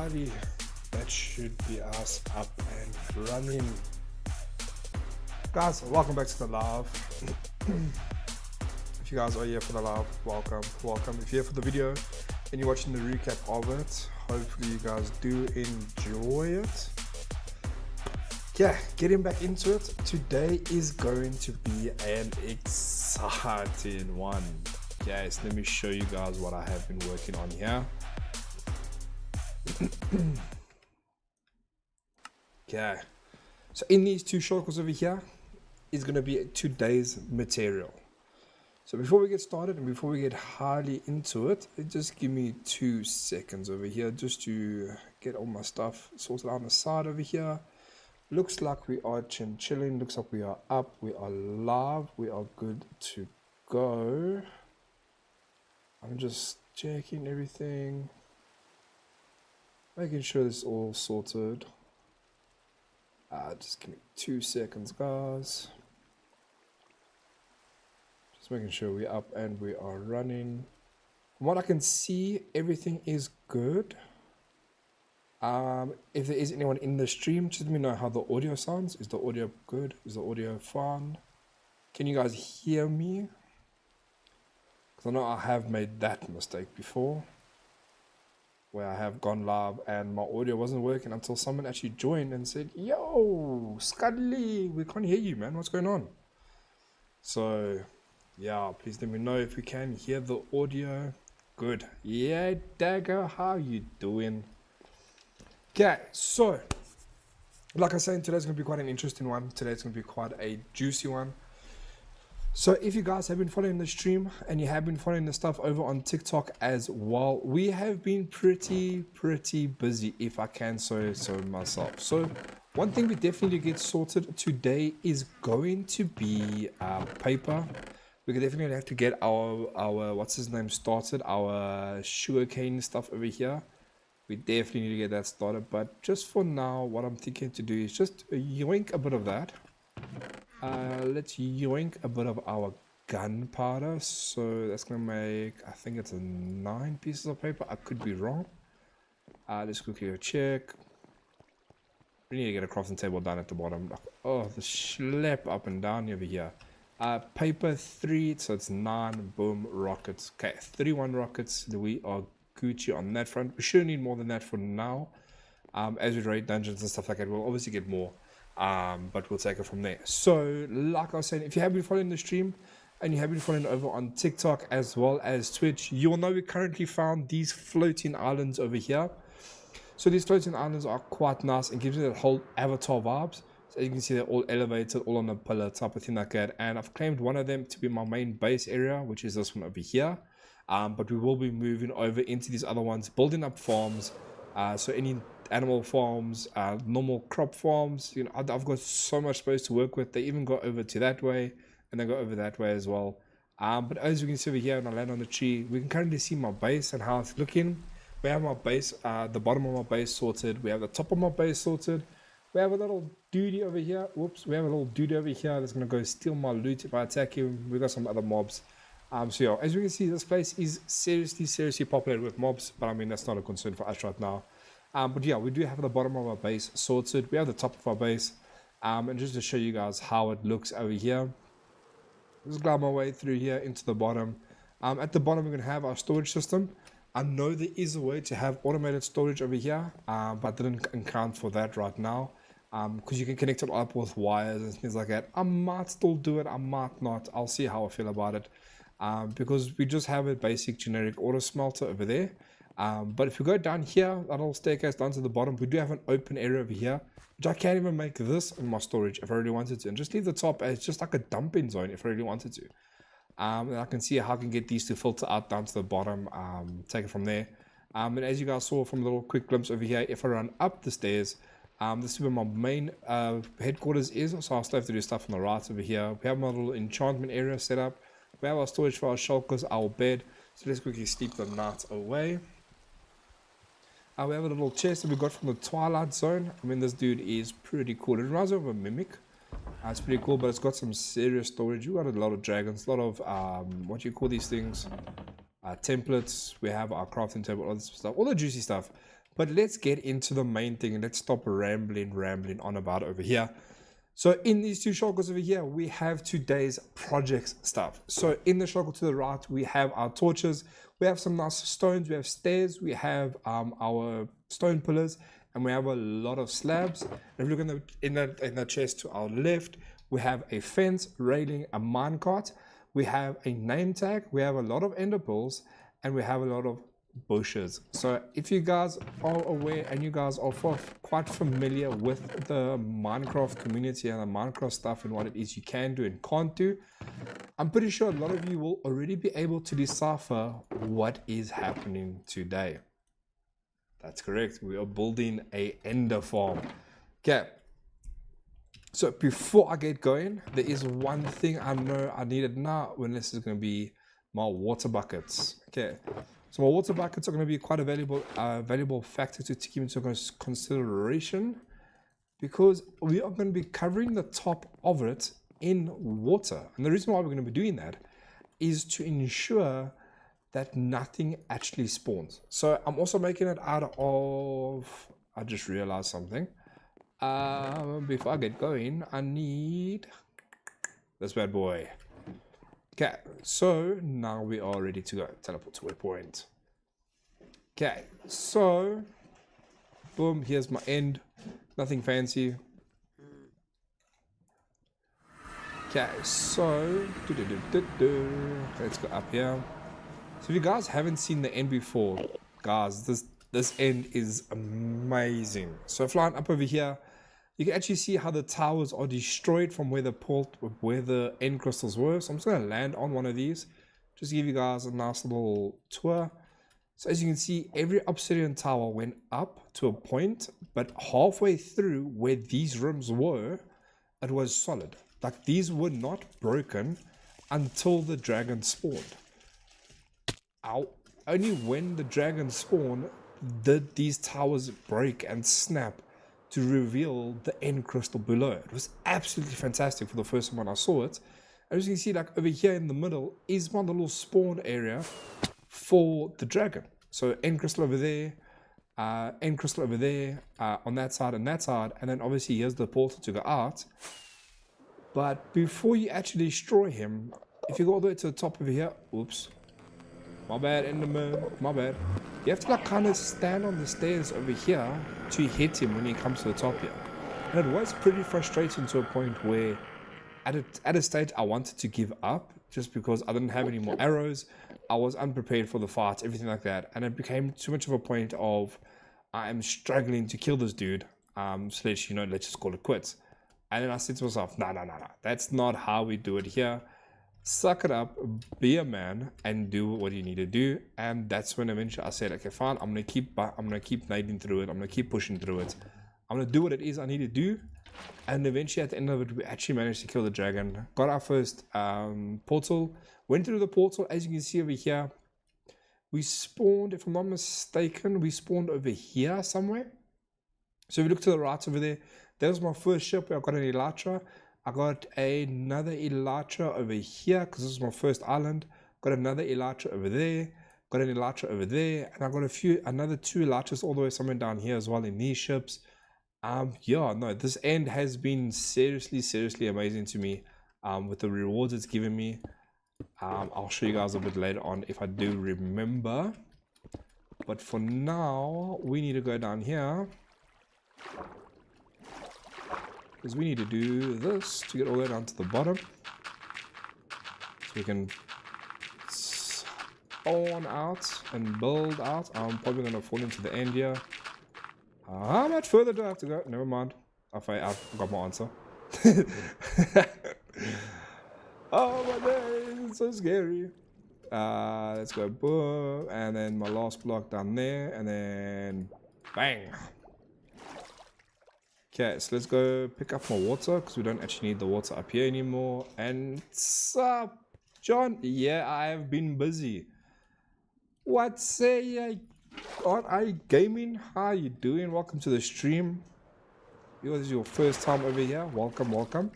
Alrighty, that should be us up and running. Guys, welcome back to the live. If you guys are here for the live, welcome. If you're here for the video and you're watching the recap of it, hopefully you guys do enjoy it. Yeah, getting back into it. Today is going to be an exciting one. Guys, let me show you guys what I have been working on here. Okay, so in these two shortcuts over here is going to be today's material. So before we get started and before we get highly into it, just give me 2 seconds over here just to get all my stuff sorted on the side over here. Looks like we are chilling, looks like we are up, we are live, we are good to go. I'm just checking everything, making sure this is all sorted. Just give me 2 seconds, guys. Just making sure we're up and we are running. From what I can see, everything is good. If there is anyone in the stream, just let me know how the audio sounds. Is the audio good? Is the audio fun? Can you guys hear me? Because I know I have made that mistake before, where I have gone live and my audio wasn't working until someone actually joined and said, "Yo, Scuddly, we can't hear you, man. What's going on?" So, yeah, please let me know if we can hear the audio. Good. Yeah, Dagger, how you doing? Okay, so, like I said, today's going to be quite an interesting one. Today's going to be quite a juicy one. So if you guys have been following the stream and you have been following the stuff over on TikTok as well, we have been pretty busy, if I can say so myself. So one thing we definitely get sorted today is going to be paper. We're definitely have to get our what's his name started, our sugarcane stuff over here. We definitely need to get that started, but just for now, what I'm thinking to do is just yoink a bit of that. Let's yoink a bit of our gunpowder. So that's gonna make, I think it's 9 pieces of paper. I could be wrong. Let's quickly check. We need to get a crafting table down at the bottom. Oh, the schlep up and down over here. Paper 3, so it's 9. Boom, rockets. Okay, 31 rockets. We are Gucci on that front. We shouldn't need more than that for now. As we raid dungeons and stuff like that, we'll obviously get more. But we'll take it from there. So like I was saying, if you have been following the stream and you have been following over on TikTok as well as Twitch, you will know we currently found these floating islands over here. So these floating islands are quite nice and gives you that whole avatar vibes. So you can see they're all elevated, all on a pillar type of thing like that. And I've claimed one of them to be my main base area, which is this one over here. But we will be moving over into these other ones, building up farms. So any animal farms, normal crop farms, you know, I've got so much space to work with. They even go over to that way and they go over that way as well. But as you can see over here, when I land on the tree, we can currently see my base and how it's looking. We have my base, the bottom of my base sorted. We have the top of my base sorted. We have a little dude over here. Whoops, we have a little dude over here that's going to go steal my loot if I attack him. We got some other mobs. So yeah, as you can see, this place is seriously populated with mobs, but I mean, that's not a concern for us right now. But yeah, we do have the bottom of our base sorted. We have the top of our base. And just to show you guys how it looks over here, just glide my way through here into the bottom. At the bottom, we're going to have our storage system. I know there is a way to have automated storage over here, but I didn't account for that right now. Because you can connect it up with wires and things like that. I might still do it, I might not. I'll see how I feel about it. Because we just have a basic generic auto smelter over there. But if we go down here, that little staircase down to the bottom, we do have an open area over here, which I can't even make this in my storage if I really wanted to, and just leave the top as just like a dumping zone if I really wanted to. And I can see how I can get these to filter out down to the bottom, take it from there. And as you guys saw from a little quick glimpse over here, if I run up the stairs, this is where my main headquarters is, so I'll still have to do stuff on the right over here. We have my little enchantment area set up. We have our storage for our shulkers, our bed. So let's quickly sleep the night away. We have a little chest that we got from the Twilight Zone. I mean, this dude is pretty cool. It reminds me of a Mimic. It's pretty cool, but it's got some serious storage. You got a lot of dragons, a lot of, what do you call these things? Templates. We have our crafting table, all this stuff, all the juicy stuff. But let's get into the main thing and let's stop rambling on about over here. So in these two shulkers over here, we have today's projects stuff. So in the shulker to the right, we have our torches, we have some nice stones, we have stairs, we have our stone pillars, and we have a lot of slabs. And if you look in the chest to our left, we have a fence, railing, a minecart, we have a name tag, we have a lot of ender pearls, and we have a lot of bushes. So if you guys are aware and you guys are quite familiar with the Minecraft community and the Minecraft stuff and what it is you can do and can't do, I'm pretty sure a lot of you will already be able to decipher what is happening today. That's correct, we are building a ender farm. Okay, so before I get going, there is one thing I know I needed now, when this is going to be my water buckets. Okay, so my water buckets are going to be quite a valuable factor to take into consideration, because we are going to be covering the top of it in water. And the reason why we're going to be doing that is to ensure that nothing actually spawns. So I'm also making it out of, I just realized something. Before I get going, I need this bad boy. Okay, so now we are ready to go. Teleport to waypoint. Okay, so boom, here's my end. Nothing fancy. Okay, so let's go up here. So if you guys haven't seen the end before, guys, this end is amazing. So flying up over here, you can actually see how the towers are destroyed from where the end crystals were. So I'm just going to land on one of these, just to give you guys a nice little tour. So as you can see, every obsidian tower went up to a point, but halfway through where these rooms were, it was solid. Like, these were not broken until the dragon spawned. Only when the dragon spawned did these towers break and snap to reveal the end crystal below. It was absolutely fantastic for the first time when I saw it. As you can see, like over here in the middle is my little spawn area for the dragon. So end crystal over there, end crystal over there, on that side and that side, and then obviously here's the portal to go out. But before you actually destroy him, if you go all the way to the top over here, oops, my bad, Enderman, my bad. You have to like kind of stand on the stairs over here to hit him when he comes to the top here. And it was pretty frustrating to a point where at a stage I wanted to give up just because I didn't have any more arrows. I was unprepared for the fight, everything like that. And it became too much of a point of I am struggling to kill this dude. So let's just call it quits. And then I said to myself, no, that's not how we do it here. Suck it up, be a man, and do what you need to do. And that's when eventually I said, okay, fine, I'm gonna keep nading through it. I'm gonna keep pushing through it. I'm gonna do what it is I need to do. And eventually, at the end of it, we actually managed to kill the dragon. Got our first portal. Went through the portal. As you can see over here, we spawned. If I'm not mistaken, we spawned over here somewhere. So if you look to the right over there, that was my first ship where I got an elytra. I got another elytra over here because this is my first island. Got another elytra over there. Got an elytra over there. And I got another 2 elytras all the way somewhere down here as well in these ships. Yeah, no, this end has been seriously amazing to me. With the rewards it's given me. I'll show you guys a bit later on if I do remember. But for now, we need to go down here. Because we need to do this to get all the way down to the bottom. So we can spawn out and build out. I'm probably going to fall into the end here. How much further do I have to go? Never mind. I've got my answer. Oh my days, it's so scary. Let's go boom. And then my last block down there. And then bang. Okay, so let's go pick up my water because we don't actually need the water up here anymore. And sup, John? Yeah, I have been busy. What say you? Aren't I gaming? How you doing? Welcome to the stream. This is your first time over here. Welcome.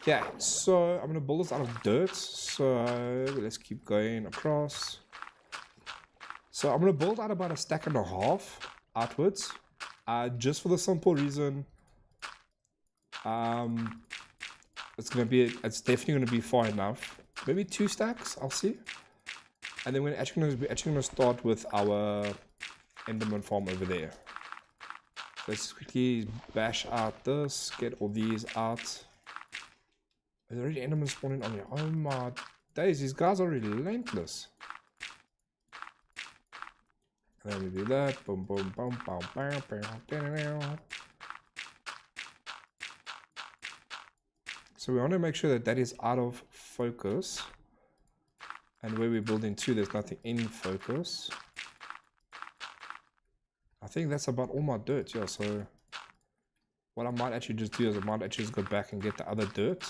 Okay, so I'm gonna build this out of dirt. So let's keep going across. So I'm gonna build out about 1.5 stacks. outwards, just for the simple reason, it's definitely gonna be far enough. Maybe 2 stacks, I'll see. And then we're actually gonna start with our Enderman farm over there. Let's quickly bash out this, get all these out. There's already Enderman spawning on here. Oh my days, these guys are relentless. And then we do that. Boom, boom, boom, boom, boom, boom. So we want to make sure that that is out of focus. And where we're building to, there's nothing in focus. I think that's about all my dirt, yeah. So what I might actually just do is I might actually just go back and get the other dirt.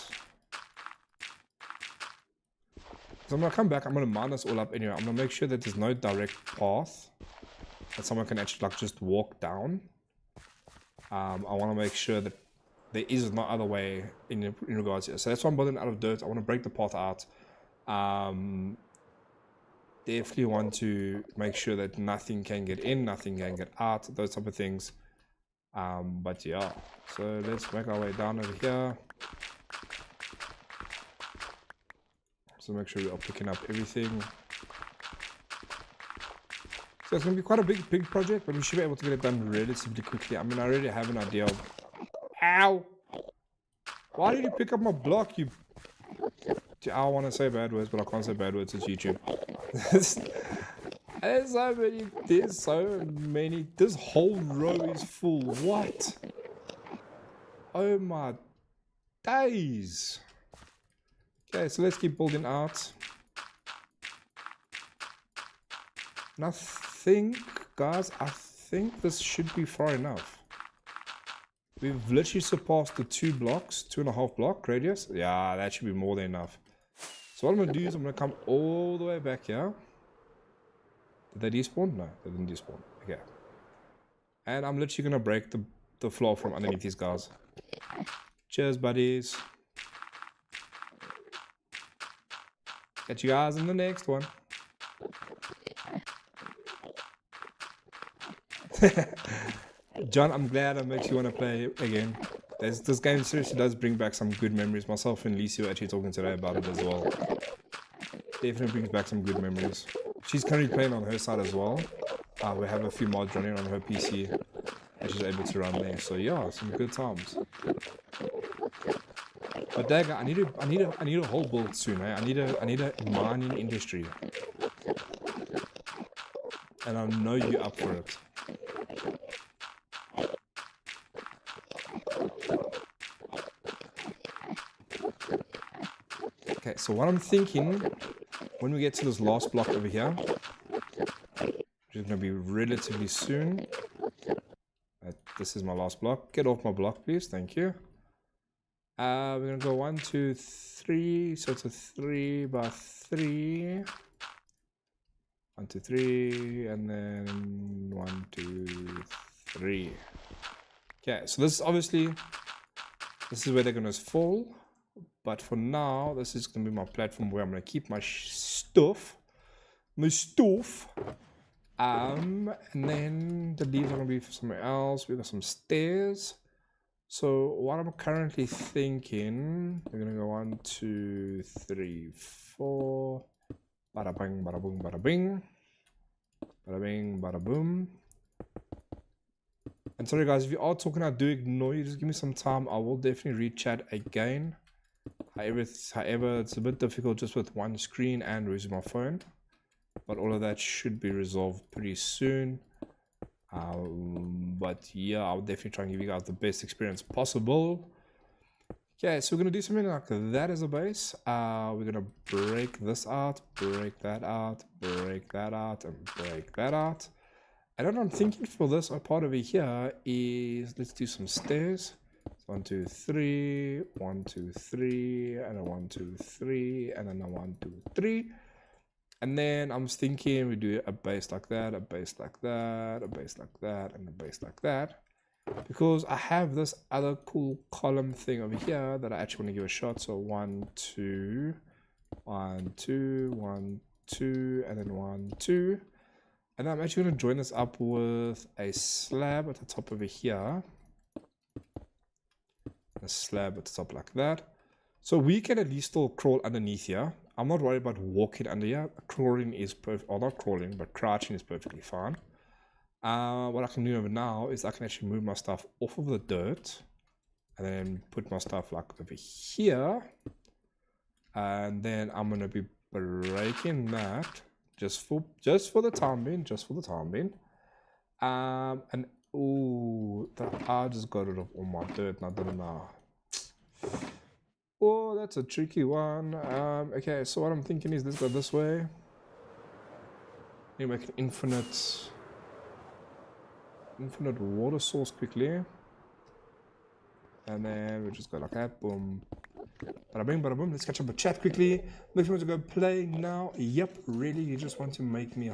So I'm going to come back, I'm going to mine this all up anyway. I'm going to make sure that there's no direct path that someone can actually like just walk down. I want to make sure that there is no other way in regards here. So that's why I'm building out of dirt. I want to break the path out. Definitely want to make sure that nothing can get in, nothing can get out, those type of things. But yeah, so let's make our way down over here. So make sure we are picking up everything. So it's going to be quite a big project, but we should be able to get it done relatively quickly. I mean, I already have an idea of... Ow! Why did you pick up my block, you... I want to say bad words, but I can't say bad words. It's YouTube. There's so many. This whole row is full. What? Oh my days. Okay, so let's keep building out. And I think, guys, I think this should be far enough. We've literally surpassed the 2.5 block radius. Yeah, that should be more than enough. So what I'm going to do is I'm going to come all the way back here. Did they despawn? No, they didn't despawn. Okay. And I'm literally going to break the floor from underneath these guys. Cheers, buddies. Catch you guys in the next one. John, I'm glad it makes you want to play again. This game seriously does bring back some good memories. Myself and Lisi were actually talking today about it as well. Definitely brings back some good memories. She's currently playing on her side as well. We have a few mods running on her PC and she's able to run there. So yeah, some good times. But Dagger, I need a whole build soon. Eh? I need a mining industry. And I know you're up for it. Okay, so what I'm thinking, when we get to this last block over here, which is going to be relatively soon. This is my last block. Get off my block, please. Thank you. We're going to go 1, 2, 3. So it's a 3 by 3. 1, 2, 3. And then 1, 2, 3. Okay, so this is obviously, this is where they're going to fall. But for now, this is going to be my platform where I'm going to keep my stuff. And then the leaves are going to be for somewhere else. We've got some stairs. So what I'm currently thinking, we're going to go 1, 2, 3, 4. Bada bang, bada boom, bada bing. Bada bing, bada boom. And sorry guys, if you are talking, I do ignore you. Just give me some time. I will definitely read chat again. However, it's a bit difficult just with one screen and using my phone. But all of that should be resolved pretty soon. But yeah, I'll definitely try and give you guys the best experience possible. Okay, so we're going to do something like that as a base. We're going to break this out, break that out, break that out, and break that out. And what I'm thinking for this part over here is, let's do some stairs. 1, 2, 3, 1, 2, 3, and a 1, 2, 3, and then a 1, 2, 3. And then I'm thinking we do a base like that, a base like that, a base like that, and a base like that. Because I have this other cool column thing over here that I actually want to give a shot. So 1, 2, 1, 2, 1, 2, and then 1, 2. And I'm actually going to join this up with a slab at the top over here. A slab at the top like that. So we can at least still crawl underneath here. I'm not worried about walking under here. Crawling is perfect, or not crawling, but crouching is perfectly fine. What I can do over now is I can actually move my stuff off of the dirt and then put my stuff like over here. And then I'm going to be breaking that just for the time being, and ooh, I just got rid of all my dirt. Now. Oh, that's a tricky one. Okay, so what I'm thinking is let's go this way. You make an infinite water source quickly, and then we just go like that. Boom. Bada bing, bada boom. Let's catch up a chat quickly. If you want to go play now, yep. Really, you just want to make me.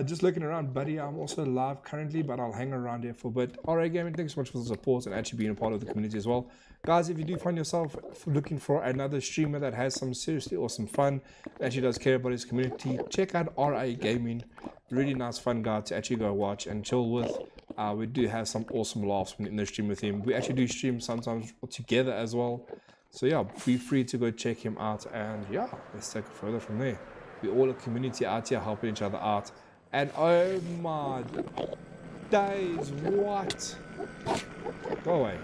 Just looking around, buddy. I'm also live currently, but I'll hang around here for a bit. Alright, gaming. Thanks so much for the support and actually being a part of the community as well, guys. If you do find yourself looking for another streamer that has some seriously awesome fun, actually does care about his community, check out RA Gaming. Really nice, fun guy to actually go watch and chill with. We do have some awesome laughs in the stream with him. We actually do stream sometimes together as well. So yeah, be free to go check him out, and yeah, let's take it further from there. We're all a community out here helping each other out. And oh my days, what? Go away.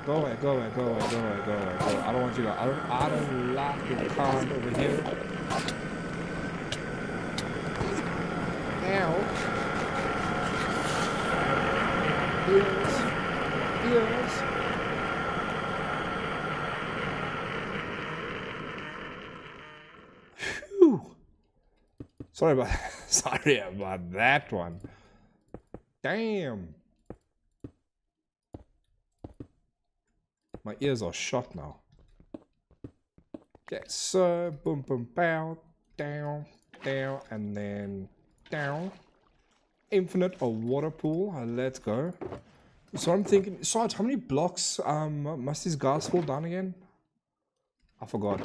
Go away, go away, go away, go away, go away, go away. I don't want you to go. I don't like the kind over here. Ow. Yes. Phew. Sorry about that one. Damn. My ears are shot now. Okay, so boom, boom, bow, down, down, and then down. Infinite or water pool. Let's go. So I'm thinking, Sarge, how many blocks must these guys fall down again? I forgot.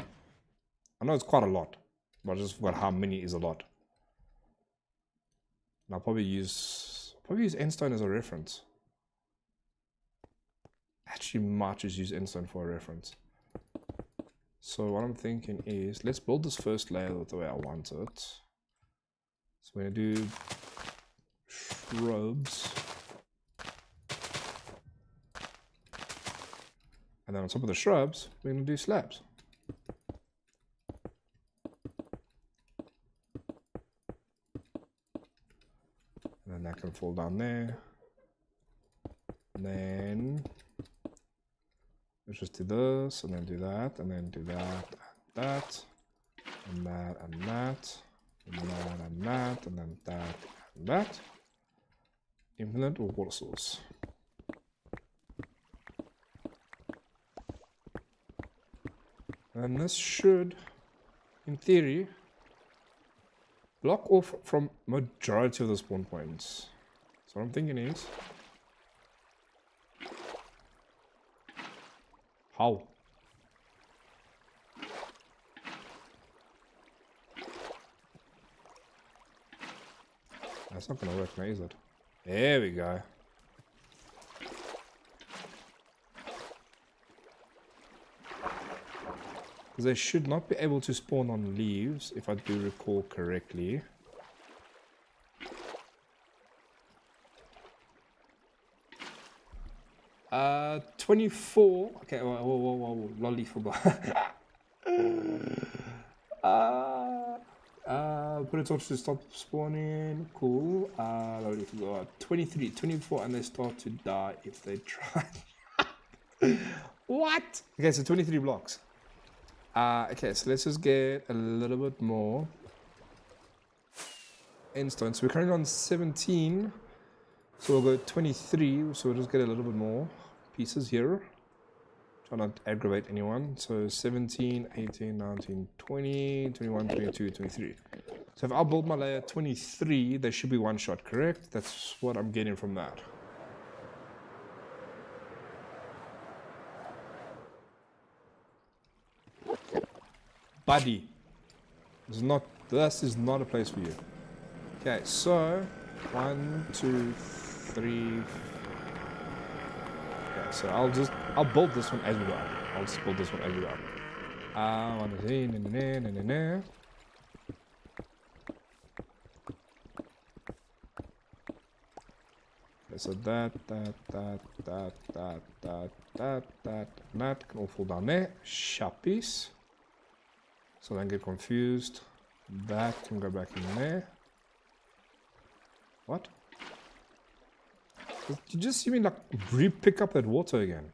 I know it's quite a lot, but I just forgot how many is a lot. And I'll probably use endstone as a reference. Actually, might just use endstone for a reference. So what I'm thinking is, let's build this first layer the way I want it. So we're gonna do shrubs, and then on top of the shrubs, we're gonna do slabs. And then that can fall down there. And then let's just do this, and then do that, and then do that, that, and that, and that, and that, and that, and then that, and that. Infinite water source. And this should, in theory, block off from majority of the spawn points. So what I'm thinking is, how? That's not gonna work now, is it? There we go. Because they should not be able to spawn on leaves, if I do recall correctly. Uh, 24. Okay, whoa, lolly forgot. Put a torch to stop spawning. Cool. Lolly forgot. 23, 24, and they start to die if they try. What? Okay, so 23 blocks. Okay, so let's just get a little bit more endstone. So we're currently on 17. So we'll go 23, so we'll just get a little bit more pieces here. Try not to aggravate anyone. So 17, 18, 19, 20, 21, 22, 23. So if I build my layer 23, there should be one shot, correct? That's what I'm getting from that. Buddy, this is not a place for you. Okay, so 1, 2, 3. Okay, so I'll build this one as we go up. I'll just build this one as we go up. Okay, so that can all fall down there. Shoppies. So don't get confused. That can go back in there. What? Did you just see me like re-pick up that water again?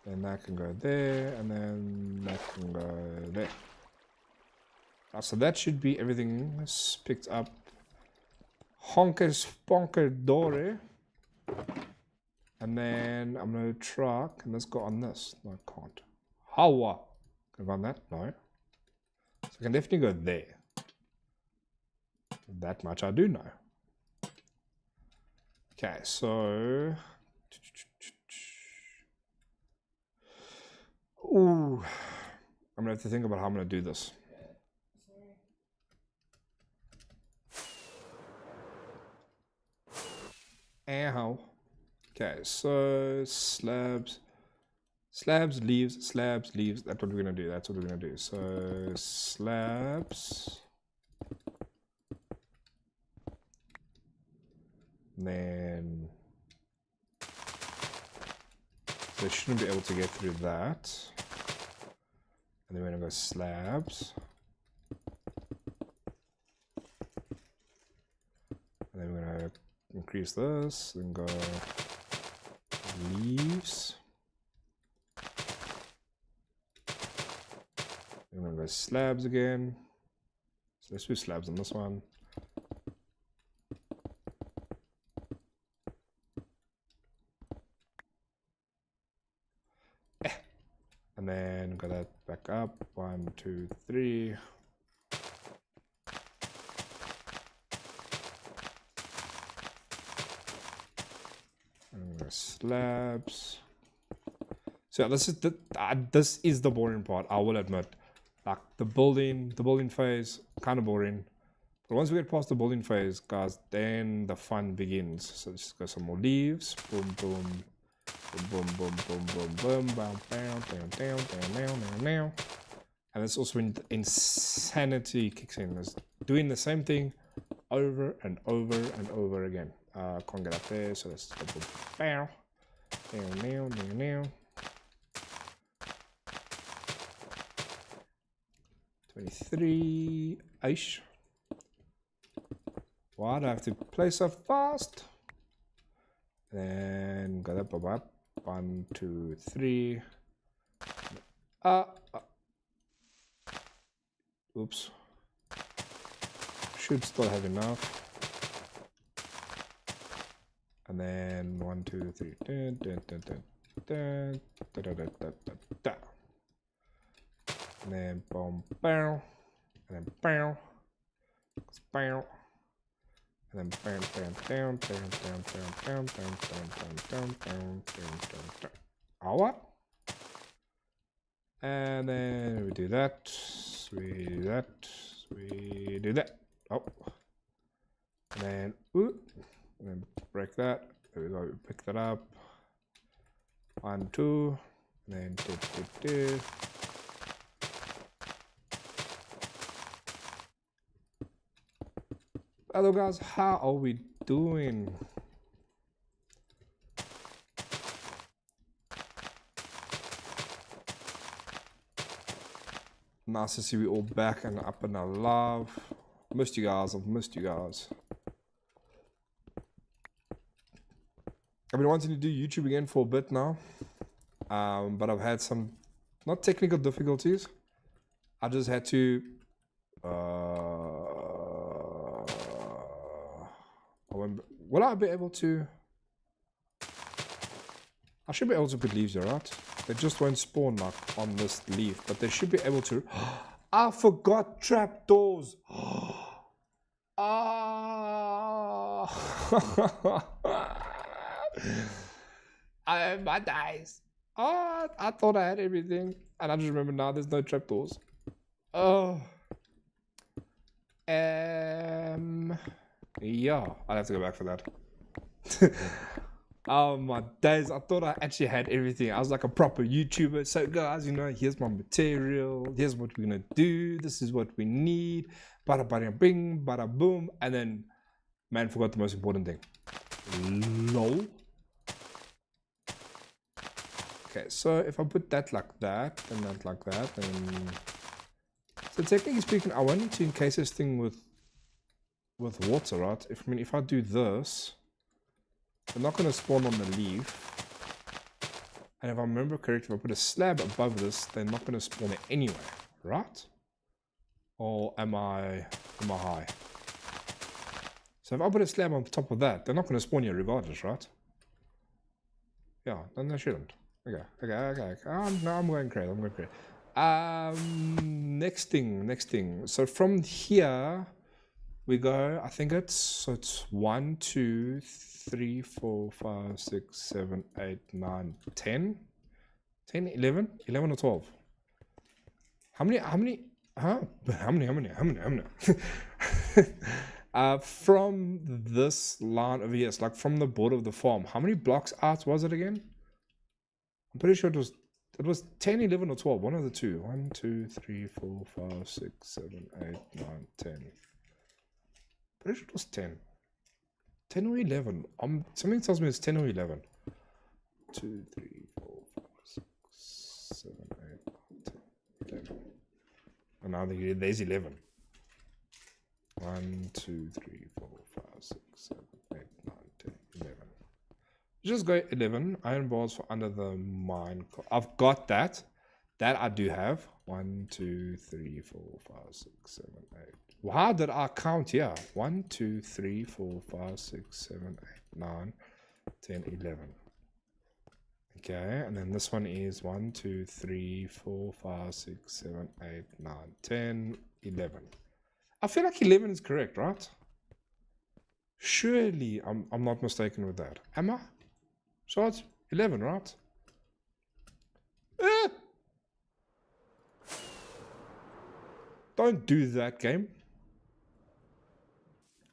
Then that can go there, and then that can go there. So that should be everything picked up. Honker Sponker Dore. And then I'm gonna truck, and let's go on this. No, I can't. How? Can I go on that? No. So I can definitely go there. That much I do know. Okay, so. Ooh. I'm gonna have to think about how I'm gonna do this. Ow. Okay, so slabs, leaves, slabs, leaves. That's what we're gonna do. That's what we're gonna do. So slabs. And then they shouldn't be able to get through that. And then we're gonna go slabs. And then we're gonna increase this and go leaves. Then we're gonna go slabs again. So let's do slabs on this one. And then go that back up. 1, 2, 3. And slabs. So this is the boring part, I will admit. Like the building phase, kind of boring. But once we get past the building phase, guys, then the fun begins. So let's just go some more leaves. Boom, boom. Boom, boom, boom, boom, boom, boom, down. And that's also when the insanity kicks in. It's doing the same thing over and over and over again. Can't get up there, so let's go boom, now. 23-ish. Why do I have to play so fast? Then go up. 1, 2, 3. Oops. Should still have enough. And then 1, 2, 3. And then boom, bow. And then bow. Bow. And then down. What? And then we do that. We do that. Oh. And then, and then break that. There we go. Pick that up. 1, 2. And then do. Hello guys, how are we doing? Nice to see we all back and up and alive. Missed you guys, I've missed you guys. I've been wanting to do YouTube again for a bit now. But I've had some, not technical difficulties. I just had to, will I be able to? I should be able to put leaves here, right? They just won't spawn like on this leaf, but they should be able to. I forgot trapdoors. My dice. Oh, I thought I had everything, and I just remember now there's no trapdoors. Oh. Yeah, I'll have to go back for that. Oh my days, I thought I actually had everything. I was like a proper YouTuber. So guys, you know, here's my material. Here's what we're gonna do. This is what we need. Bada bada bing, bada boom. And then, man, forgot the most important thing. LOL. Okay, so if I put that like that, and that like that, and... So technically speaking, I wanted to encase this thing with water, right? If I do this, they're not going to spawn on the leaf. And if I remember correctly, if I put a slab above this, they're not going to spawn it anyway, right? Or am I high? So if I put a slab on top of that, they're not going to spawn here regardless, right? Yeah, then they shouldn't. Okay. No, I'm going crazy. Next thing. So from here, we go, I think it's 1, 2, 3, 4, 5, 6, 7, 8, 9, 10, 11 or 12. How many? From this line over here, it's like from the border of the farm. How many blocks out was it again? I'm pretty sure it was 10, 11, or 12. One of the two. 1, 2, 3, 4, 5, 6, 7, 8, 9, 10. Pretty sure it was 10. 10 or 11. Something tells me it's 10 or 11. 2, 3, 4, 5, 6, 7, 8, 9, 10, 11. And now there's 11. 1, 2, 3, 4, 5, 6, 7, 8, 9, 10, 11. Just go 11 iron bars for under the mine. I've got that. That I do have. 1, 2, 3, 4, 5, 6, 7, 8. How did I count here? 1, 2, 3, 4, 5, 6, 7, 8, 9, 10, 11. Okay, and then this one is 1, 2, 3, 4, 5, 6, 7, 8, 9, 10, 11. I feel like 11 is correct, right? Surely I'm not mistaken with that. Am I? So it's 11, right? Don't do that, game.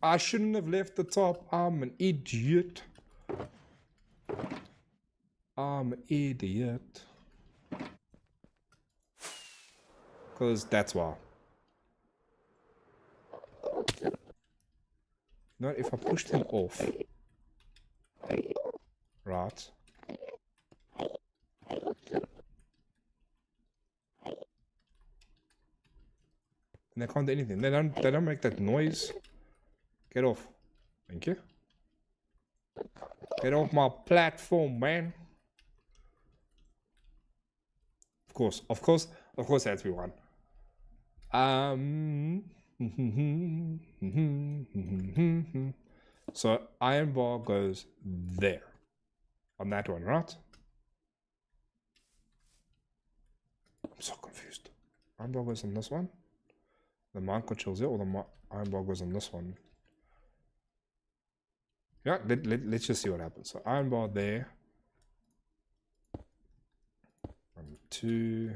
I shouldn't have left the top. I'm an idiot. Because that's why. No, if I push them off. Right. And they can't do anything. They don't make that noise. Get off. Thank you. Get off my platform, man. Of course that's we won. So iron bar goes there. On that one, right? I'm so confused. Iron bar goes on this one. The mine controls it, or the iron bar goes on this one. Yeah, let's just see what happens. So iron bar there. 1, 2.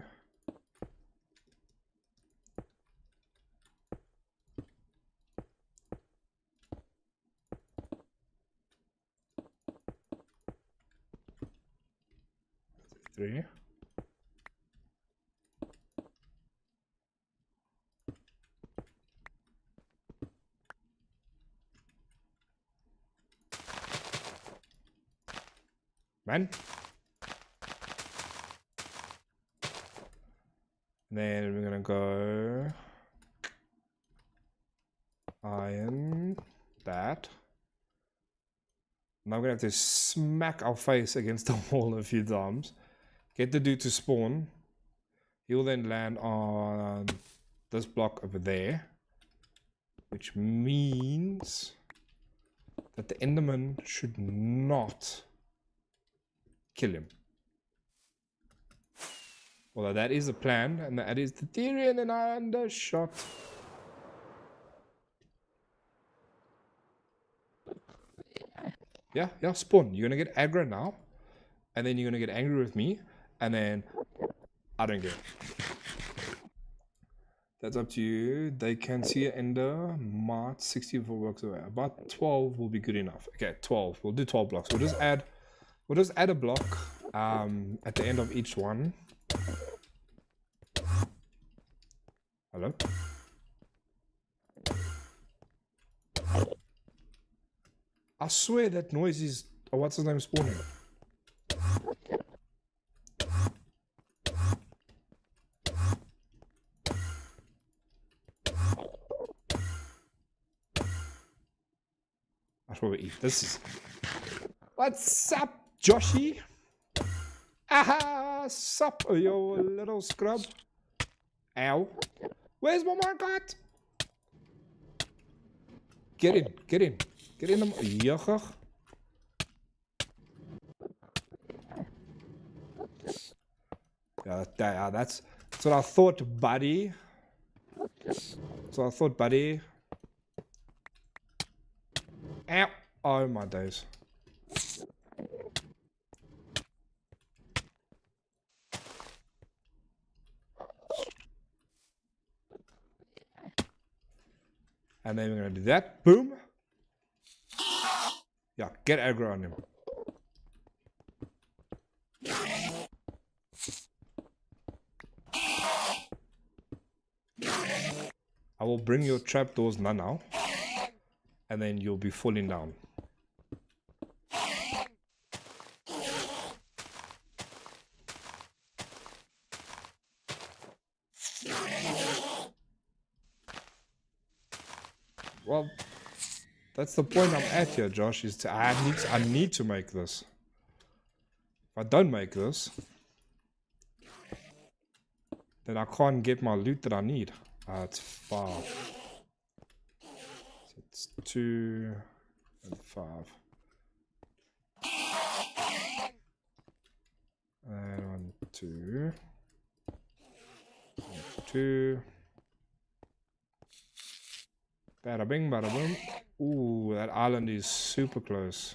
Three. Man. Then we're gonna go iron that. Now we're gonna have to smack our face against the wall a few times. Get the dude to spawn. He'll then land on this block over there, which means that the Enderman should not kill him. Although that is the plan, and that is the theory, and then I undershot. Yeah, spawn. You're gonna get aggro now, and then you're gonna get angry with me, and then I don't care. That's up to you. They can see it in the March 64 blocks away. About 12 will be good enough. Okay, 12. We'll do 12 blocks. We'll just add a block at the end of each one. Hello? I swear that noise is what's his name spawning. I should probably eat. This is. What's up, Joshy? Aha! Sup, you little scrub. Ow. Where's my market? Get in, get in. Get in. Yuck. Yeah, that's what I thought, buddy. That's what I thought, buddy. Ow. Oh my days. And then we're gonna do that. Boom. Yeah, get aggro on him. I will bring your trapdoors now. And then you'll be falling down. Well, that's the point I'm at here, Josh, is I need to make this. If I don't make this, then I can't get my loot that I need. It's 5. So it's 2 and 5. And 1, 2. 1, 2. Bada bing, bada boom. Ooh, that island is super close.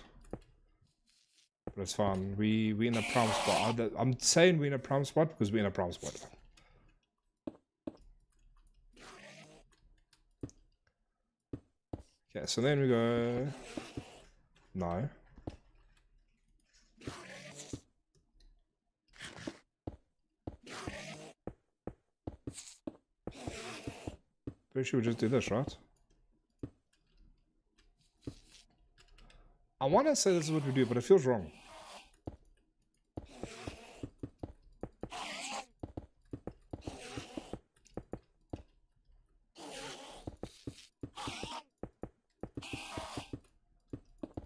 But it's fine. We in a prime spot. I'm saying we're in a prime spot because we're in a prime spot. Okay, so then we go. No. Pretty sure we just do this, right? I want to say this is what we do, but it feels wrong.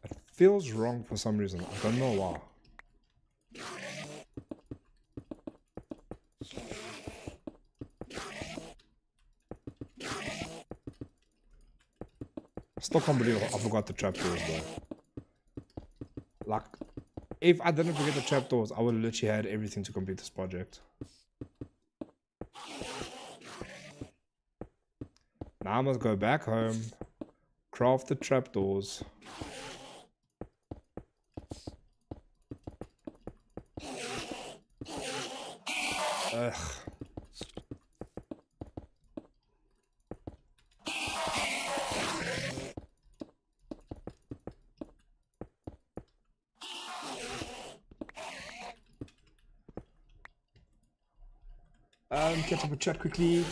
It feels wrong for some reason. I don't know why. I still can't believe I forgot the trapdoors though. Like, if I didn't forget the trapdoors, I would have literally had everything to complete this project. Now I must go back home, craft the trapdoors. Ugh. Catch up with chat quickly.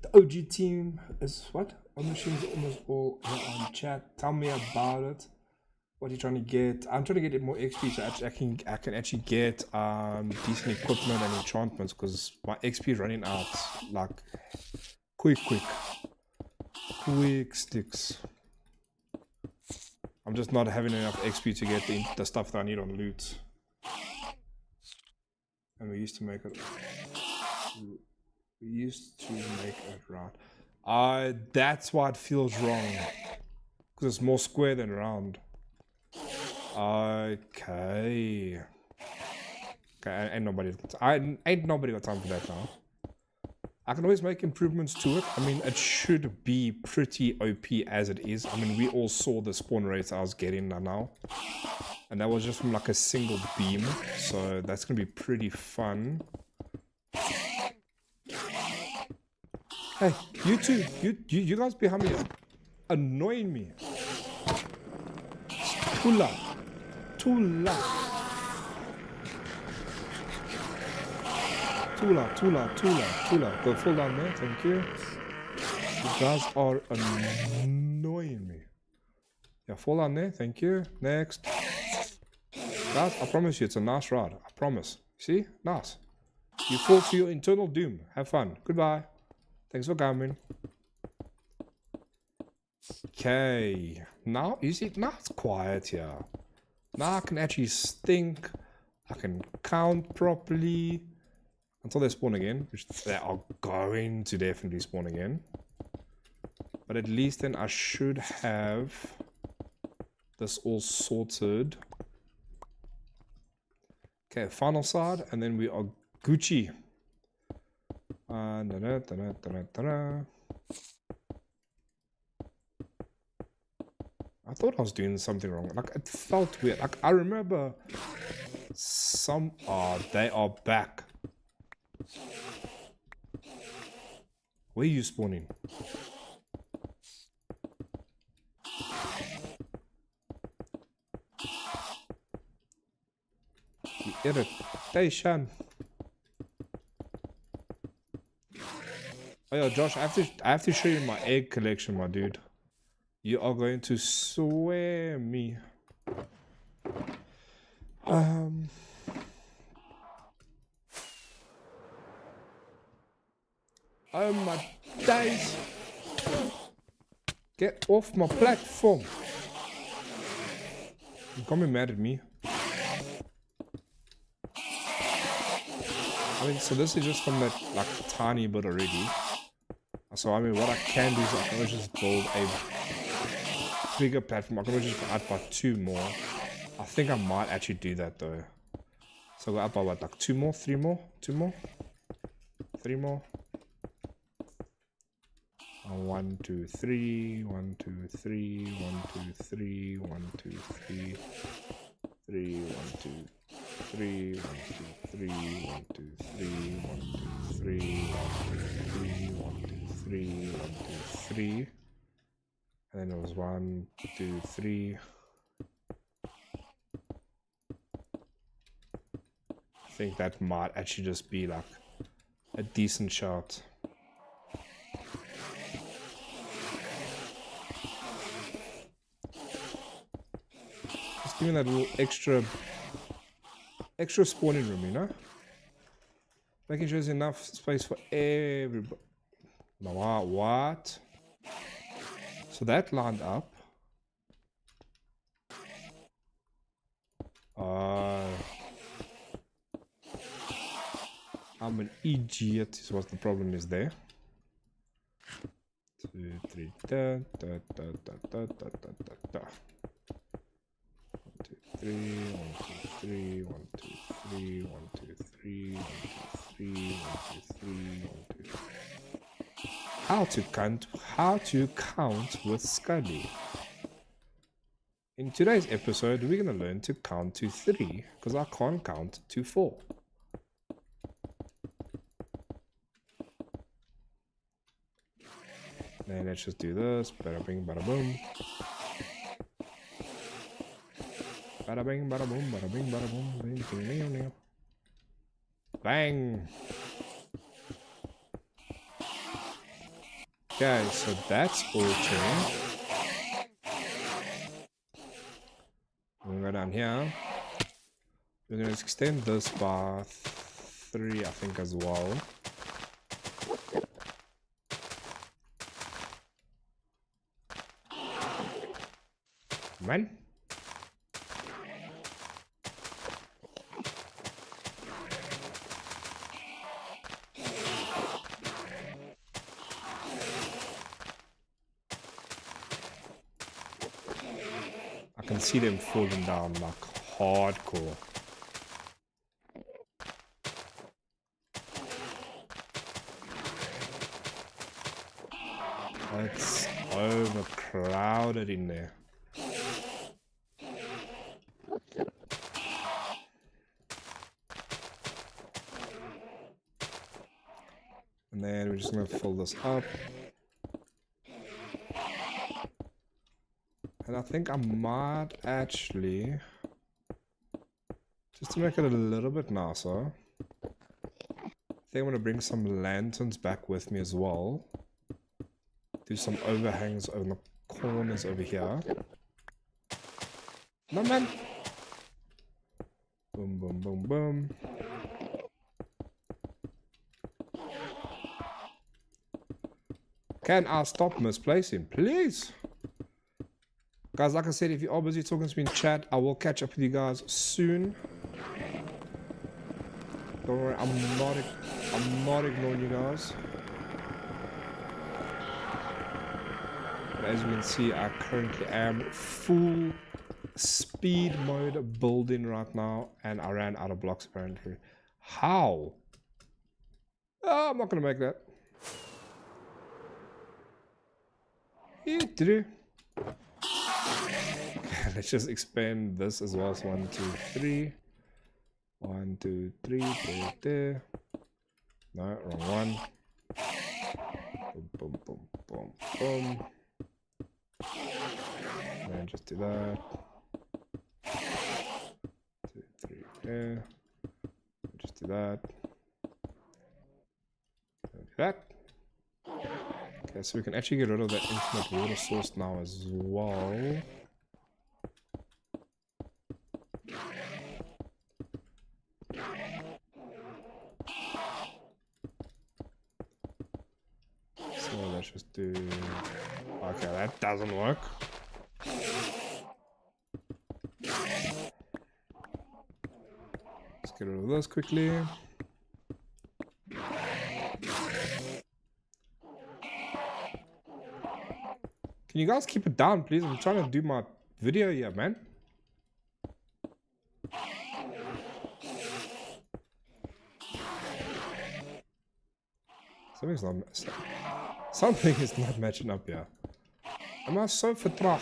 The OG team is what? Our machines almost all on chat. Tell me about it. What are you trying to get? I'm trying to get more XP so I can actually get decent equipment and enchantments because my XP is running out like quick sticks. I'm just not having enough XP to get the stuff that I need on loot. And we used to make it. We used to make it round. That's why it feels wrong. Because it's more square than round. Okay. Ain't nobody got time for that now. I can always make improvements to it. I mean, it should be pretty OP as it is. I mean, we all saw the spawn rates I was getting now. And that was just from like a single beam. So that's going to be pretty fun. Hey, you two, you guys behind me, annoying me. Too loud, too loud, too loud, too loud, too loud, too loud. Go fall down there, thank you. You guys are annoying me. Yeah, fall down there, thank you. Next. Guys, I promise you, it's a nice ride. I promise. See? Nice. You fall to your internal doom. Have fun. Goodbye. Thanks for coming. Okay. Now, you see, now it's quiet here. Now I can actually think. I can count properly. Until they spawn again. Which they are going to definitely spawn again. But at least then I should have this all sorted. Okay, final side. And then we are Gucci. I thought I was doing something wrong. Like, it felt weird. Like, I remember some... Oh, they are back. Where are you spawning? The irritation. Oh yeah, Josh, I have to show you my egg collection, my dude. You are going to swear me. Oh my days. Get off my platform. You can't be mad at me. I mean, so this is just from that, like, tiny bit already. So, I mean, what I can do is I can just build a bigger platform. I can just go out by 2 more. I think I might actually do that, though. So, go up by what, like 2 more, 3 more, 2 more, 3 more. 1, 2, 3, 1, 2, 3, 1, 2, 3, 1, 2, 3, 3, 1, 2, 3, 1, 2, 3, 1, 2, 3, 1, 2, 3, 1, 2, 3, 1, 2, 3. And then it was 1, 2, 3. I think that might actually just be like a decent shot. Just give me that little extra spawning room, you know? Making sure there's enough space for everybody. Now, what? So that lined up. I'm an idiot, is what the problem is there. 2, 3, da, da, da, da, da, da, da, da. 1, 2, 3, 1, 2, 3, 1, 2, 3, 1, 2, 3, 1, 2, 3, 1, 2, 3, 1, 2, 3. How to count with Scully. In today's episode, we're gonna learn to count to 3 because I can't count to 4. Then let's just do this. Bada bing, bada boom. Bada bing, bada boom, bada bing, bada boom. Bing, bing, bing, bing. Bang! Okay, so that's all changed. We're gonna go down here. We're gonna extend this by 3, I think, as well. Man. I can see them falling down like hardcore. It's overcrowded in there. And then we're just gonna fill this up. And I think I might actually, just to make it a little bit nicer, I think I'm gonna bring some lanterns back with me as well. Do some overhangs on the corners over here. No, man. Boom, boom, boom, boom. Can I stop misplacing, please? Guys, like I said, if you are busy talking to me in chat, I will catch up with you guys soon. Don't worry, I'm not ignoring you guys. But as you can see, I currently am full speed mode building right now, and I ran out of blocks apparently. How? Oh, I'm not gonna make that. Let's just expand this as well. So 1, 2, 3. 1, 2, 3. Put it there. No, wrong one. Boom, boom, boom, boom, boom. And just do that. 2, 3 there. Just do that. Like that. Okay, so we can actually get rid of that infinite water source now as well. So let's just do... Okay, that doesn't work. Let's get rid of this quickly. Can you guys keep it down, please? I'm trying to do my video here, man. Something is not matching up here. Am I so vertraagd?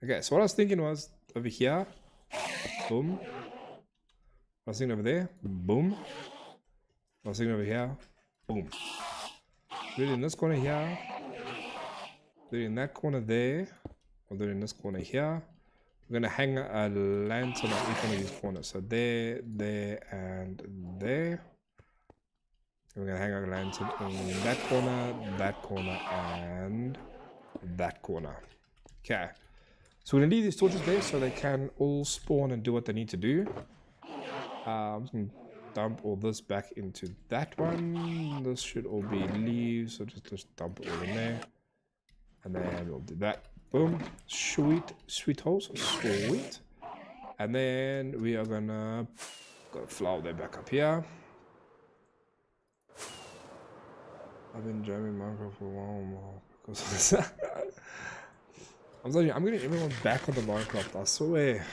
Okay, so what I was thinking was over here, boom. I was thinking over there, boom. I was thinking over here, boom. Do it in this corner here. Do it in that corner there. I'll do it in this corner here. We're gonna hang a lantern on each one of these corners. So there, there, and there. And we're gonna hang a lantern in that corner, and that corner. Okay. So we're gonna leave these torches there so they can all spawn and do what they need to do. I'm just gonna dump all this back into that one. This should all be leaves, so just dump it all in there. And then we'll do that. Boom. Sweet holes. Sweet. And then we are gonna got a flower there back up here. I've been jamming Minecraft for a while more because of this. I'm telling you, I'm getting everyone back on the Minecraft, I swear.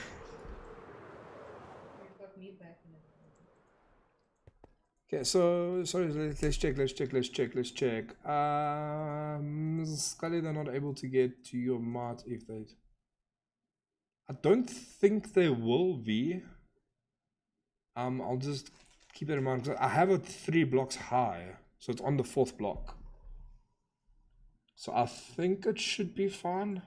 Okay, so sorry, let's check. Scully, they're not able to get to your mart if they... I don't think they will be. I'll just keep that in mind. I have it 3 blocks high, so it's on the 4th block. So I think it should be fine.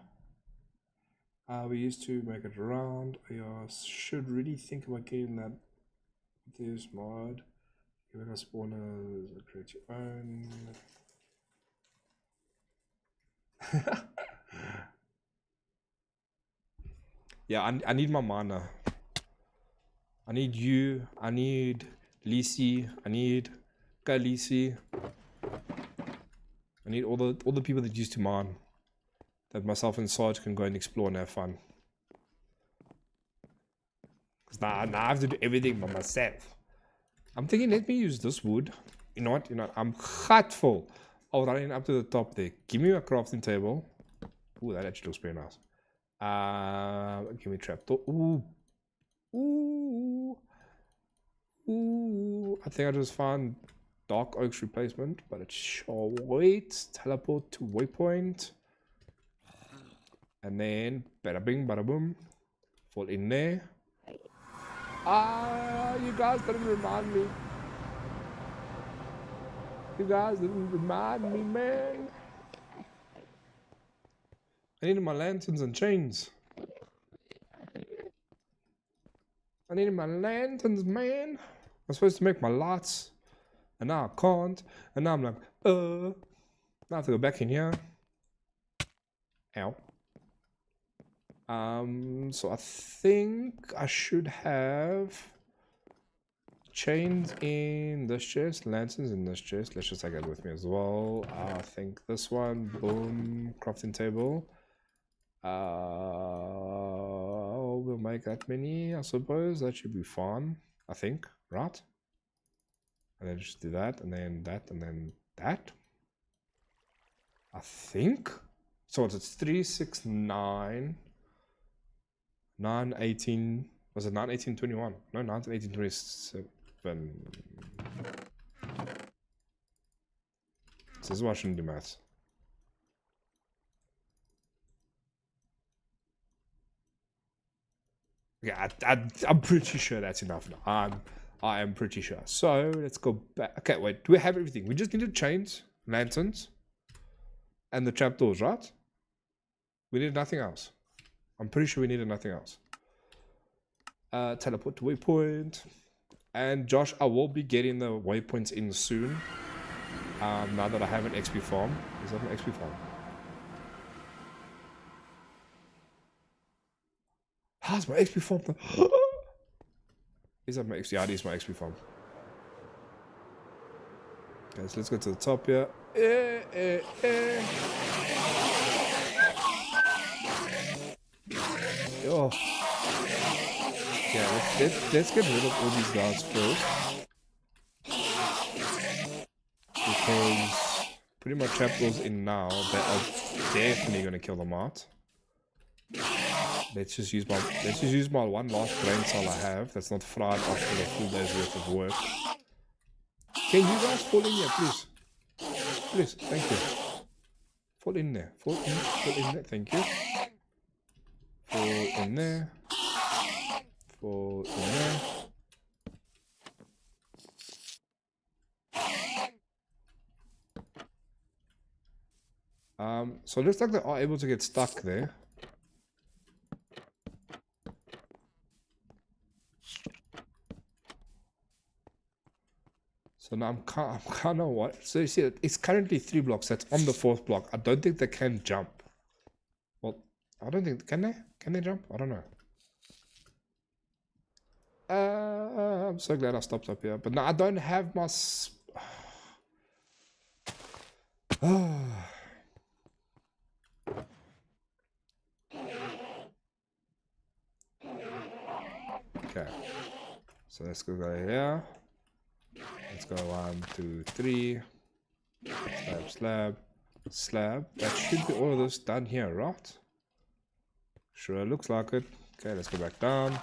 We used to make it round. I should really think about getting that this mod. Give it a spawner, create your own. Yeah, I need my mana. I need you. I need Lisi. I need Kalisi. I need all the people that used to mine. That myself and Sarge can go and explore and have fun. Because now I have to do everything by myself. I'm thinking, let me use this wood. You know what? I'm gutful. Oh, running up to the top there. Give me a crafting table. Ooh, that actually looks very nice. Give me trapdoor. Ooh. I think I just found Dark Oak's replacement, but it's sure wait. Teleport to waypoint. And then bada bing, bada boom. Fall in there. You guys didn't remind me. You guys didn't remind me, man. I needed my lanterns and chains. I needed my lanterns, man. I'm supposed to make my lights. And now I can't. And now I'm like, now I have to go back in here. Ow. So I think I should have chains in this chest, lanterns in this chest. Let's just take that with me as well. I think this one, boom, crafting table. We'll make that many, I suppose. That should be fun, I think, right? And then just do that, and then that, and then that. I think. So it's 3, 6, 9, 9, 18. Was it 9, 18, 21? No, 9, 18, 27. So this is why I shouldn't do maths. Yeah, I'm pretty sure that's enough now. I am pretty sure. So let's go back. Okay, wait. Do we have everything? We just needed chains, lanterns, and the trapdoors, right? We needed nothing else. I'm pretty sure we needed nothing else. Teleport to waypoint. And Josh, I will be getting the waypoints in soon. Now that I have an XP farm. Is that an XP farm? How's my XP farm? Is that my XP? Yeah, it is my XP farm. Okay, so let's go to the top here. Oh. Yeah, let's get rid of all these guards first. Because pretty much trapdoors in now, they are definitely gonna kill them out. Let's just use my one last brain cell I have that's not fried after the full day's worth of work. Can you guys fall in here, please? Please, thank you. Fall in there. Fall in there, thank you. Fall in there. Fall in there. So it looks like they are able to get stuck there. So now I'm kind of what? So you see, it's currently 3 blocks. That's on the 4th block. I don't think they can jump. Well, I don't think, can they? Can they jump? I don't know. I'm so glad I stopped up here. But now I don't have my... Okay. So let's go here. Let's go 1, 2, 3. Slab, slab, slab. That should be all of this done here, right? Sure, looks like it. Okay, let's go back down.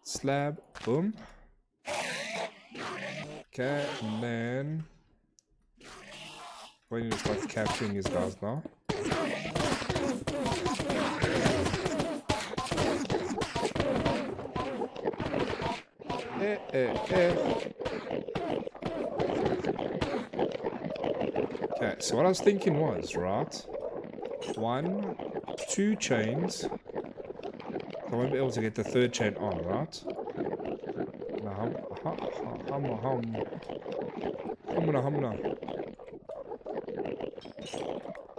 Slab, boom. Okay, and then we need to start capturing these guys now. Okay, so what I was thinking was, right? 1, 2 chains. I won't be able to get the 3rd chain on, right? Now,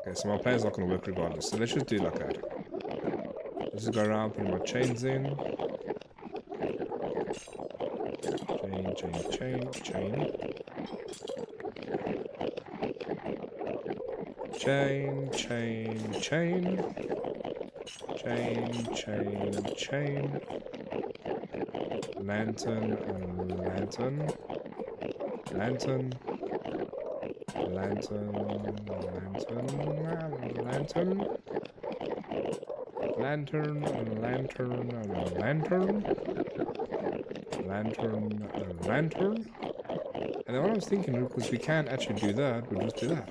okay, so my plan's not going to work regardless. So let's just do it like that. Let's just go around, putting my chains in. Chain. Lantern. And then what I was thinking, because we can actually do that, we'll just do that.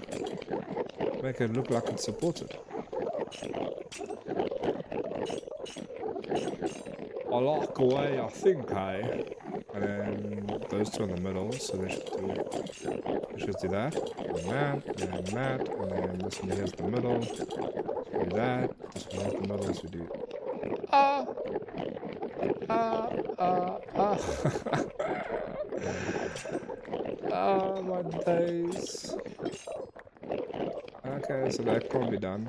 Make it look like it's supported. I like the way I think, eh? And then those two in the middle, so they should do that, and that, and then this one here's the middle. So we do that. This one here's the middle, so we do ah ah ah ah. Ah, my days. Okay, so that can't be done.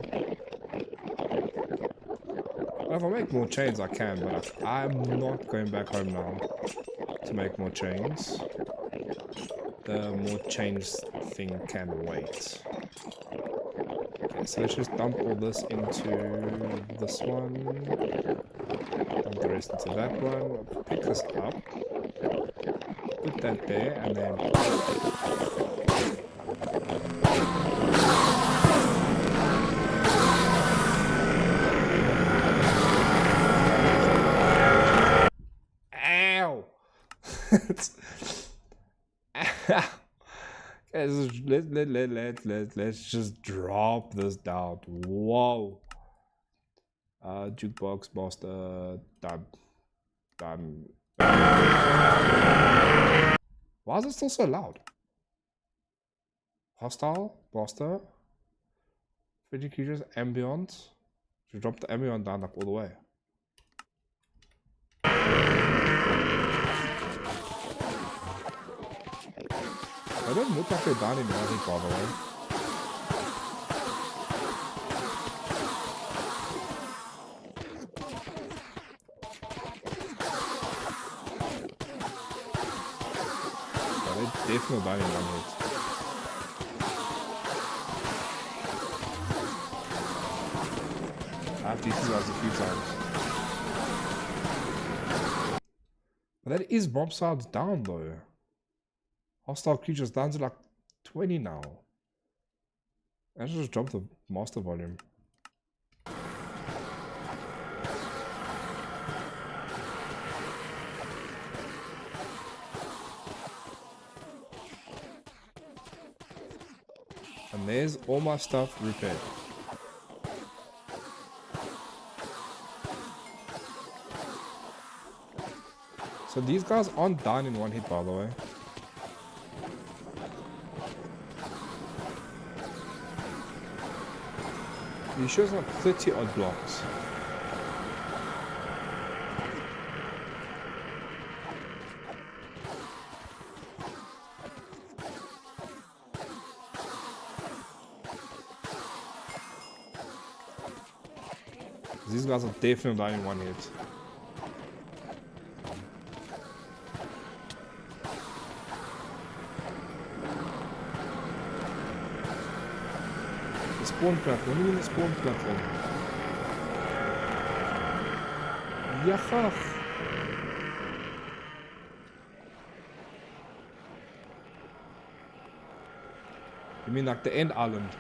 Well, if I make more chains, I can, but I'm not going back home now to make more chains. The more chains thing can wait. Okay, so let's just dump all this into this one. Dump the rest into that one. Pick this up. Put that there, and then... Ow! Let's just drop this down. Whoa. Jukebox master done. Why is it still so loud? Hostile, master, fidget creatures, ambient. Should drop the ambient down like all the way. I don't look like they're down in magic, by the way. Definitely down in one hit. I've used these guys a few times. But that is mob sides down though. Hostile creatures down to like 20 now. I should just drop the master volume. And there's all my stuff repaired. So these guys aren't down in one hit, by the way. You sure it's not 30 odd blocks? These guys are definitely down in one hit. The spawn platform. What do you mean the spawn platform? Yachach. You mean like the end island?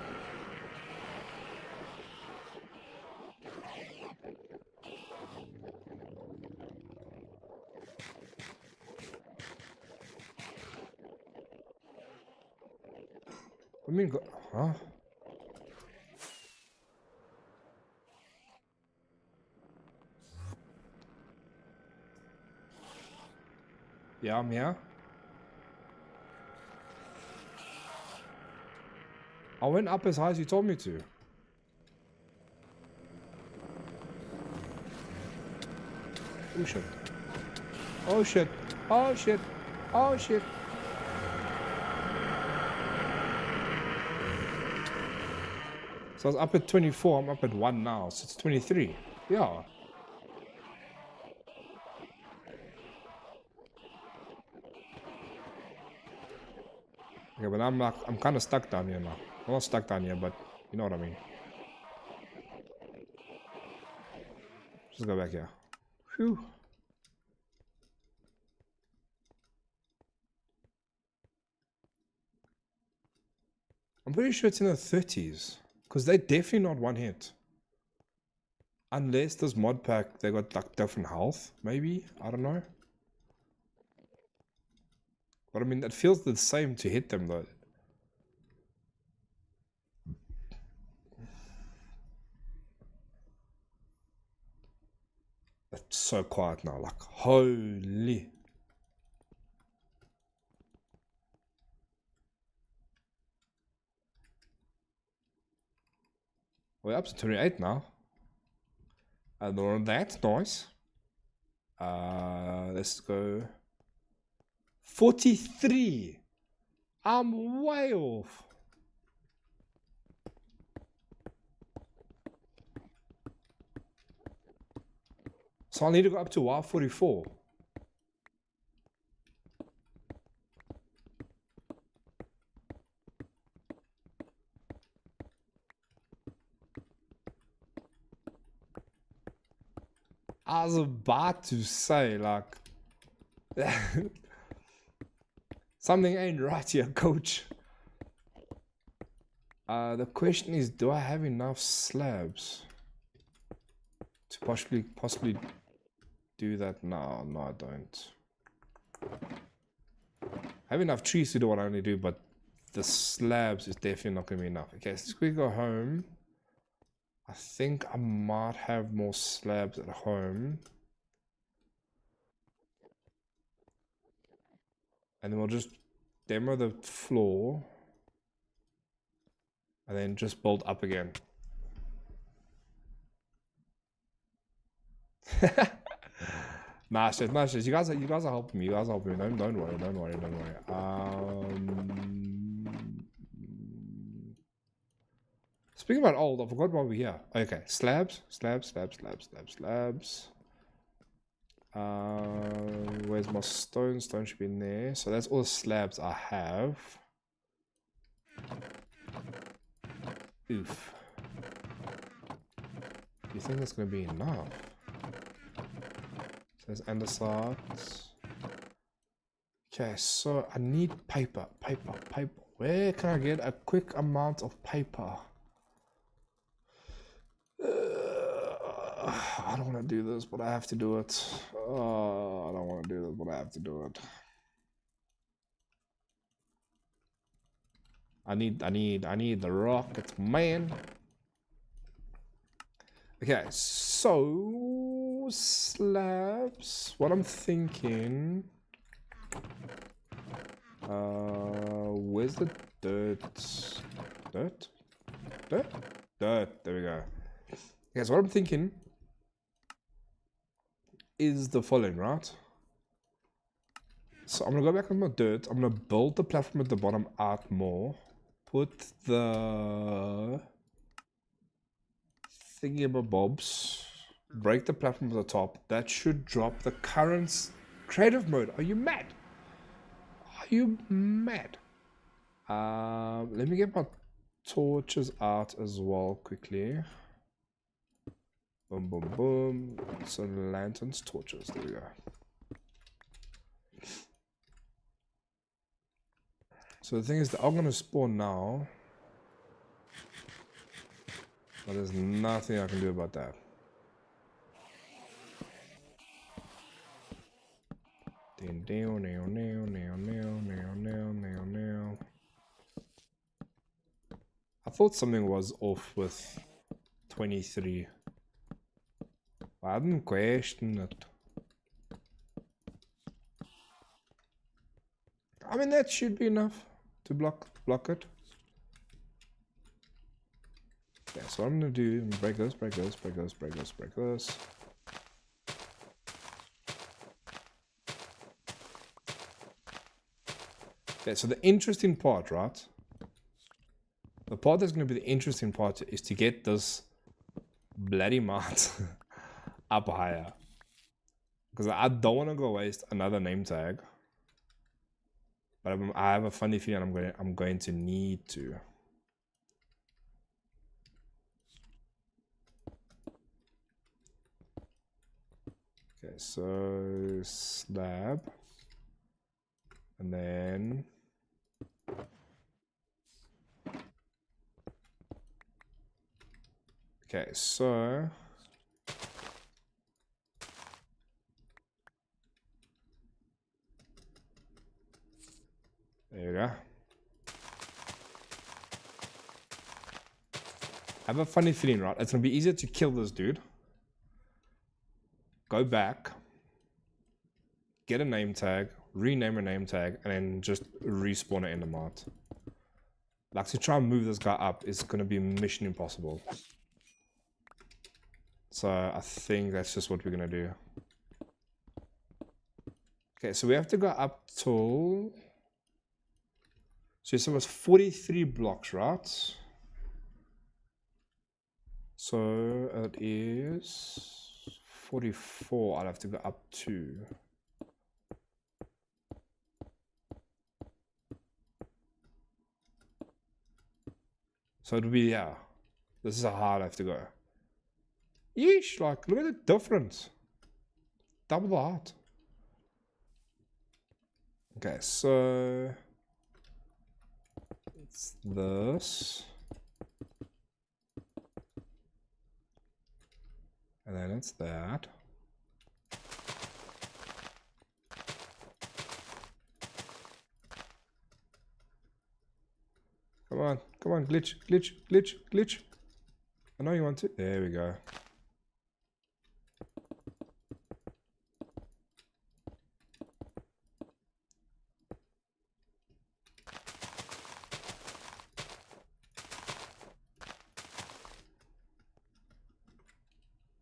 I mean, huh? Yeah, I'm here. I went up as high as you told me to. Oh shit. Oh shit. Oh shit. Oh shit. So I was up at 24, I'm up at 1 now, so it's 23. Yeah. Okay, but I'm kind of stuck down here now. I'm not stuck down here, but you know what I mean. Just go back here. Phew. I'm pretty sure it's in the 30s. Because they're definitely not one hit. Unless this mod pack, they got like different health, maybe? I don't know. But I mean, it feels the same to hit them though. It's so quiet now, like holy. We're up to 28 now. And that's nice. Let's go 43. I'm way off. So I need to go up to WoW 44. I was about to say, like, something ain't right here, coach. The question is, do I have enough slabs to possibly do that? No, I don't. I have enough trees to do what I only do, but the slabs is definitely not going to be enough. Okay, let's quickly go home. I think I might have more slabs at home. And then we'll just demo the floor. And then just build up again. Nah, shit. You guys are helping me. Don't worry. Speaking about old, I forgot why we're here. Okay, slabs. Where's my stone? Stone should be in there. So that's all the slabs I have. Oof. Do you think that's gonna be enough? There's andesite. Okay, so I need paper. Where can I get a quick amount of paper? I don't want to do this, but I have to do it. I don't want to do this, but I have to do it. I need the rockets, man. Okay, so slabs. What I'm thinking. Where's the dirt? Dirt. There we go. Okay, so what I'm thinking is the following, right? So I'm gonna go back on my dirt. I'm gonna build the platform at the bottom out more. Put the thingy-bobs. Break the platform at the top. That should drop the current creative mode. Are you mad? Let me get my torches out as well quickly. Boom. So lanterns, torches. There we go. So the thing is, I'm gonna spawn now, but there's nothing I can do about that. I thought something was off with 23. I didn't question it. I mean, that should be enough to block it. Yeah, so what I'm gonna do, break this. Okay, so the interesting part, right? The part that's gonna be the interesting part is to get this bloody mount up higher. Because I don't want to go waste another name tag. But I have a funny feeling I'm going to need to. Okay, so slab. And then okay, so there you go. I have a funny feeling, right? It's gonna be easier to kill this dude. Go back, get a name tag, rename a name tag, and then just respawn it in the mart. Like, to try and move this guy up is gonna be mission impossible. So I think that's just what we're gonna do. Okay, so we have to go up till... So it was 43 blocks, right? So it is 44. I'll have to go up to. So it'll be, yeah. This is how hard I have to go. Yeesh, like, look at the difference. Double the height. Okay, so it's this. And then it's that. Come on, come on, glitch, glitch, glitch, glitch. I know you want to. There we go.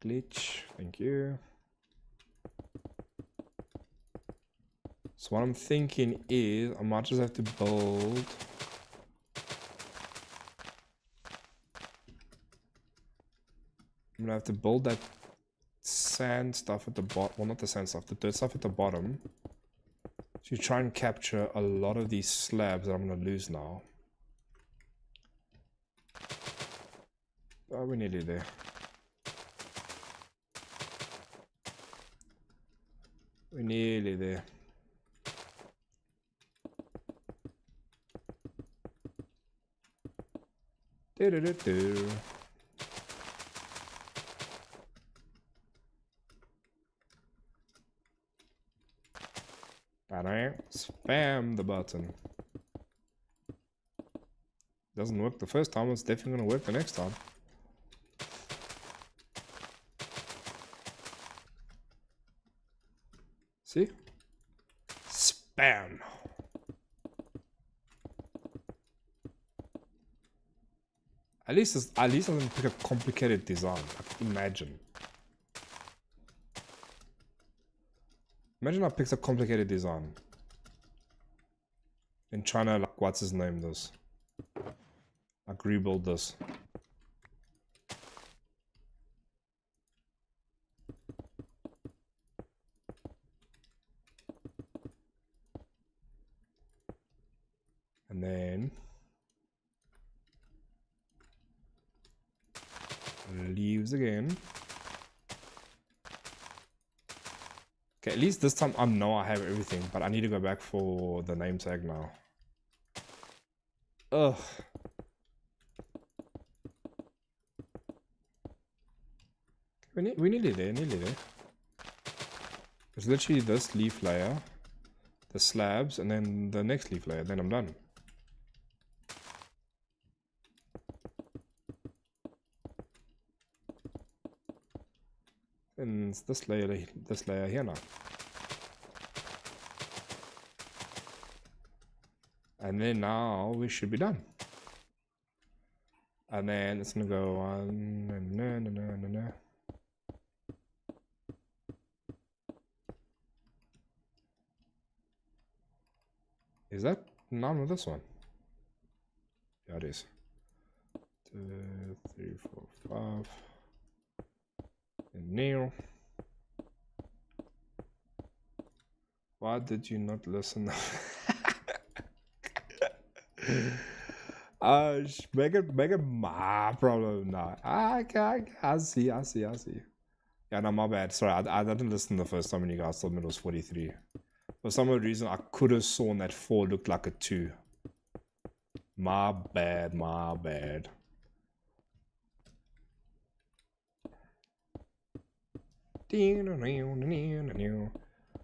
Glitch, thank you. So what I'm thinking is I might just have to build. I'm gonna have to build that sand stuff at the bottom. Well, not the sand stuff, the dirt stuff at the bottom. So you try and capture a lot of these slabs that I'm gonna lose now. Oh, we're nearly there. We're nearly there. Do-do-do-do. Spam the button. Doesn't work the first time, it's definitely gonna work the next time. See? Spam. At least I didn't pick a complicated design. Like, imagine I picked a complicated design. And trying to, like, what's his name this? Like, rebuild this. And then leaves again. Okay, at least this time I know I have everything, but I need to go back for the name tag now. Ugh. We nearly there, nearly there. It's literally this leaf layer, the slabs, and then the next leaf layer, then I'm done. And it's this layer here now. And then now we should be done. And then it's gonna go on. Is that none of this one? Yeah, it is. 2, 3, 4, 5. And Neil. Why did you not listen? Make it my problem now. I see. Yeah, no, my bad. Sorry, I didn't listen the first time when you guys told me it was 43. For some reason, I could have sworn that 4 looked like a 2. My bad.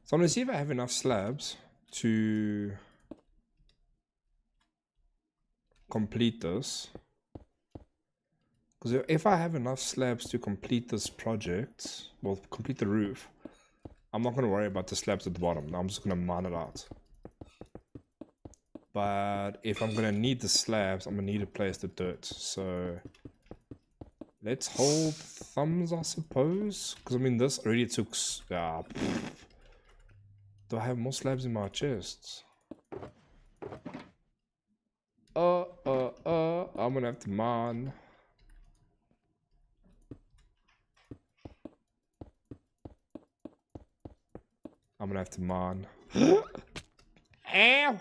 So I'm gonna see if I have enough slabs to complete this. Because if I have enough slabs to complete this project, well, complete the roof, I'm not gonna worry about the slabs at the bottom. I'm just gonna mine it out. But if I'm gonna need the slabs, I'm gonna need to place the dirt. So Let's hold thumbs, I suppose. Because, I mean, this already took... Yeah. Do I have more slabs in my chest? I'm gonna have to mine. I'm gonna have to mine. Ow!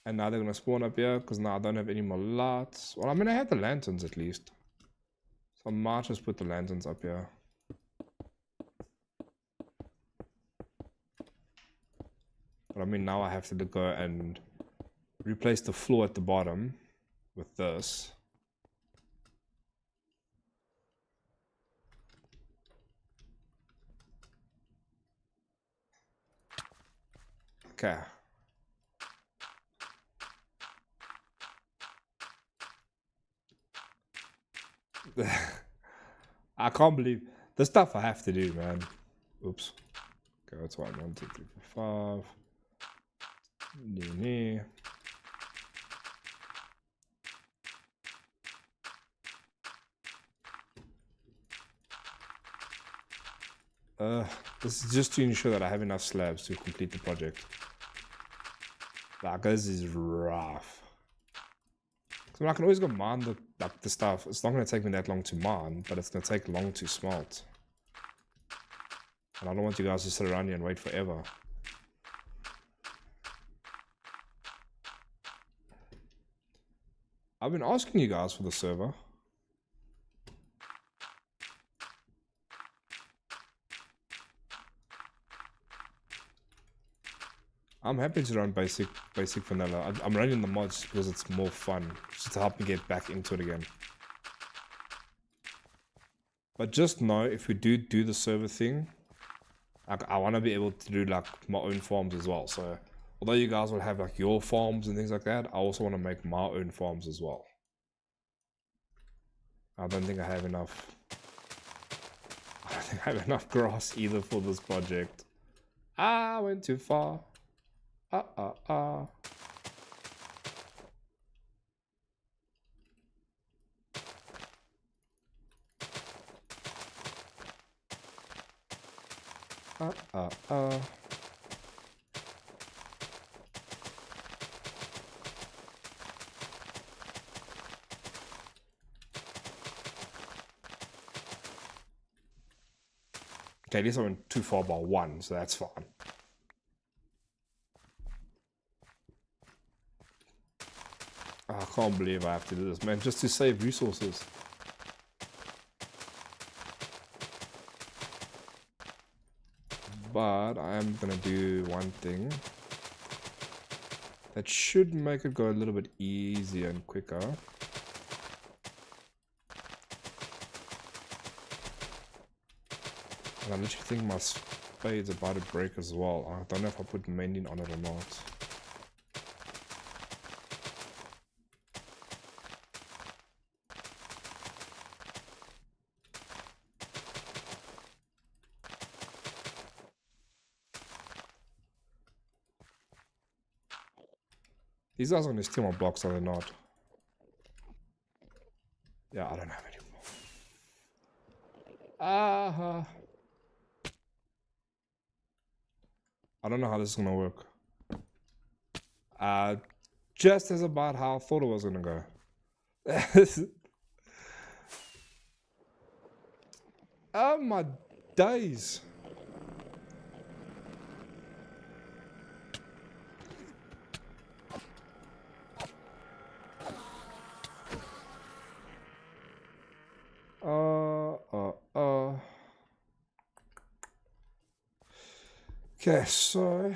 And now they're gonna spawn up here because now I don't have any more lights. Well, I mean, I have the lanterns at least. So I might just put the lanterns up here. But I mean, now I have to go and replace the floor at the bottom with this. Okay. I can't believe the stuff I have to do, man. Oops. Okay, that's 1, 2, 3, 4, 5. Nee. This is just to ensure that I have enough slabs to complete the project. Like, this is rough. So I can always go mine the stuff. It's not going to take me that long to mine, but it's going to take long to smelt. And I don't want you guys to sit around here and wait forever. I've been asking you guys for the server. I'm happy to run basic vanilla. I'm running the mods because it's more fun, just to help me get back into it again. But just know, if we do the server thing, like, I want to be able to do like my own farms as well. So although you guys will have like your farms and things like that, I also want to make my own farms as well. I don't think I have enough. I don't think I have enough grass either for this project. I went too far. Okay, at least I went too far by 1, so that's fine. I can't believe I have to do this, man, just to save resources. But I am gonna do one thing that should make it go a little bit easier and quicker. And I literally think my spade's about to break as well. I don't know if I put mending on it or not. These guys are going to steal my blocks, are they not? Yeah, I don't have any more. I don't know how this is going to work. Just as about how I thought it was going to go. Oh my days. Okay, so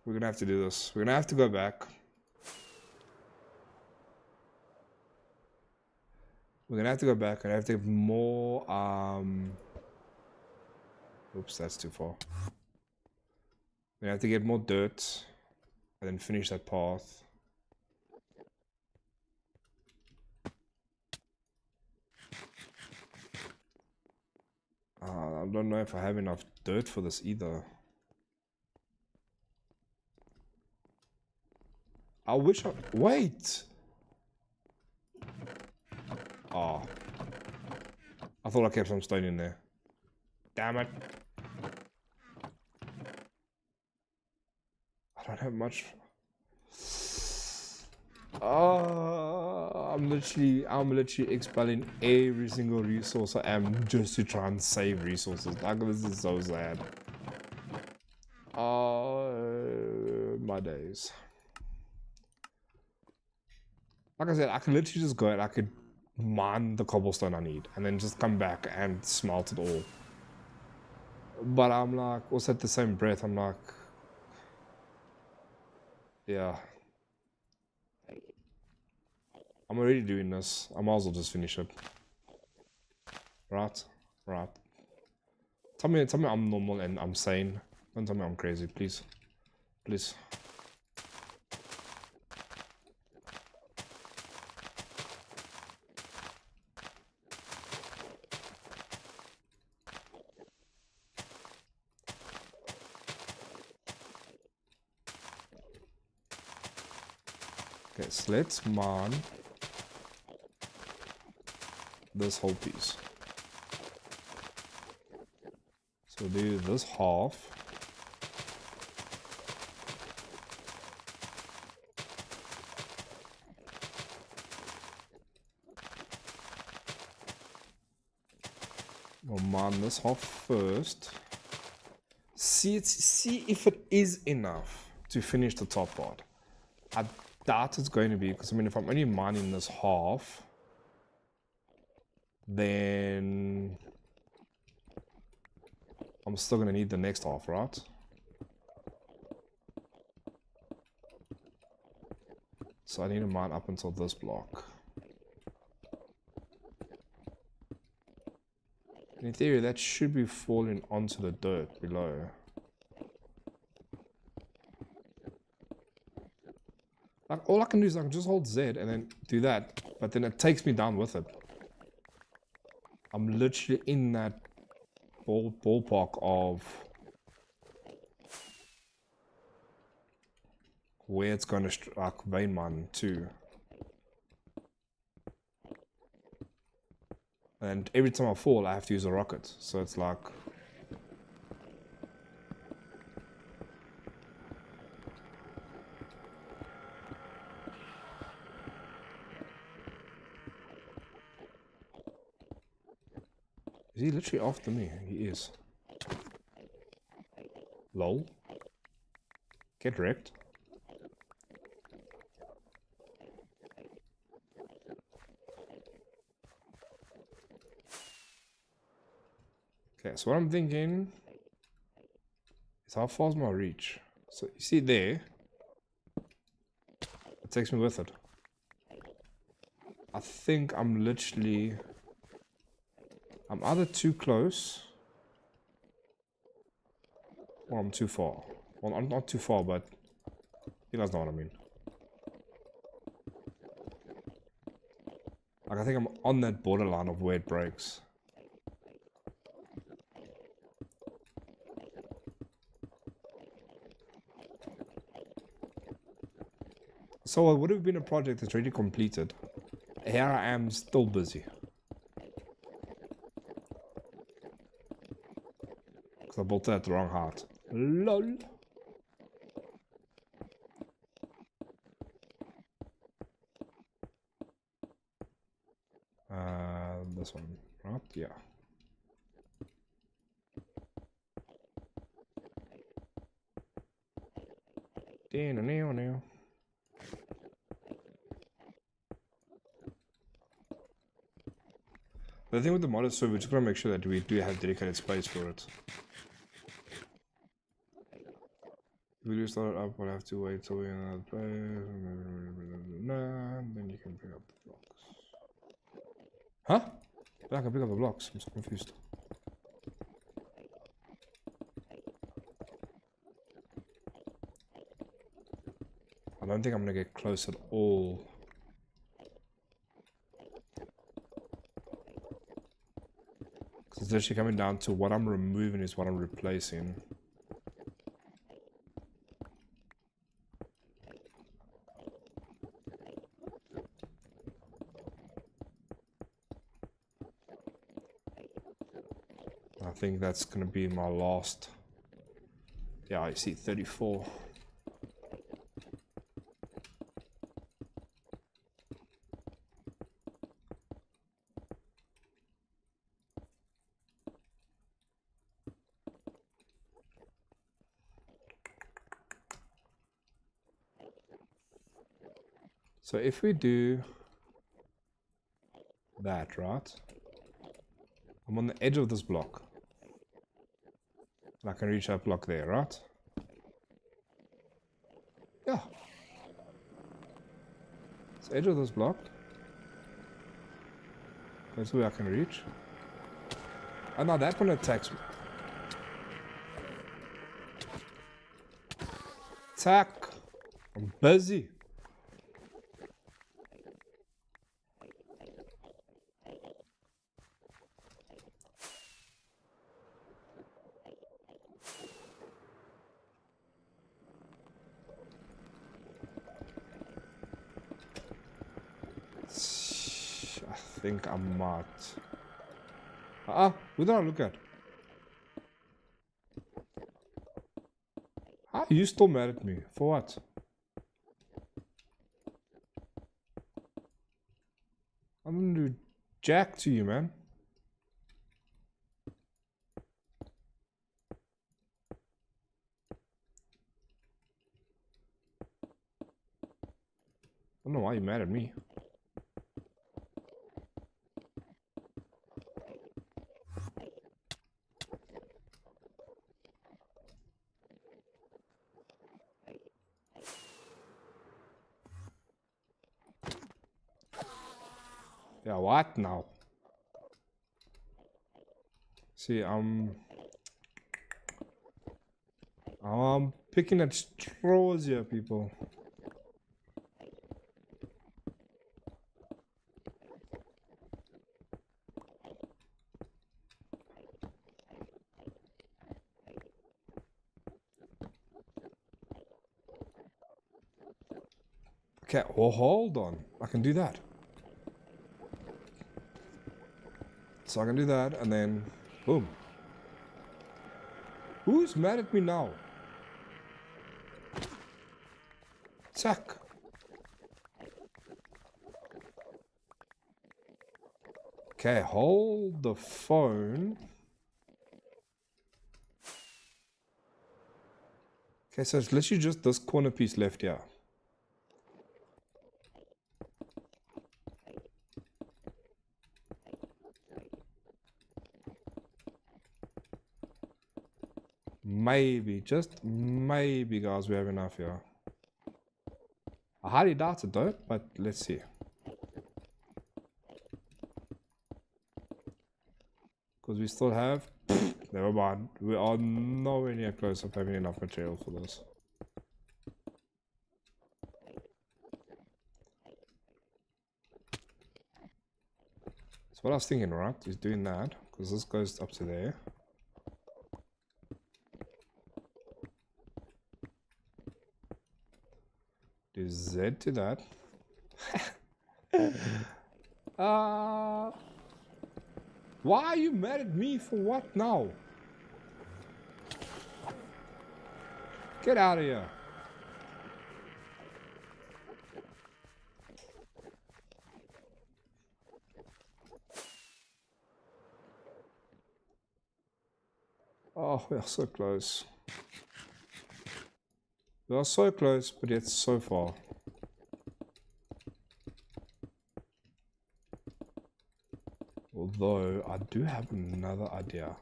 we're gonna have to do this. We're gonna have to go back. We're gonna have to go back and I have to get more oops, that's too far. We're gonna have to get more dirt and then finish that path. I don't know if I have enough dirt for this either. I wish I... Wait! I thought I kept some stone in there. Damn it. I don't have much. Oh, I'm literally expelling every single resource I am just to try and save resources. Like, this is so sad. Oh, my days. Like I said, I could literally just go and I could mine the cobblestone I need and then just come back and smelt it all. But I'm like, also at the same breath, I'm like, yeah. I'm already doing this. I might as well just finish it. Right? Right. Tell me I'm normal and I'm sane. Don't tell me I'm crazy, please. Please. Okay, so let's mine this whole piece. So we'll do this half. We'll mine this half first. See if it is enough to finish the top part. I doubt it's going to be, because I mean, if I'm only mining this half, then I'm still going to need the next half, right? So I need to mine up until this block. In theory, that should be falling onto the dirt below. Like, all I can do is I can just hold Z and then do that, but then it takes me down with it. I'm literally in that ballpark of where it's going to strike vein mine too. And every time I fall, I have to use a rocket. So it's like... Is he literally after me? He is. Lol. Get wrecked. Okay, so what I'm thinking is how far is my reach? So you see there, it takes me with it. I think I'm literally... I'm either too close or I'm too far. Well, I'm not too far, but you guys know what I mean. Like, I think I'm on that borderline of where it breaks. So it would have been a project that's already completed. Here I am still busy. Because I built it at the wrong height. LOL. This one, right? Yeah. Now. The thing with the modded server, we're just gonna make sure that we do have dedicated space for it. If we do start it up, we'll have to wait till we're in another place. Then you can pick up the blocks. Huh? Yeah, I can pick up the blocks. I'm so confused. I don't think I'm gonna get close at all. Because it's literally coming down to what I'm removing is what I'm replacing. I think that's gonna be my last. Yeah, I see 34. So if we do that, right? I'm on the edge of this block. And I can reach that block there, right? Yeah. It's the edge of this block. That's where I can reach. Oh no, that one attacks me. Attack! I'm busy. I think I might. Who did I look at? Are you still mad at me? For what? I'm gonna do jack to you, man. I don't know why you're mad at me. Yeah, what now? See, I'm picking at straws here, people. Okay, well, hold on. I can do that. So I can do that, and then boom. Who's mad at me now? Attack. Okay, hold the phone. Okay, so it's literally just this corner piece left here. Maybe, just maybe, guys, we have enough here. I highly doubt it though, but let's see. Because we still have... Never mind. We are nowhere near close of having enough material for this. So what I was thinking, right, is doing that. Because this goes up to there. Do Z to that. Why are you mad at me for what now? Get out of here. Oh, we are so close. We are so close, but yet so far. Although, I do have another idea.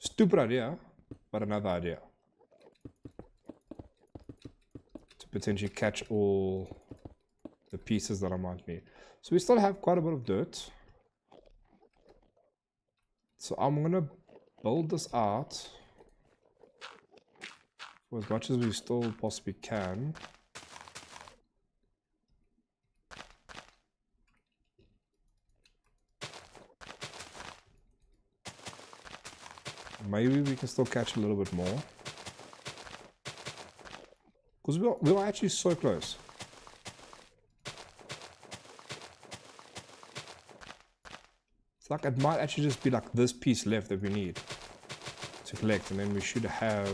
Stupid idea, but another idea. To potentially catch all the pieces that I might need. So we still have quite a bit of dirt. So I'm gonna build this out for as much as we still possibly can. Maybe we can still catch a little bit more. Because we were actually so close. It's like it might actually just be like this piece left that we need to collect, and then we should have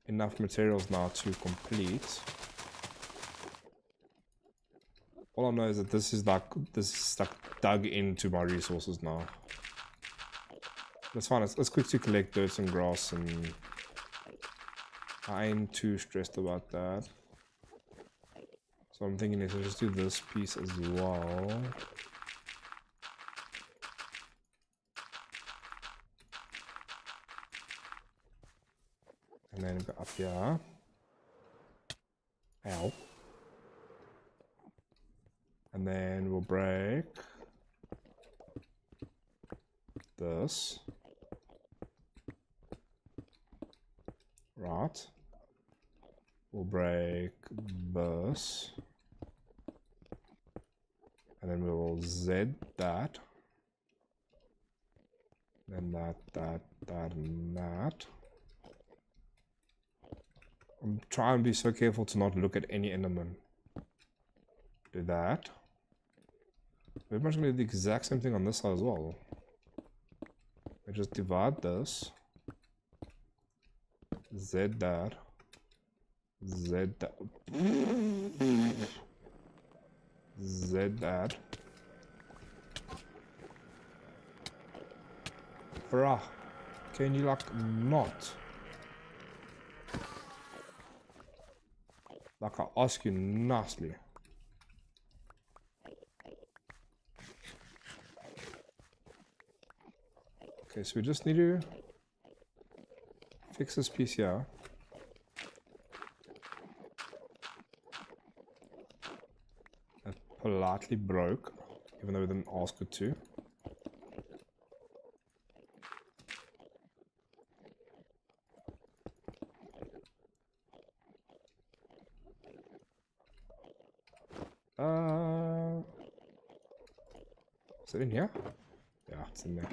enough materials now to complete. All I know is that this is like dug into my resources now. That's fine. It's quick to collect dirt and grass, and I ain't too stressed about that. So I'm thinking let's just do this piece as well. And then go up here. Ow. And then we'll break this. Right. We'll break this. And then we will Z that. Then that, and that. I'm trying to be so careful to not look at any element. Do that. We're going to do the exact same thing on this side as well. I just divide this. Z that. Z that. Z that. Bruh. Can you like not? Like I ask you nicely. Okay, so we just need to fix this piece here. That politely broke, even though we didn't ask it to. Is it in here? Yeah, it's in there.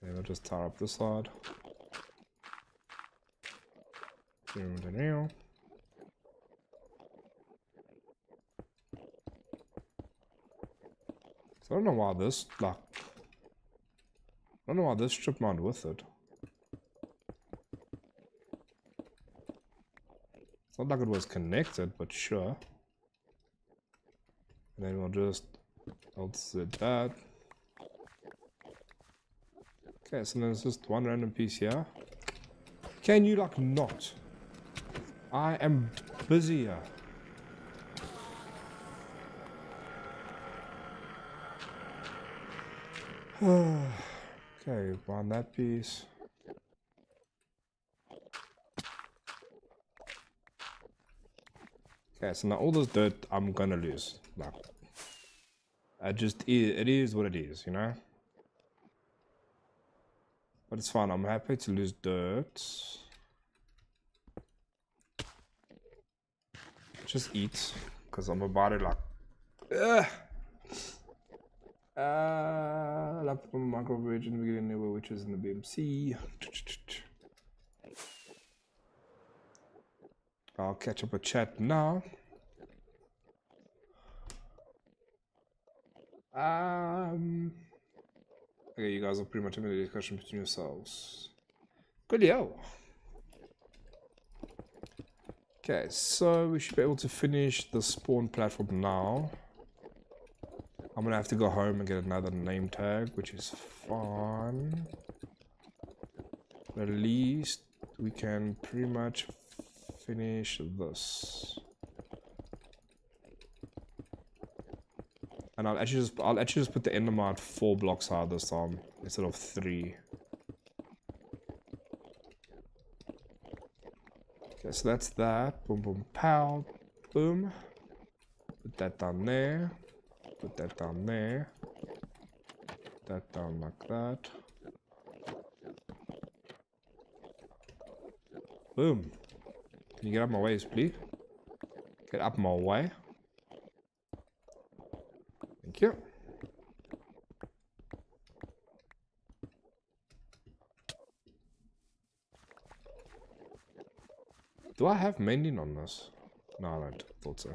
And we'll just tar up this side. So I don't know why this, like, I don't know why this strip mined with it. It's not like it was connected, but sure. And then we'll just set that. Okay, so then there's just one random piece here. Can you like not? I am busy here. Okay, find that piece. Okay, so now all this dirt I'm gonna lose. Like, it is what it is, you know? But it's fine, I'm happy to lose dirt. Just eat, because I'm about to like... Laptop from microbridge in the beginning anyway, which is in the BMC. I'll catch up a chat now. Okay, you guys are pretty much having a discussion between yourselves. Good yo. Okay, so we should be able to finish the spawn platform now. I'm gonna have to go home and get another name tag, which is fine. But at least we can pretty much finish this. And I'll actually just put the endermite 4 blocks higher this time instead of 3. Okay, so that's that. Boom, boom, pow, boom. Put that down there. Put that down there. Put that down like that. Boom. Can you get up my way, please? Get up my way. Thank you. Do I have mending on this? No, I don't. Thought so.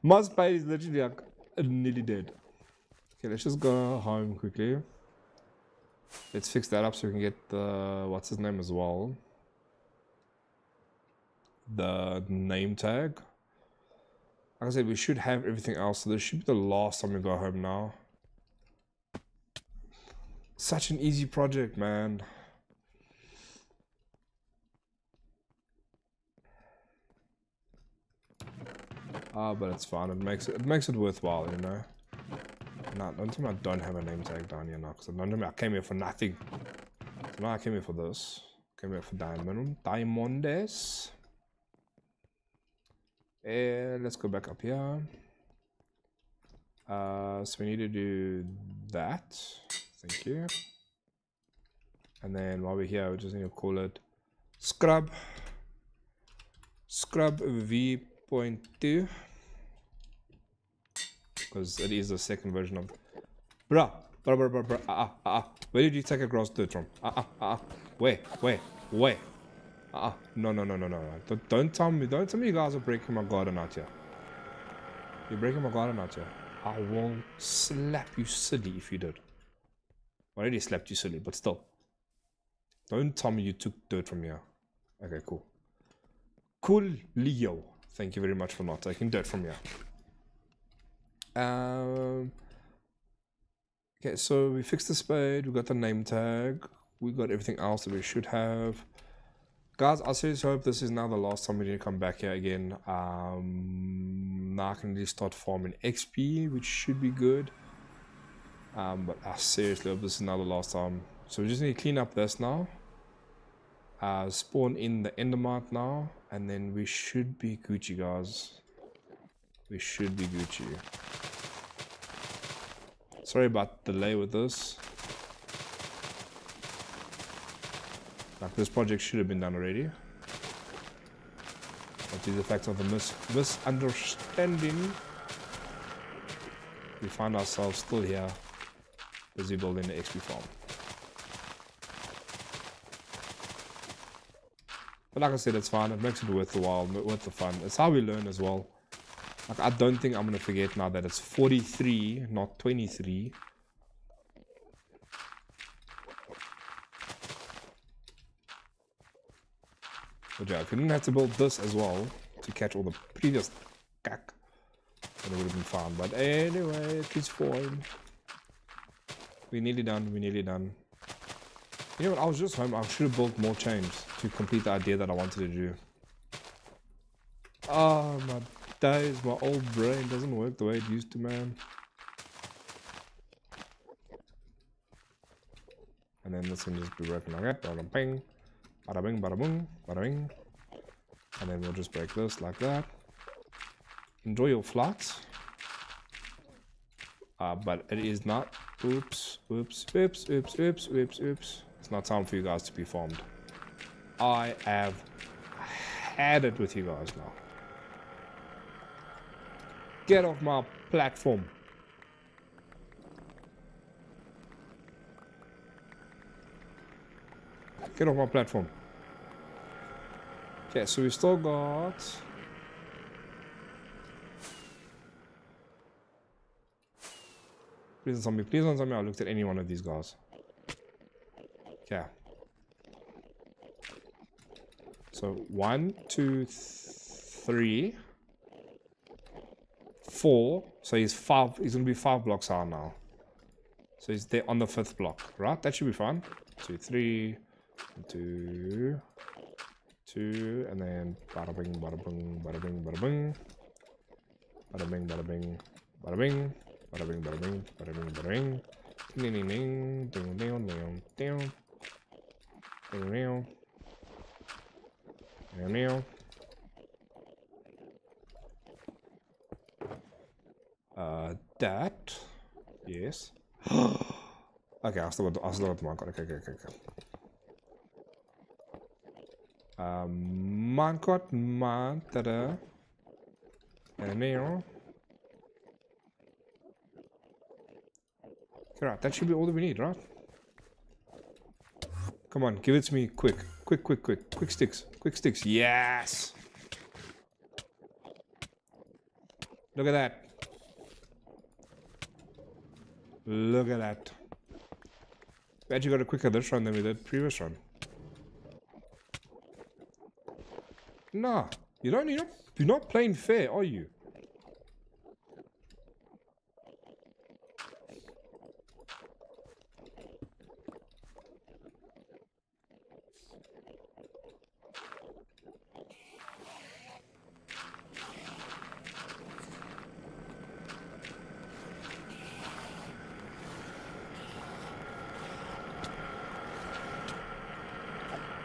My spade is literally like nearly dead. Okay, let's just go home quickly. Let's fix that up so we can get the what's his name as well. The name tag. Like I said, we should have everything else, so this should be the last time we go home now. Such an easy project, man. But it's fine. It makes it worthwhile, you know. No, don't tell me I don't have a name tag down here now, because don't tell me I came here for nothing. So now I came here for this. Came here for Diamondes. And let's go back up here. So we need to do that. Thank you. And then while we're here, we just need to call it Scrub V.2. Because it is the second version of bruh. Where did you take a grass dirt from? Where? No. Don't tell me you guys are breaking my garden out here. You're breaking my garden out here. I will slap you silly if you did. I already slapped you silly, but still. Don't tell me you took dirt from here. Okay, cool. Cool, Leo. Thank you very much for not taking dirt from here. Okay, so we fixed the spade, we got the name tag, we got everything else that we should have. Guys, I seriously hope this is now the last time we need to come back here again. Now I can really start farming XP, which should be good. But I seriously hope this is now the last time. So we just need to clean up this now. Spawn in the Endermite now, and then we should be Gucci, guys. We should be Gucci. Sorry about the delay with this. Like, this project should have been done already. But due to the fact of the misunderstanding, we find ourselves still here, busy building the XP farm. But like I said, it's fine. It makes it worth the while, worth the fun. It's how we learn as well. Like, I don't think I'm gonna forget now that it's 43, not 23. But yeah, if we didn't have to build this as well to catch all the previous cack, then it would have been fun. But anyway, it is fine. We're nearly done. You know what, I was just home. I should have built more chains to complete the idea that I wanted to do. Oh my days, my old brain doesn't work the way it used to, man. And then this can just be working like that. Bada bing, bada bing, bada boom, bada bing. And then we'll just break this like that. Enjoy your flights. But it is not. Oops. It's not time for you guys to be farmed. I have had it with you guys now. Get off my platform. Get off my platform. Okay, so we still got... Please don't tell me I looked at any one of these guys. Okay. So 1, 2, 3, 4. So he's gonna be 5 blocks high now. So he's there on the 5th block, right? That should be fine. 2, 3, 2, 2, and then bada bing, bada bing, bada bing, bada bing, bada bing, bada bing, bada bing, bada bing, bada bing, bada bing, bada bing. Ding ding ding ding ding ding ding ding ding ding ding. That. Yes. Okay, I still got the minecart. Okay. Minecart, tada. And now. Okay, right, that should be all that we need, right? Come on, give it to me quick. Quick sticks. Yes! Look at that. Look at that. We actually got it quicker this run than we did previous run. Nah, you're not playing fair, are you?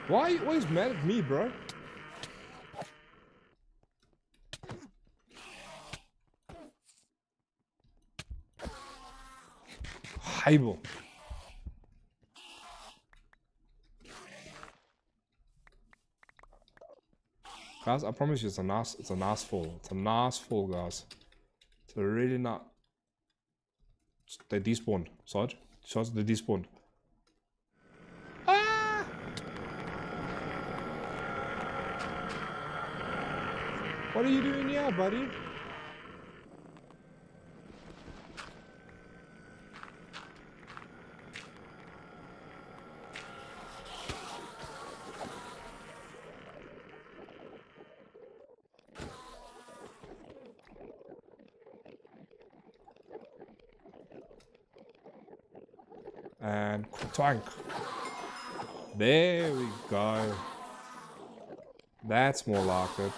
Why are you always mad at me, bro? Heibel. Guys, I promise you it's a nice fall. It's a nice fall, guys. It's a really not. They despawned. Sarge, they despawned. Ah! What are you doing here, buddy? And twang. There we go. That's more like it.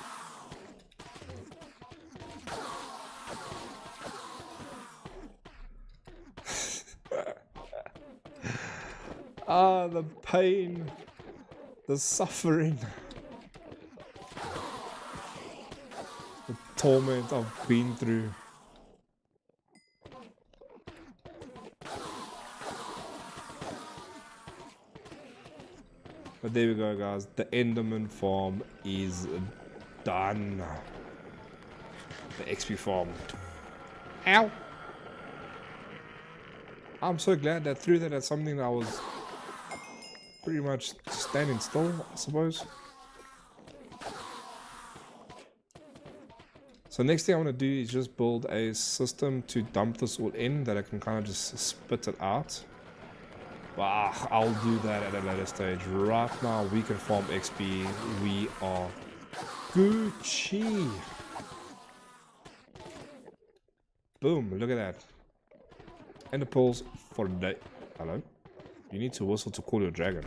Ah, the pain. The suffering. The torment I've been through. But there we go, guys. The Enderman farm is done. The XP farm. Ow! I'm so glad that through that's something that I was pretty much standing still, I suppose. So next thing I want to do is just build a system to dump this all in that I can kind of just spit it out. But I'll do that at a later stage. Right now, we can farm XP. We are Gucci. Boom, look at that. And the pulls for the day. Hello? You need to whistle to call your dragon.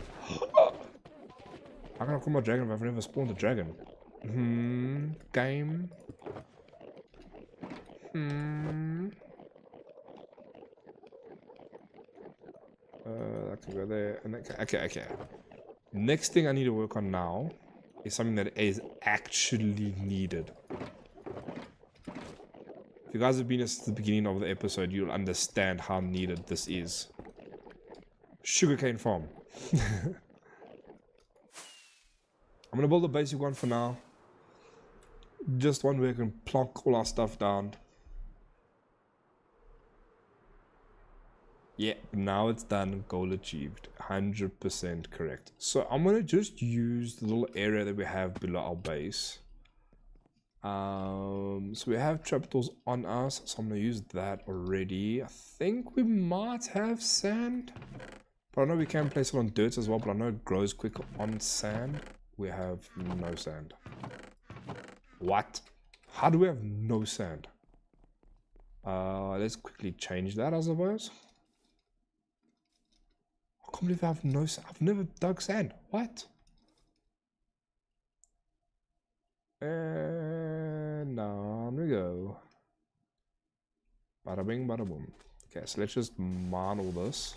How can I call my dragon if I've never spawned a dragon? Game. I can go there. And okay. Next thing I need to work on now is something that is actually needed. If you guys have been since the beginning of the episode, you'll understand how needed this is. Sugarcane farm. I'm gonna build a basic one for now. Just one where we can plonk all our stuff down. Yeah, now it's done. Goal achieved. 100% correct. So I'm gonna just use the little area that we have below our base. So we have trapdoors on us, so I'm gonna use that already. I think we might have sand, but I know we can place it on dirt as well, but I know it grows quicker on sand. We have no sand. What? How do we have no sand? Let's quickly change that, I suppose. I can't believe I have no sand. I've never dug sand. What? And down we go. Bada bing, bada boom. Okay, so let's just mine all this.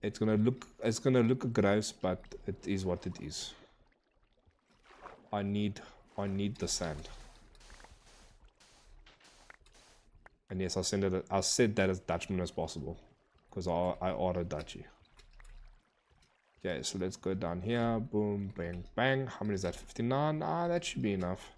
It's gonna look gross, but it is what it is. I need the sand. And yes, I said that as Dutchman as possible. Because I ordered Dutchy. Okay, so let's go down here. Boom, bang, bang. How many is that? 59? Ah, that should be enough.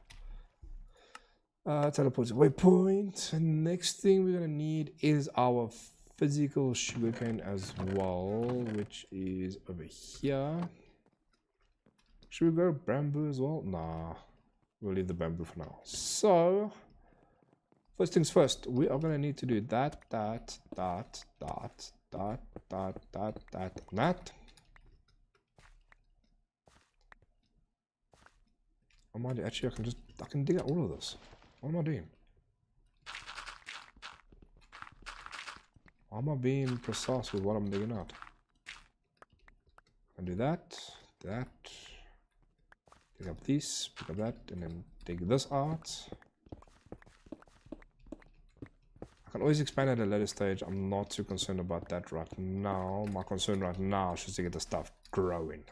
Teleport to waypoint. And next thing we're gonna need is our physical sugarcane as well, which is over here. Should we go bamboo as well? Nah, we'll leave the bamboo for now. So, first things first, we are gonna need to do that, and that. I might actually, I can dig out all of this. What am I doing? Why am I being precise with what I'm digging out? I can do that, pick up this, pick up that, and then take this out. I can always expand at a later stage. I'm not too concerned about that right now. My concern right now is just to get the stuff growing.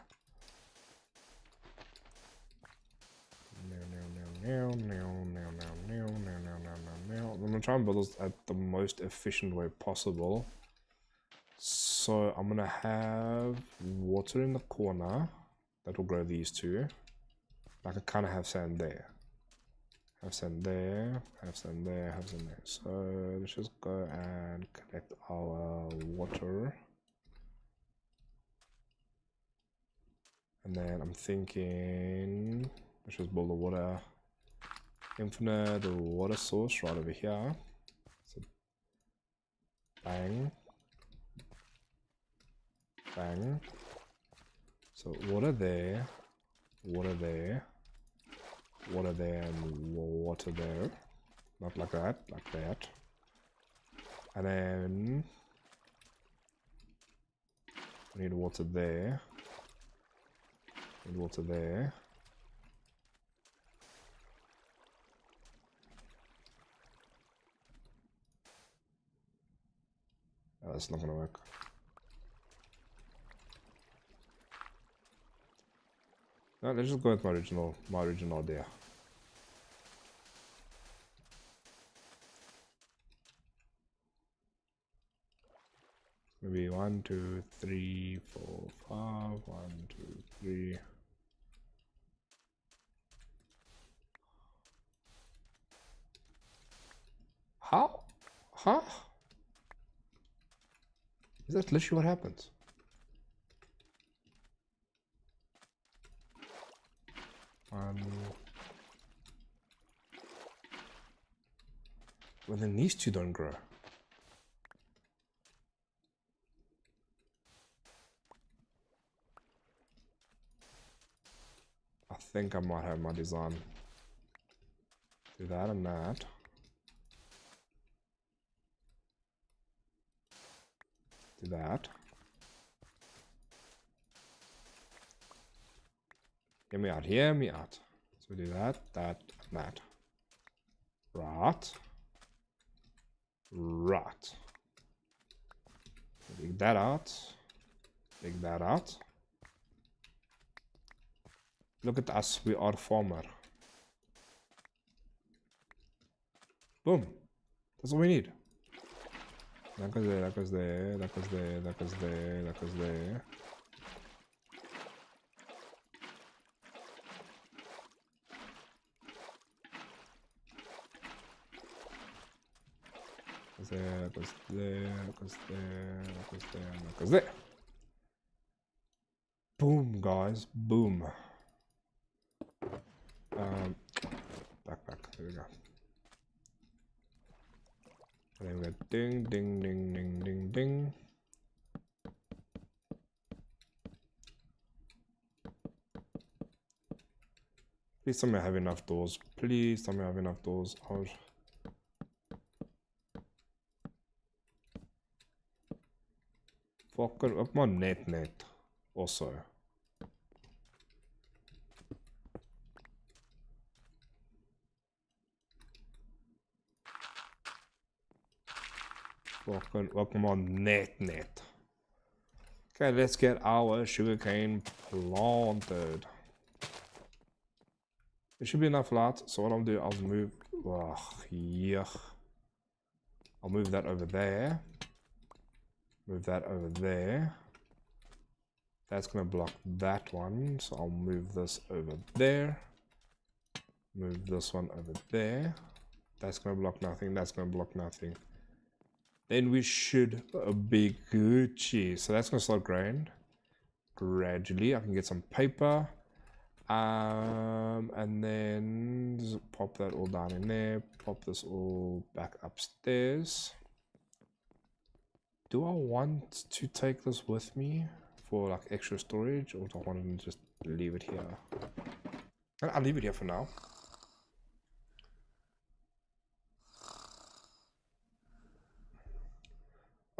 I'm gonna try and build this at the most efficient way possible. So I'm gonna have water in the corner that will grow these two. I can kind of have sand there. Have sand there, have sand there, have sand there. So let's just go and collect our water. And then I'm thinking, let's just build a water, infinite water source right over here. So bang, bang. So water there, water there, water there, and water there. Not like that, like that. And then we need water there. Need water there. Oh, that's not gonna work. No, let's just go with my original idea. Maybe 1, 2, 3, 4, 5. 1, 2, 3. How? Huh? Is that literally what happens? Well, then these two don't grow. I think I might have my design. Do that and that. Do that. Hear me out, hear me out. So do that, that, and that. Right. Right. Dig that out. Dig that out. Look at us, we are farmer. Boom. That's all we need. That goes there, that goes there, that goes there, that goes there, that goes there. Goes there, goes there, goes there, goes there, goes there. Boom, guys, boom. Back, there we go. And then we got ding, ding, ding, ding, ding, ding. Please tell me I have enough doors. Please tell me I have enough doors. Oh. Fucker up my net also. Welcome on net. Okay, let's get our sugarcane planted. There should be enough light, so what I'll do, I'll move. Oh, yuck. I'll move that over there. Move that over there. That's gonna block that one, so I'll move this over there. Move this one over there. That's gonna block nothing. That's gonna block nothing. Then we should be Gucci. So that's gonna start growing gradually. I can get some paper, and then just pop that all down in there. Pop this all back upstairs. Do I want to take this with me for like extra storage, or do I want to just leave it here? I'll leave it here for now.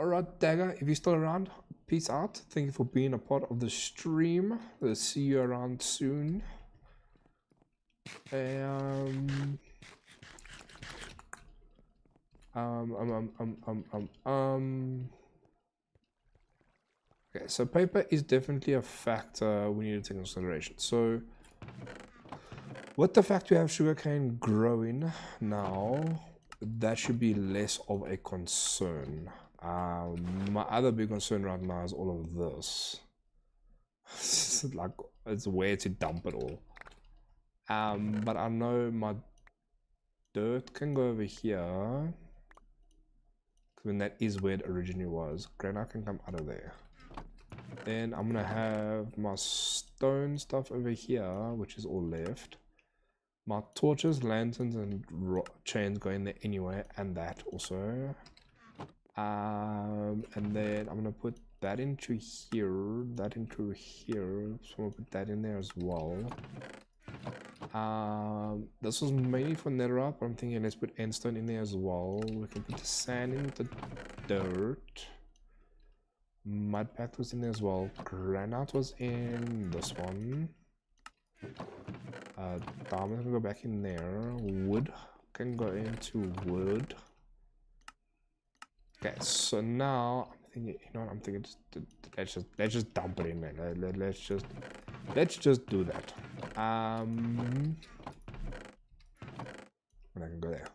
Alright, Dagger, if you're still around, peace out. Thank you for being a part of the stream. We'll see you around soon. Okay, so paper is definitely a factor we need to take into consideration. So, with the fact we have sugarcane growing now, that should be less of a concern. My other big concern right now is all of this. Like, it's where to dump it all. But I know my dirt can go over here. When that is where it originally was. Granite can come out of there. Then I'm gonna have my stone stuff over here, which is all left. My torches, lanterns, and chains go in there anyway, and that also. And then I'm gonna put that into here, that into here. So I'm gonna put that in there as well. This was mainly for netherite, but I'm thinking let's put endstone in there as well. We can put the sand in the dirt. Mud pack was in there as well. Granite was in this one. Diamond can go back in there. Wood can go into wood. Okay, so now I'm thinking, you know what, I'm thinking let's just dump it in there. Let's just do that. And I can go there.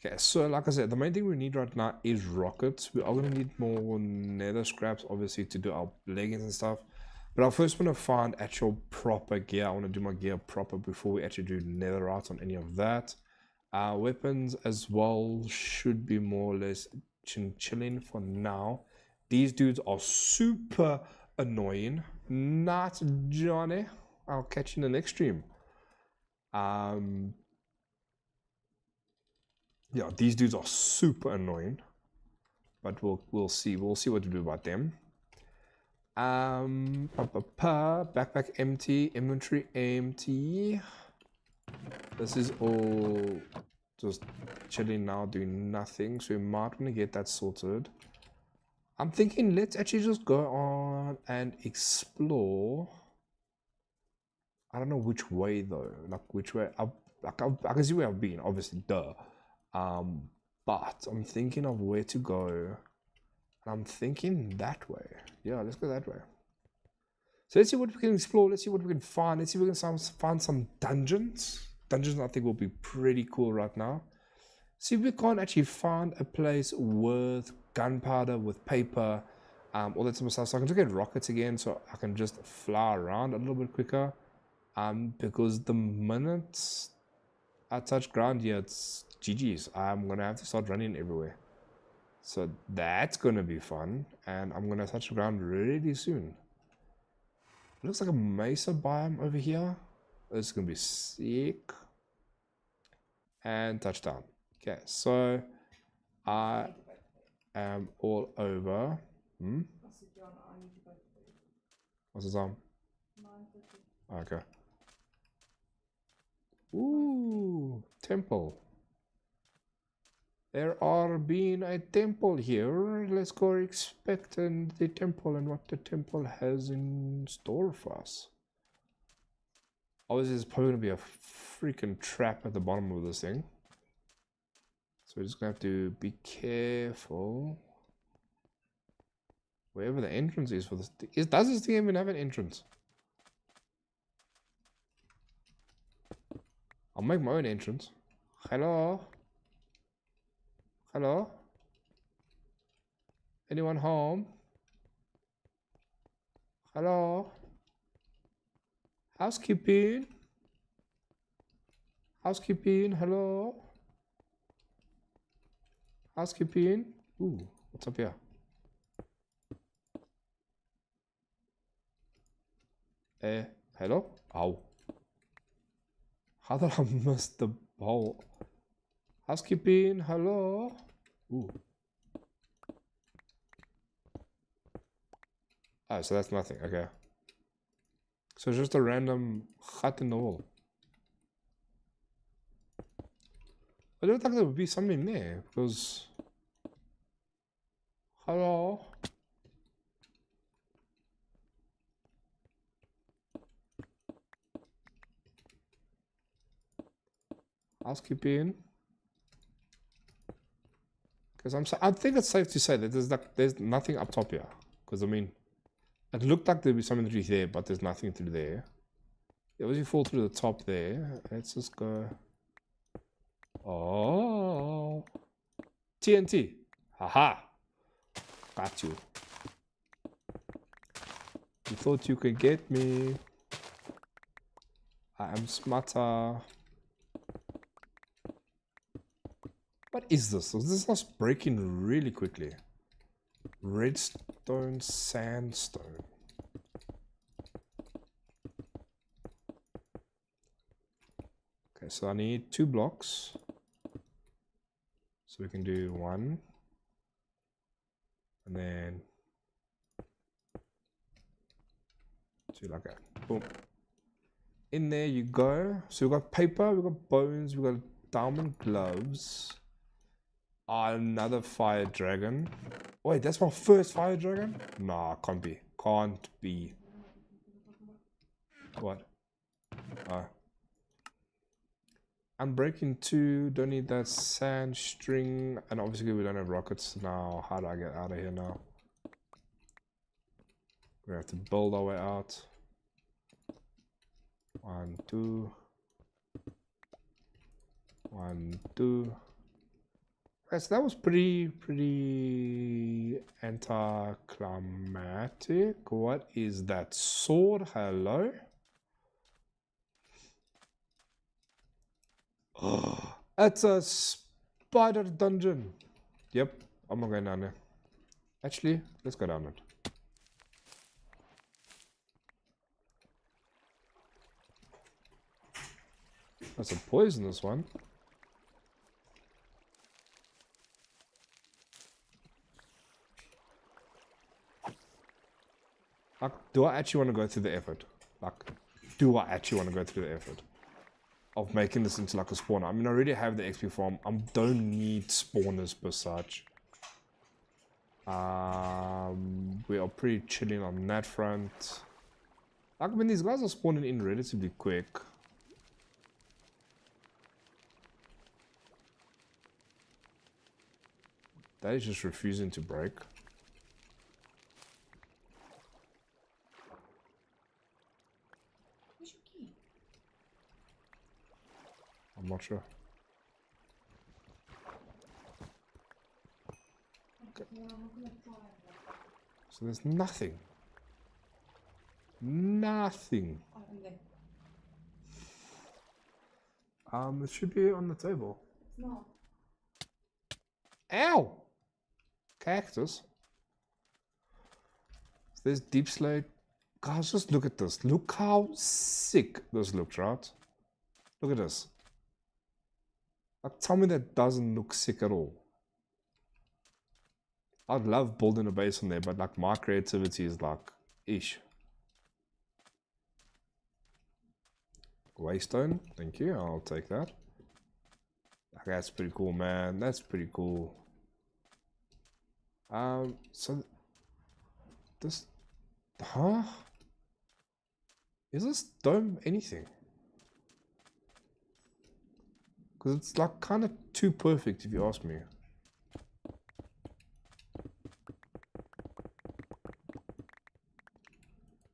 Okay, so like I said, the main thing we need right now is rockets. We are gonna need more nether scraps, obviously, to do our leggings and stuff. But I first want to find actual proper gear. I want to do my gear proper before we actually do netherite on any of that. Weapons as well should be more or less chilling for now. These dudes are super annoying. Not Johnny. I'll catch you in the next stream. Yeah, these dudes are super annoying. But we'll see. We'll see what to do about them. Backpack empty, inventory empty. This is all just chilling now, doing nothing, so we might want to get that sorted. I'm thinking let's actually just go on and explore. I don't know which way though, like which way. I can see where I've been, obviously, duh. But I'm thinking of where to go. I'm thinking that way. Yeah, let's go that way. So let's see what we can explore. Let's see what we can find. Let's see if we can find some dungeons. Dungeons, I think, will be pretty cool right now. See if we can't actually find a place with gunpowder, with paper, all that sort of stuff. So I can just get rockets again, so I can just fly around a little bit quicker. Because the minute I touch ground here, it's GG's. I'm gonna have to start running everywhere. So that's gonna be fun, and I'm gonna touch the ground really soon. It looks like a mesa biome over here. This is gonna be sick. And touchdown. Okay, so I am all over. What's the time? Okay. Ooh, temple. There are being a temple here. Let's go inspect the temple and what the temple has in store for us. Obviously, there's probably gonna be a freaking trap at the bottom of this thing. So we're just gonna have to be careful. Wherever the entrance is for this. Does this thing even have an entrance? I'll make my own entrance. Hello? Hello? Anyone home? Hello? Housekeeping? Housekeeping? Hello? Housekeeping? Ooh, what's up here? Hello? Ow. How did I miss the ball? Housekeeping? Hello? Ooh. Oh, so that's nothing. Okay. So it's just a random hut in the wall. I don't think there would be something there because. Hello? Housekeeping? Because I think it's safe to say that there's nothing up top here. Because I mean, it looked like there'd be something through there, but there's nothing through there. It was you fall through the top there. Let's just go. Oh, TNT. Haha. Got you. You thought you could get me. I am smarter. What is this? This is breaking really quickly. Redstone, sandstone. Okay, so I need 2 blocks. So we can do 1. And then 2 like that. Boom. In there you go. So we've got paper, we've got bones, we've got diamond gloves. Another fire dragon. Wait, that's my first fire dragon? Nah, can't be. Can't be. What? Unbreaking 2, don't need that sand string. And obviously we don't have rockets now. How do I get out of here now? We have to build our way out. 1, 2. 1, 2. Okay, so that was pretty anticlimactic. What is that sword? Hello? Oh, it's a spider dungeon. Yep, I'm not going down there. Actually, let's go down it. That's a poisonous one. Like, do I actually want to go through the effort? Like, do I actually want to go through the effort of making this into like a spawner? I mean, I already have the XP farm. I don't need spawners per such. We are pretty chilling on that front. Like, I mean, these guys are spawning in relatively quick. That is just refusing to break. Where's your key? I'm not sure. Okay. So there's nothing. Nothing. Oh, I'm there. It should be on the table. It's not. Ow! Cactus. There's deep slate. Guys, just look at this. Look how sick this looks, right? Look at this. Like, tell me that doesn't look sick at all. I'd love building a base on there, but like my creativity is like, ish. Waystone, thank you. I'll take that. That's pretty cool, man. That's pretty cool. So this, huh? Is this dome anything? Because it's like kind of too perfect if you ask me.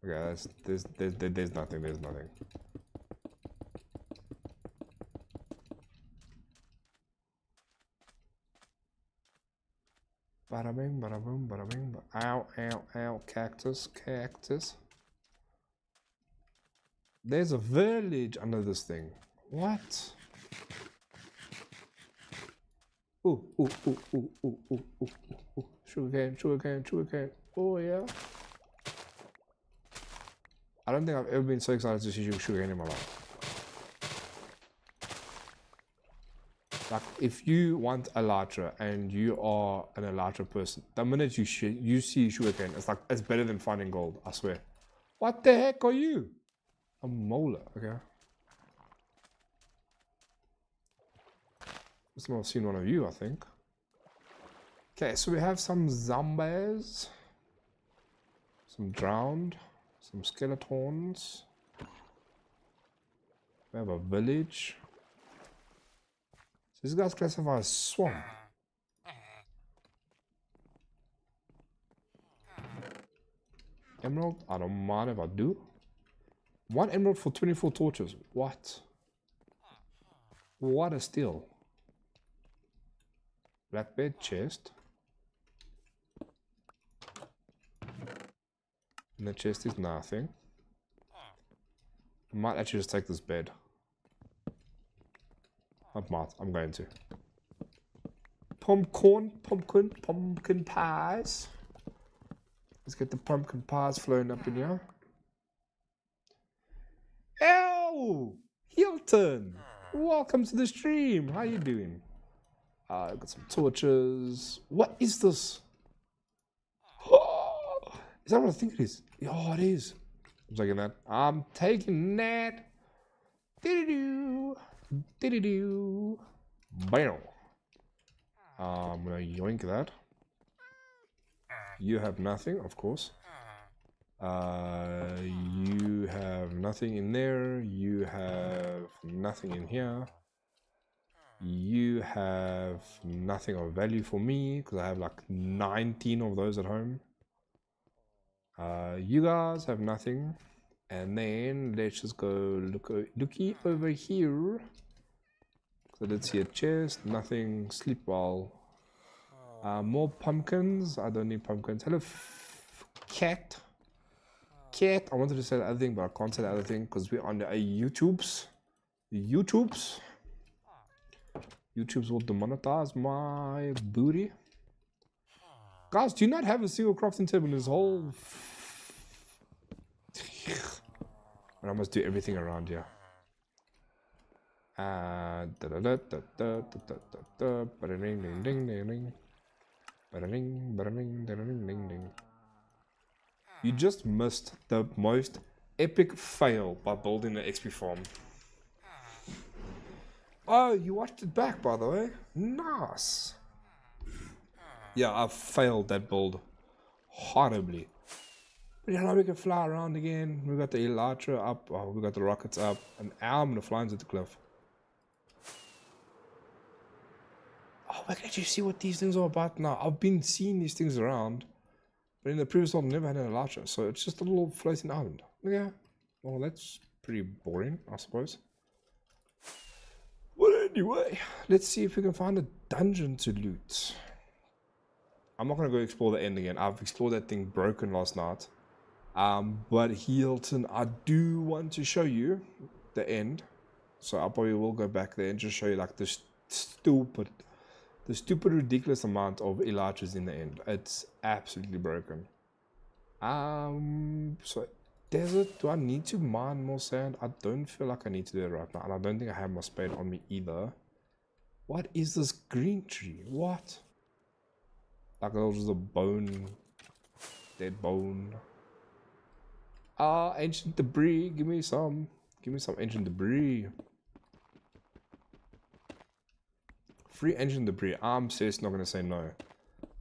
Okay, there's nothing, there's nothing. Bada bing, bada boom, bada bing, ow, ow, ow, cactus, cactus. There's a village under this thing. What? Ooh, ooh, ooh, ooh, ooh, ooh, ooh, ooh. Sugarcane, sugarcane, sugarcane. Oh, yeah. I don't think I've ever been so excited to see sugarcane in my life. Like, if you want elytra and you are an elytra person, the minute you see sugarcane, it's like, it's better than finding gold, I swear. What the heck are you? A molar, okay. This time I've seen one of you, I think. Okay, so we have some zombies. Some drowned. Some skeletons. We have a village. So this guy's classified as swamp. Emerald? I don't mind if I do. 1 emerald for 24 torches. What? What a steal. Black bed chest. And the chest is nothing. I might actually just take this bed. Not might, I'm going to. Pumpkin pies. Let's get the pumpkin pies flowing up in here. Ow! Hilton! Welcome to the stream. How you doing? I've got some torches. What is this? Is that what I think it is? Oh, it is. I'm taking that. I'm taking that. Diddy-doo. Diddy-doo. Bam. I'm gonna yoink that. You have nothing, of course. You have nothing in there. You have nothing in here. You have nothing of value for me because I have like 19 of those at home. You guys have nothing. And then let's just go looky over here. So let's see a chest, nothing, sleep well. More pumpkins. I don't need pumpkins. Hello, cat. Cat. I wanted to say the other thing, but I can't say the other thing because we're on the YouTubes. YouTubes will demonetize my booty. Guys, do you not have a single crafting table in this whole... And I must do everything around here. You just missed the most epic fail by building an XP farm. Oh, you watched it back, by the way. Nice. Yeah, I failed that build horribly. But yeah, now we can fly around again. We got the elytra up. Oh, we got the rockets up. And now I'm gonna fly into the cliff. Oh, where can you see what these things are about now? I've been seeing these things around, but in the previous one, I never had an elytra, so it's just a little floating island. Yeah. Well, that's pretty boring, I suppose. But anyway, let's see if we can find a dungeon to loot. I'm not gonna go explore the end again. I've explored that thing broken last night. But Hilton, I do want to show you the end. So I probably will go back there and just show you like the stupid, ridiculous amount of elytras in the end. It's absolutely broken. So desert, do I need to mine more sand? I don't feel like I need to do it right now. And I don't think I have my spade on me either. What is this green tree? What? Like it was just a bone, dead bone. Ancient debris. Give me some ancient debris. Free ancient debris. I'm seriously not gonna say no.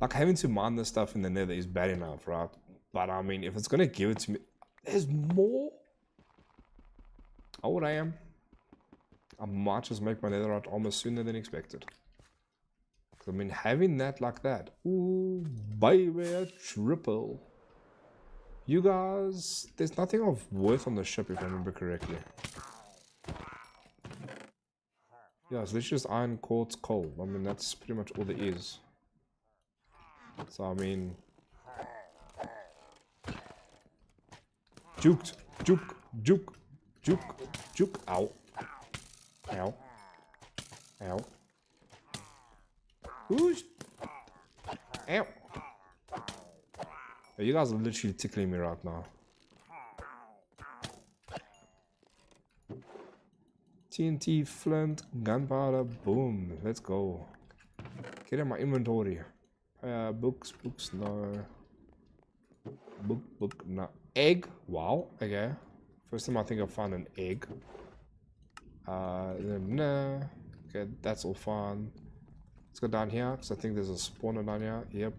Like having to mine this stuff in the nether is bad enough, right? But I mean, if it's gonna give it to me, there's more. Oh, what I am. I might just make my netherite armor sooner than expected. I mean, having that like that. Ooh, baby, a triple. You guys, there's nothing of worth on the ship if I remember correctly. Yeah, so it's just iron, quartz, coal. I mean, that's pretty much all there is. So, I mean... Juked, juke, juke, juke, juke. Ow. Ow. Ow. Whoosh. Ow. You guys are literally tickling me right now. TNT, flint, gunpowder, boom. Let's go. Get in my inventory. Books, no. Book, no. Egg. Wow. Okay. First time I think I found an egg. No. Okay, that's all fine. Let's go down here, because I think there's a spawner down here. Yep.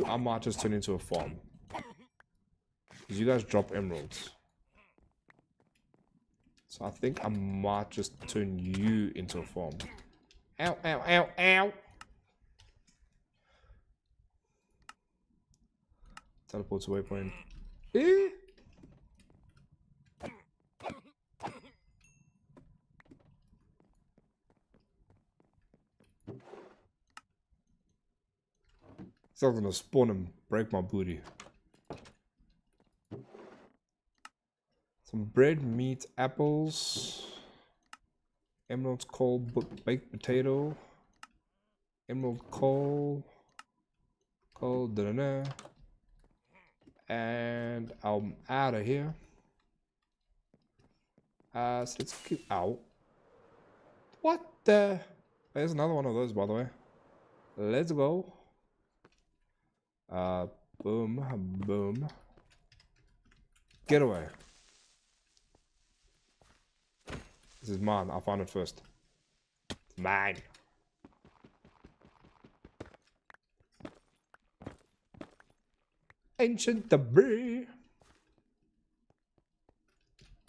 I might just turn into a farm. Because you guys drop emeralds. So I think I might just turn you into a farm. Ow, ow, ow, ow! Teleport to waypoint. Eh? It's not gonna spawn and break my booty. Some bread, meat, apples, emerald coal, baked potato, emerald coal, da-da-da. And I'm out of here. So let's keep out. What the? There's another one of those, by the way. Let's go. Boom, boom. Get away. This is mine. I found it first. It's mine. Ancient debris.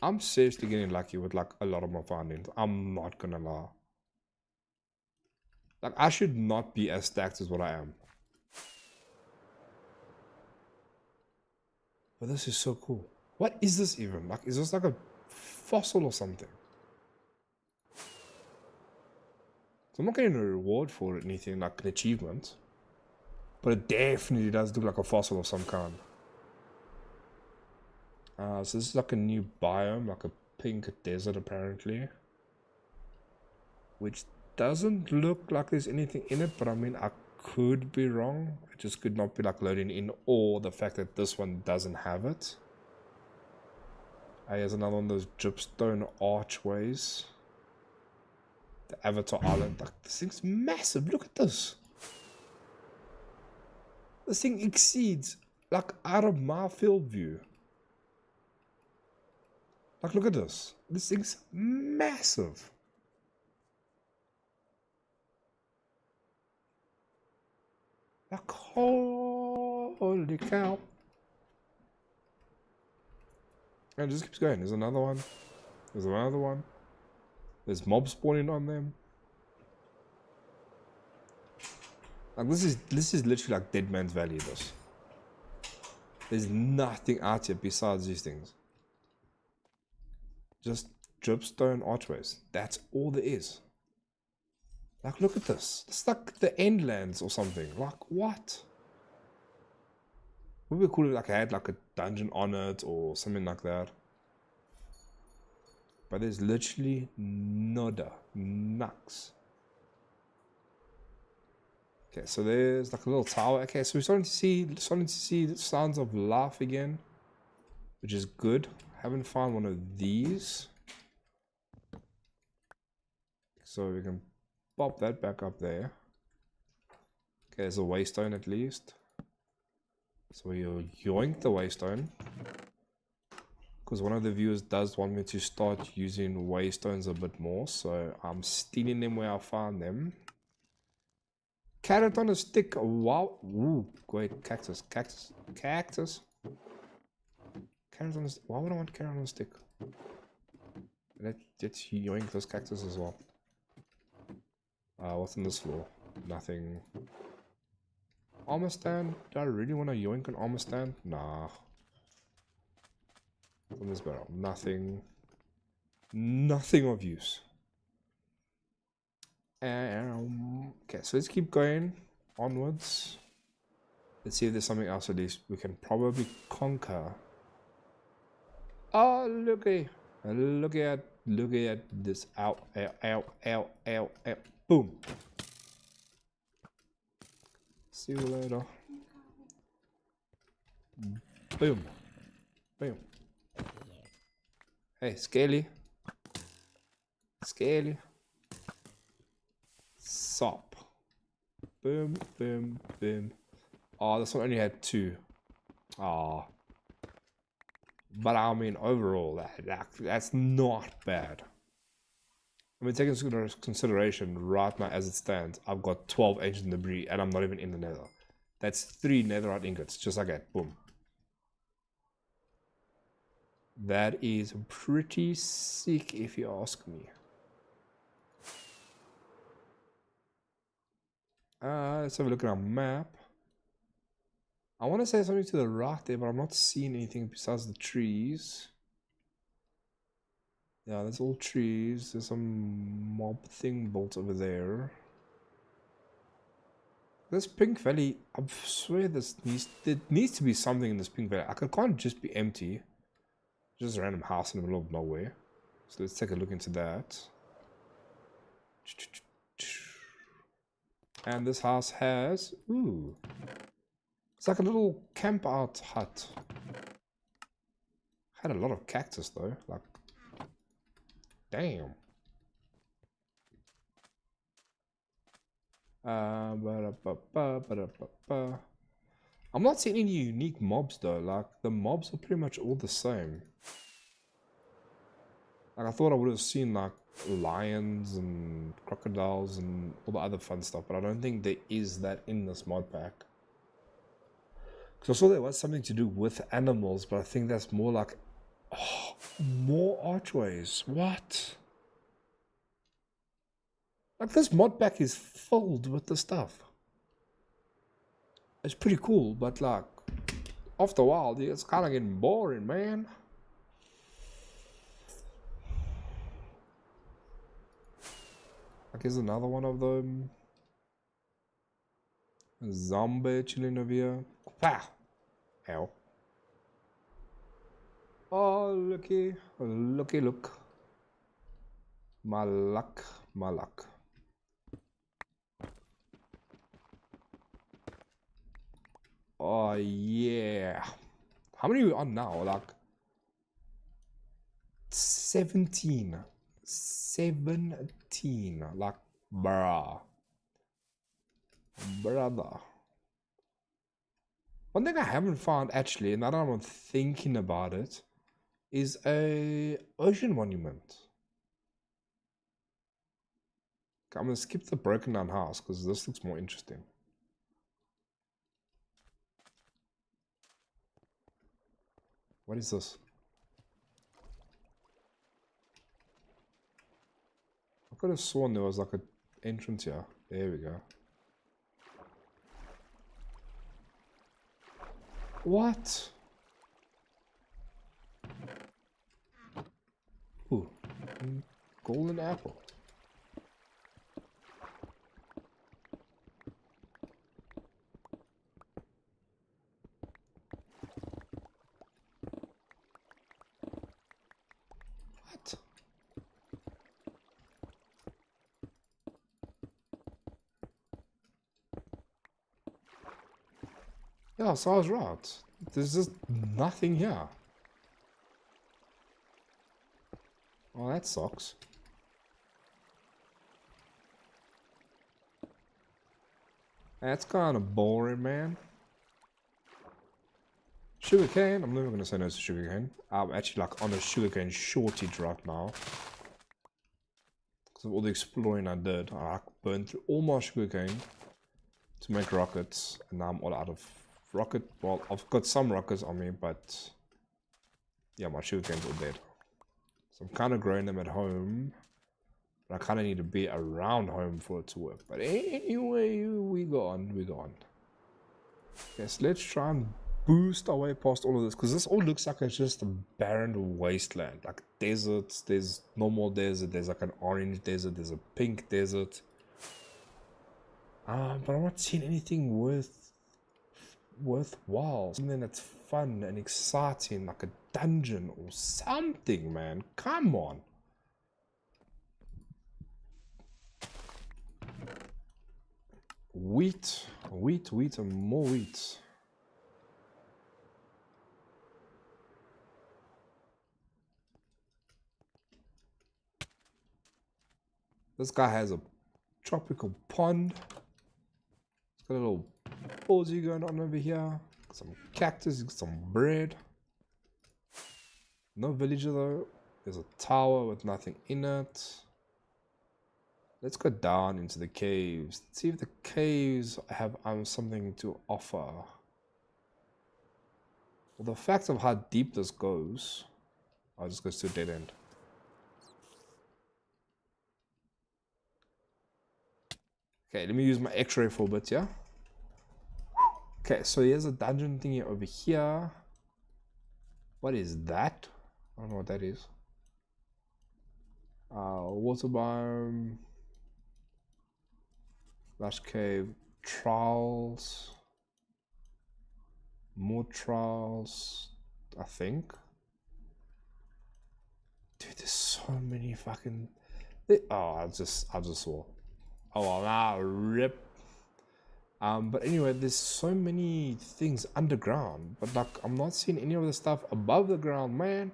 I'm seriously getting lucky with like a lot of my findings. I'm not gonna lie. Like I should not be as stacked as what I am. But this is so cool. What is this even? Like, is this like a fossil or something? So I'm not getting a reward for it, anything like an achievement. But it definitely does look like a fossil of some kind. So this is like a new biome, like a pink desert apparently. Which doesn't look like there's anything in it, but I mean, I could be wrong. It just could not be like loading in, or the fact that this one doesn't have it. Here's another one of those dripstone archways. The Avatar Island. Like, this thing's massive. Look at this. This thing exceeds, like, out of my field view. Like, look at this. This thing's massive. Like, holy cow. And it just keeps going. There's another one. There's another one. There's mobs spawning on them. Like, this is literally like Dead Man's Valley, this. There's nothing out here besides these things. Just dripstone archways. That's all there is. Like, look at this. It's like the Endlands or something. Like, what? Would be cool if like I had like a dungeon on it or something like that. But there's literally nada. Nux. Okay, so there's like a little tower. Okay, so we're starting to see the signs of life again, which is good. Haven't found one of these, so we can pop that back up there. Okay, there's a waystone at least. So we'll yoink the waystone, because one of the viewers does want me to start using waystones a bit more, so I'm stealing them where I found them. Carrot on a stick. Wow. Ooh, wait, cactus. Cactus. Cactus. Carrot on a stick. Why would I want carrot on a stick? Let's yoink those cactus as well. What's on this floor? Nothing. Armor stand? Do I really want to yoink an armor stand? Nah. What's on this barrel? Nothing. Nothing of use. Okay, so let's keep going onwards. Let's see if there's something else at least we can probably conquer. Oh, look at this. Ow, ow, ow, ow, ow, ow. Boom. See you later. Boom. Boom. Hey, Scaly. Scaly. Sop. Boom, boom, boom. Oh, this one only had 2. Oh. But I mean, overall, that's not bad. I mean, taking into consideration, right now as it stands, I've got 12 ancient debris and I'm not even in the nether. That's 3 netherite ingots, just like that. Boom. That is pretty sick if you ask me. Let's have a look at our map. I want to say something to the right there, but I'm not seeing anything besides the trees. Yeah, that's all trees. There's some mob thing built over there. This Pink Valley, I swear there needs to be something in this Pink Valley. It can't just be empty. Just a random house in the middle of nowhere. So let's take a look into that. And this house has... Ooh. It's like a little camp out hut. Had a lot of cactus though. Like... Damn. I'm not seeing any unique mobs though. Like, the mobs are pretty much all the same. Like, I thought I would have seen like lions and crocodiles and all the other fun stuff, but I don't think there is that in this mod pack. Because I saw there was something to do with animals, but I think that's more like... Oh, more archways. What? Like, this mod pack is filled with the stuff. It's pretty cool, but like, after a while, it's kind of getting boring, man. Like, here's another one of them. A zombie chilling over here. Pow! Ow. Oh, looky. Looky, look. My luck. My luck. Oh, yeah. How many are we on now? Like, 17. 17. Like, bruh. Brother. One thing I haven't found, actually, and now that I'm thinking about it, is a ocean monument. Okay, I'm gonna skip the broken down house because this looks more interesting. What is this? I could have sworn there was like an entrance here. There we go. What? Ooh, golden apple. What? Yeah, so I was right. There's just nothing here. Oh, that sucks. That's kind of boring, man. Sugarcane? I'm never going to say no to sugarcane. I'm actually like on a sugarcane shortage right now. Because of all the exploring I did. I burned through all my sugarcane to make rockets. And now I'm all out of rocket. Well, I've got some rockets on me, but yeah, my sugarcane's all dead. So So I'm kind of growing them at home. But I kind of need to be around home for it to work. But anyway, we go on. Yes, let's try and boost our way past all of this. Because this all looks like it's just a barren wasteland. Like deserts, there's normal desert, there's like an orange desert, there's a pink desert. But I'm not seeing anything worthwhile. Something that's fun and exciting, like a dungeon or something, man. Come on. Wheat, and more wheat. This guy has a tropical pond. It's got a little orgy going on over here. Some cactus, some bread. No villager though. There's a tower with nothing in it. Let's go down into the caves. Let's see if the caves have something to offer. Well, the fact of how deep this goes, I'll just go to a dead end. Okay, let me use my x-ray for a bit, yeah? Okay, so here's a dungeon thingy over here. What is that? I don't know what that is. Water biome. Flash cave. Trials. More trials, I think. Dude, there's so many fucking... Oh, I just saw. Oh, well, now rip. But anyway, there's so many things underground, but like I'm not seeing any of the stuff above the ground, man.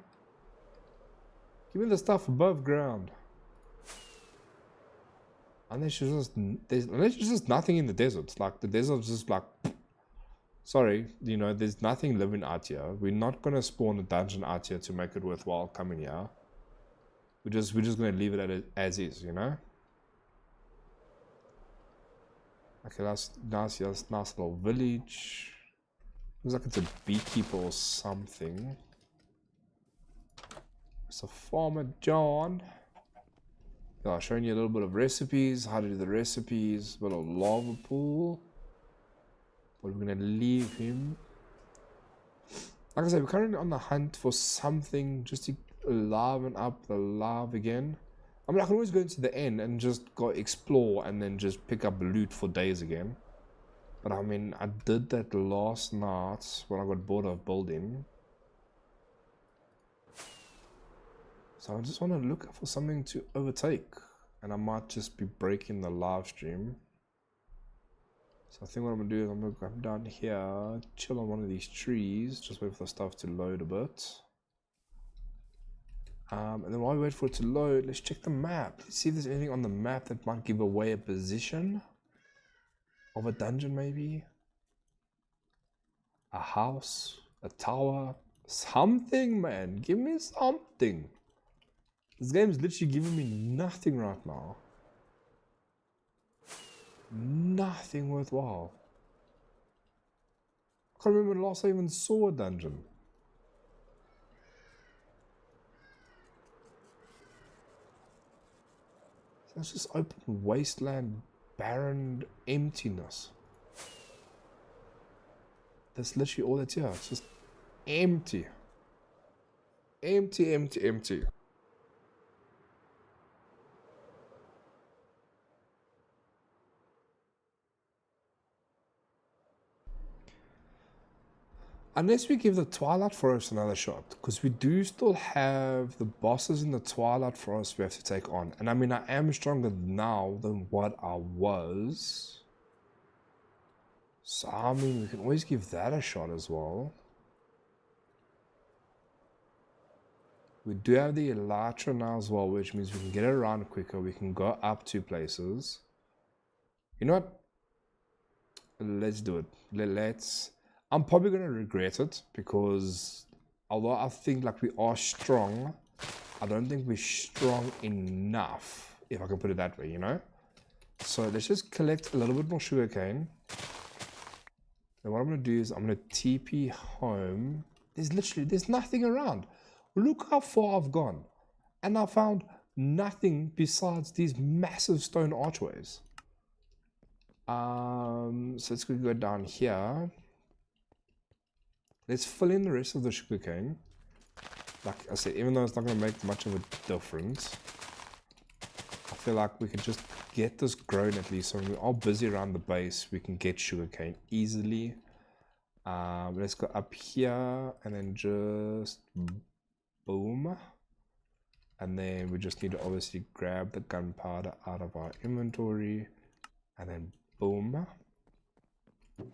Give me the stuff above ground. Unless there's just nothing in the desert. Like the desert's just like, sorry, you know, there's nothing living out here. We're not gonna spawn a dungeon out here to make it worthwhile coming here. We're just gonna leave it as is, you know. Okay, that's nice little village. Looks like it's a beekeeper or something. It's a farmer John. Yeah, showing you a little bit of recipes, how to do the recipes, a little lava pool. But we're gonna leave him. Like I said, we're currently on the hunt for something just to liven up the lava again. I mean, I can always go into the end and just go explore and then just pick up loot for days again. But I mean, I did that last night when I got bored of building. So I just want to look for something to overtake. And I might just be breaking the live stream. So I think what I'm going to do is I'm going to come down here, chill on one of these trees, just wait for the stuff to load a bit. And then while we wait for it to load, let's check the map. Let's see if there's anything on the map that might give away a position of a dungeon, maybe. A house, a tower, something, man. Give me something. This game is literally giving me nothing right now. Nothing worthwhile. I can't remember the last I even saw a dungeon. It's just open wasteland, barren emptiness. That's literally all that's here. It's just empty. Empty, empty, empty. Unless we give the Twilight Forest another shot, because we do still have the bosses in the Twilight Forest we have to take on. And I mean, I am stronger now than what I was. So, I mean, we can always give that a shot as well. We do have the Elytra now as well, which means we can get around quicker. We can go up 2 places. You know what? Let's do it. Let's... I'm probably going to regret it because although I think like we are strong, I don't think we're strong enough, if I can put it that way, you know? So let's just collect a little bit more sugarcane. And what I'm going to do is I'm going to TP home. There's nothing around. Look how far I've gone. And I found nothing besides these massive stone archways. So let's go down here. Let's fill in the rest of the sugarcane. Like I said, even though it's not going to make much of a difference, I feel like we can just get this grown at least. So when we are busy around the base, we can get sugarcane easily. Let's go up here and then just boom. And then we just need to obviously grab the gunpowder out of our inventory and then boom.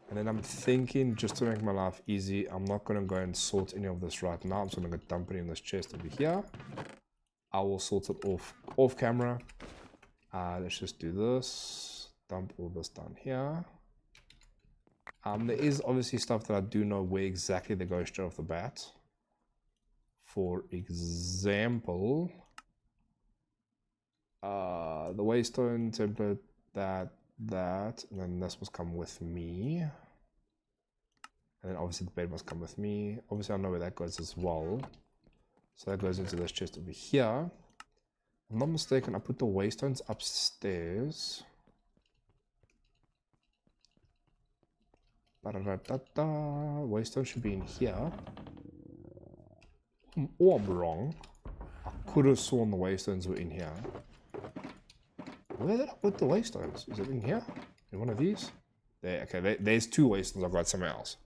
And then I'm thinking, just to make my life easy, I'm not going to go and sort any of this right now. I'm just going to dump it in this chest over here. I will sort it off camera. Let's just do this. Dump all this down here. There is obviously stuff that I do know where exactly they go straight off the bat. For example, the waystone template, that, and then this must come with me. And then obviously the bed must come with me. Obviously I know where that goes as well. So that goes into this chest over here. If I'm not mistaken, I put the waystones upstairs. Waystone should be in here. Or I'm wrong. I could have sworn the waystones were in here. Where did I put the waystones? Is it in here? In one of these? There. Okay, there's two waystones. I've got somewhere else.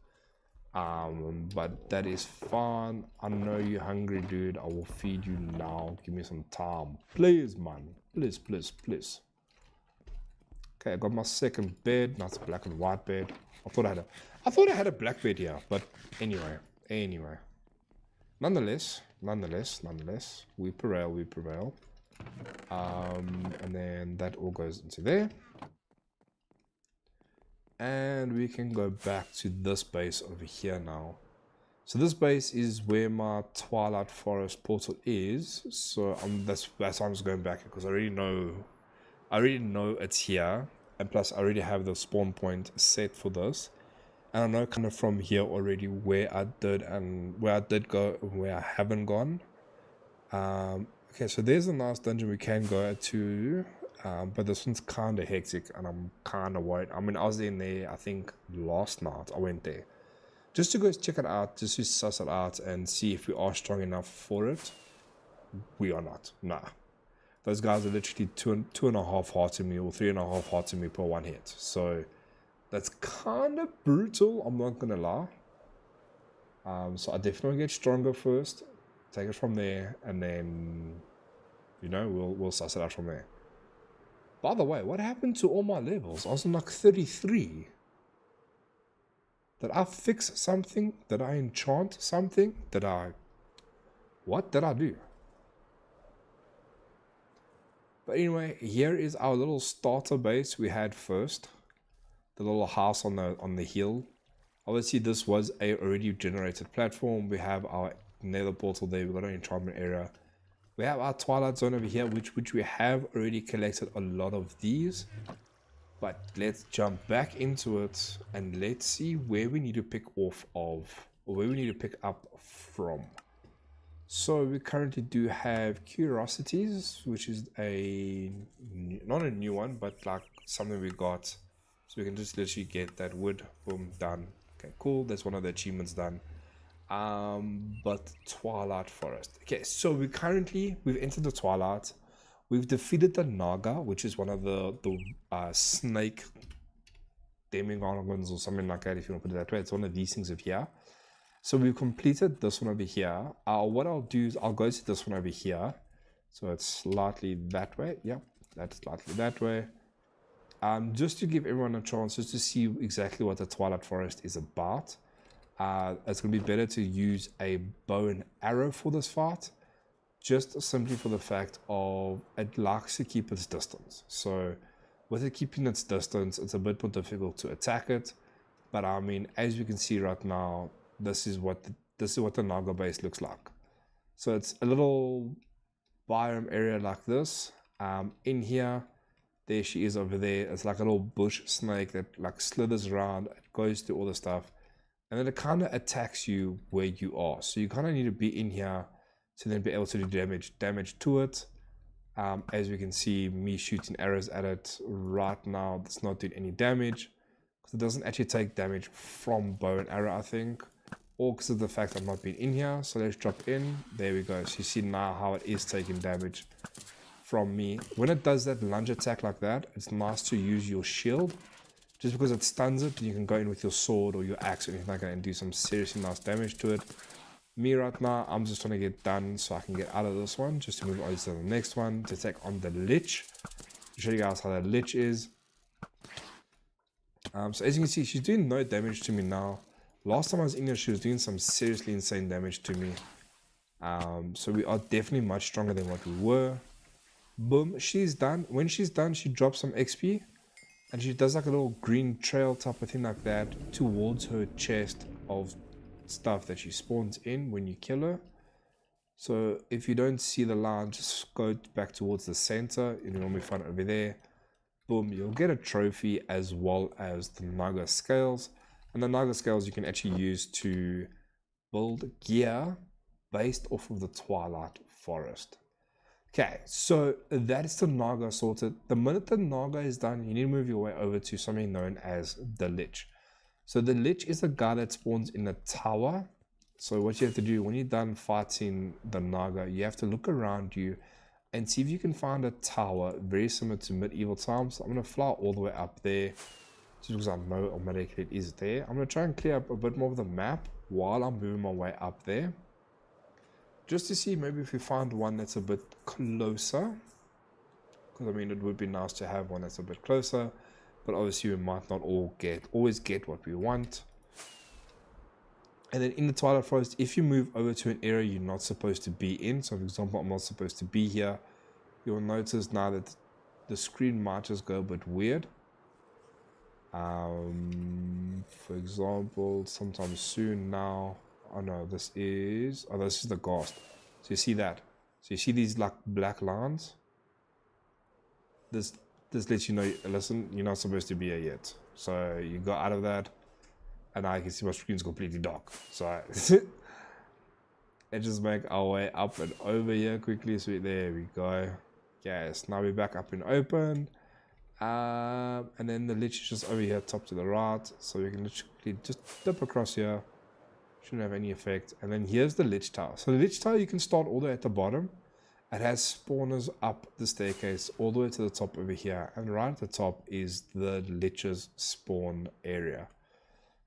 But that is fine. I know you're hungry, dude. I will feed you now. Give me some time, please, man. Please. Okay, I got my second bed. Now it's a black and white bed. I thought I had a black bed here, but anyway. Nonetheless, we prevail. And then that all goes into there. And we can go back to this base over here now. So this base is where my Twilight Forest portal is. So that's why I'm just going back, because I already know it's here. And plus I already have the spawn point set for this. And I know kind of from here already where I did go and where I haven't gone. Okay, so there's a nice dungeon we can go to, but this one's kind of hectic and I'm kind of worried. I mean, I was in there, I think last night I went there just to go check it out, just to suss it out and see if we are strong enough for it. We are not. Nah. Those guys are literally two and a half hearts in me, or 3.5 hearts in me per one hit. So that's kind of brutal, I'm not gonna lie. So I definitely get stronger first, take it from there, and then, you know, we'll suss it out from there. By the way, what happened to all my levels? I was on like 33. Did I fix something? Did I enchant something? What did I do? But anyway, here is our little starter base we had first. The little house on the hill. Obviously this was a already generated platform. We have our nether portal there. We've got an enchantment area. We have our twilight zone over here, which we have already collected a lot of these. But let's jump back into it and let's see where we need to pick off of, or where we need to pick up from. So we currently do have curiosities, which is not a new one, but like something we got. So we can just literally get that wood, boom, done. Okay, cool. That's one of the achievements done. But Twilight Forest. Okay, so we've entered the Twilight. We've defeated the Naga, which is one of the snake demigorgons or something like that, if you want to put it that way. It's one of these things over here. So we've completed this one over here. What I'll do is I'll go to this one over here. So it's slightly that way. Yep, that's slightly that way. Just to give everyone a chance just to see exactly what the Twilight Forest is about. It's going to be better to use a bow and arrow for this fight. Just simply for the fact of it likes to keep its distance. So with it keeping its distance, it's a bit more difficult to attack it. But I mean, as you can see right now, this is what the Naga base looks like. So it's a little biome area like this. In here, there she is over there. It's like a little bush snake that like slithers around. It goes through all the stuff, and then it kind of attacks you where you are. So you kind of need to be in here to then be able to do damage to it. As we can see, me shooting arrows at it right now, it's not doing any damage because it doesn't actually take damage from bow and arrow, I think, or because of the fact I'm not being in here. So let's drop in. There we go. So you see now how it is taking damage from me. When it does that lunge attack like that, it's nice to use your shield, just because it stuns it. You can go in with your sword or your axe or anything like that and do some seriously nice damage to it. Me right now, I'm just trying to get done so I can get out of this one, just to move on to the next one to take on the Lich. To show you guys how that Lich is. So as you can see, she's doing no damage to me now. Last time I was in here, she was doing some seriously insane damage to me. So we are definitely much stronger than what we were. Boom, she's done. When she's done, she drops some XP. And she does like a little green trail type of thing like that towards her chest of stuff that she spawns in when you kill her. So if you don't see the line, just go back towards the center. You normally find it over there. Boom, you'll get a trophy as well as the Naga scales. And the Naga scales you can actually use to build gear based off of the Twilight Forest. Okay, so that is the Naga sorted. The minute the Naga is done, you need to move your way over to something known as the Lich. So the Lich is the guy that spawns in the tower. So what you have to do when you're done fighting the Naga, you have to look around you and see if you can find a tower very similar to medieval times. So I'm going to fly all the way up there just because I know automatically it is there. I'm going to try and clear up a bit more of the map while I'm moving my way up there, just to see maybe if we find one that's a bit closer. Because I mean, it would be nice to have one that's a bit closer, but obviously we might not always get what we want. And then in the Twilight Forest, if you move over to an area you're not supposed to be in, so for example, I'm not supposed to be here, you'll notice now that the screen might just go a bit weird. For example, sometime soon now, oh no, this is the ghost. So you see that? So you see these like black lines? This lets you know, listen, you're not supposed to be here yet. So you go out of that, and now I can see my screen's completely dark. So let's just make our way up and over here quickly. So there we go. Yes, now we're back up and open. And then the Lich is just over here, top to the right. So we can literally just dip across here. Shouldn't have any effect. And then here's the Lich Tower. So the Lich Tower, you can start all the way at the bottom. It has spawners up the staircase all the way to the top over here. And right at the top is the Lich's spawn area.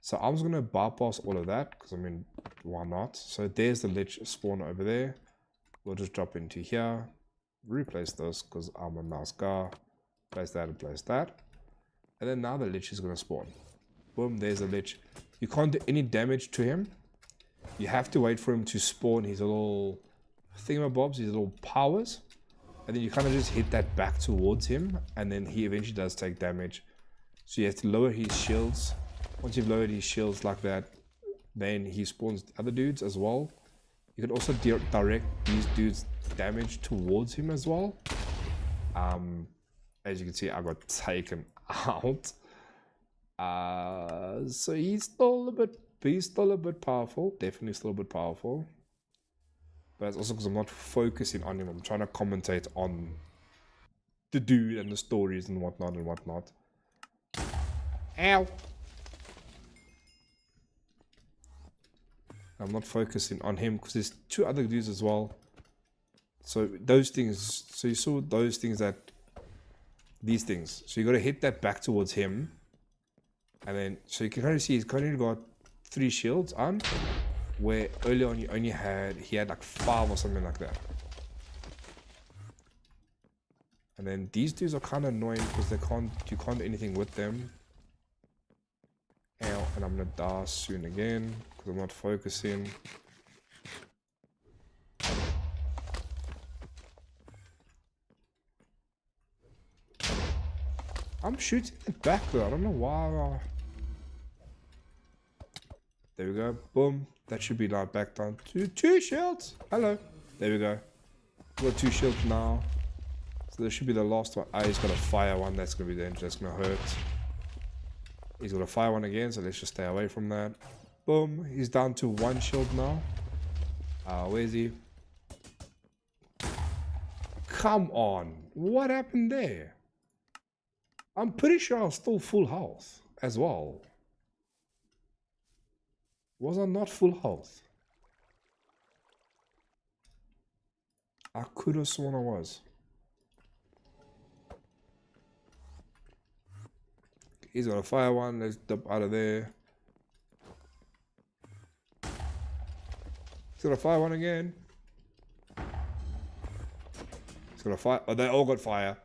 So I'm just going to bypass all of that, because I mean, why not? So there's the Lich spawn over there. We'll just drop into here. Replace this, because I'm a nice guy. Place that and place that. And then now the Lich is going to spawn. Boom, there's the Lich. You can't do any damage to him. You have to wait for him to spawn his little thingamabobs, his little powers. And then you kind of just hit that back towards him. And then he eventually does take damage. So you have to lower his shields. Once you've lowered his shields like that, then he spawns the other dudes as well. You can also direct these dudes' damage towards him as well. As you can see, I got taken out. So he's still a bit powerful. Definitely still a bit powerful. But it's also because I'm not focusing on him. I'm trying to commentate on the dude and the stories and whatnot and whatnot. Ow! I'm not focusing on him because there's two other dudes as well. So those things, so you saw those things these things. So you got to hit that back towards him. And then, so you can kind of see he's kind of got 3 shields on. Where earlier on he had like 5 or something like that. And then these dudes are kind of annoying because you can't do anything with them. Ow, and I'm gonna die soon again because I'm not focusing. I'm shooting it back though. I don't know why. There we go. Boom. That should be like back down to 2 shields. Hello. There we go. We've got 2 shields now. So this should be the last one. Ah, he's got a fire one. That's gonna be dangerous. That's gonna hurt. He's got a fire one again, so let's just stay away from that. Boom. He's down to 1 shield now. Where is he? Come on. What happened there? I'm pretty sure I was still full health as well. Was I not full health? I could have sworn I was. He's got a fire one. Let's dump out of there. He's got a fire one again. He's got a fire. Oh, they all got fire.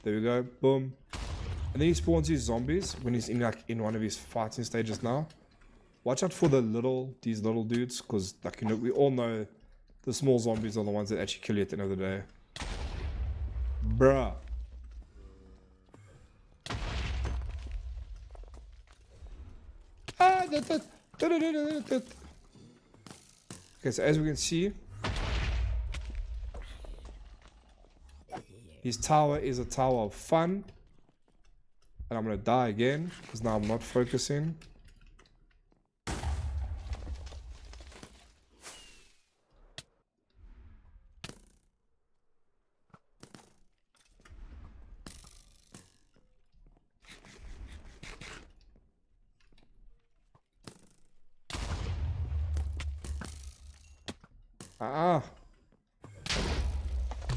There we go. Boom. And then he spawns his zombies when he's in one of his fighting stages now. Watch out for these little dudes, because we all know the small zombies are the ones that actually kill you at the end of the day. Bruh. Okay, so as we can see, his tower is a tower of fun. And I'm gonna die again, because now I'm not focusing.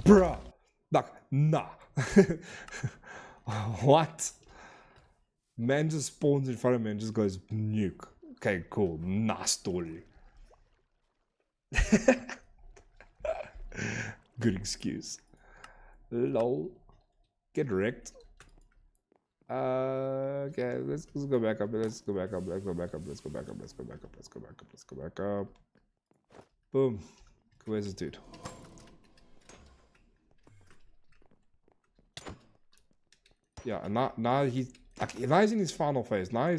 Bruh. Nah. What? Man just spawns in front of me and just goes nuke. Okay, cool. Nah story. Good excuse. Lol. Get wrecked. Okay, let's go back up. Let's go back up. Let's go back up. Let's go back up. Let's go back up. Let's go back up. Let's go back up. Boom. Where's this dude? Yeah, and now he's in his final phase. Now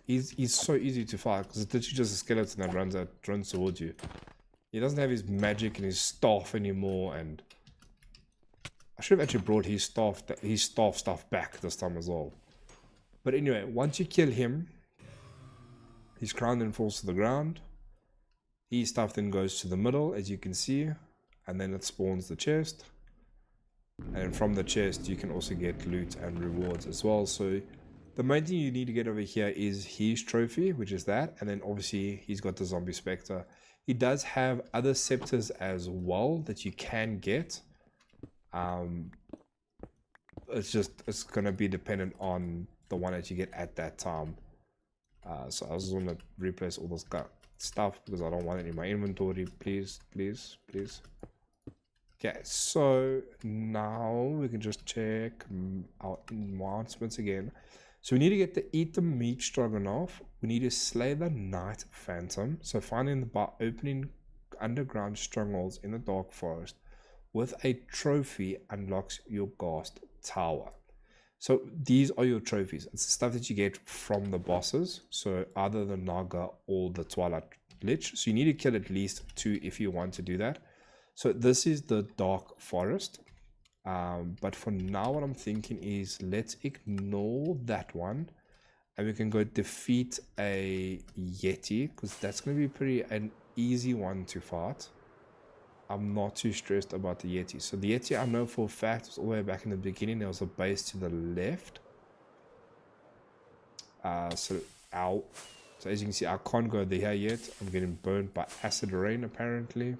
he's so easy to fight because it's literally just a skeleton that runs towards you. He doesn't have his magic and his staff anymore, and I should have actually brought his staff stuff back this time as well. But anyway, once you kill him, his crown then falls to the ground. His stuff then goes to the middle, as you can see, and then it spawns the chest. And from the chest, you can also get loot and rewards as well. So the main thing you need to get over here is his trophy, which is that. And then obviously he's got the zombie spectre. He does have other scepters as well that you can get. It's going to be dependent on the one that you get at that time. So I just want to replace all those stuff because I don't want it in my inventory. Please. Okay, so now we can just check our announcements again. So we need to get the eat the meat stroganoff. We need to slay the night phantom. So finding by opening underground strongholds in the dark forest with a trophy unlocks your ghast tower. So these are your trophies. It's the stuff that you get from the bosses. So either the Naga or the Twilight Lich. So you need to kill at least 2 if you want to do that. So this is the dark forest. But for now, what I'm thinking is let's ignore that one. And we can go defeat a Yeti, because that's going to be an easy one to fight. I'm not too stressed about the Yeti. So the Yeti, I know for a fact, was all the way back in the beginning. There was a base to the left. So as you can see, I can't go there yet. I'm getting burned by acid rain, apparently.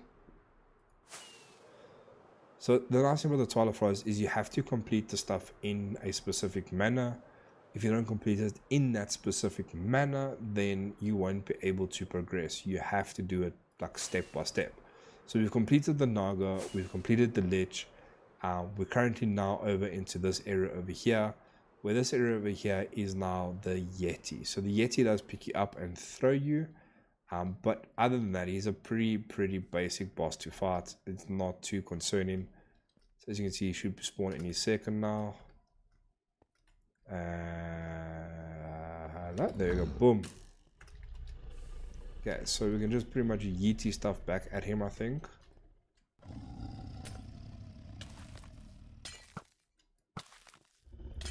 So the nice thing about the Twilight Forest is you have to complete the stuff in a specific manner. If you don't complete it in that specific manner, then you won't be able to progress. You have to do it like step by step. So we've completed the Naga, we've completed the Lich. We're currently now over into this area over here, where this area over here is now the Yeti. So the Yeti does pick you up and throw you. But other than that, he's a pretty basic boss to fight. It's not too concerning. So as you can see, he should spawn any second now. There you go, boom. Okay, so we can just pretty much yeety stuff back at him, I think.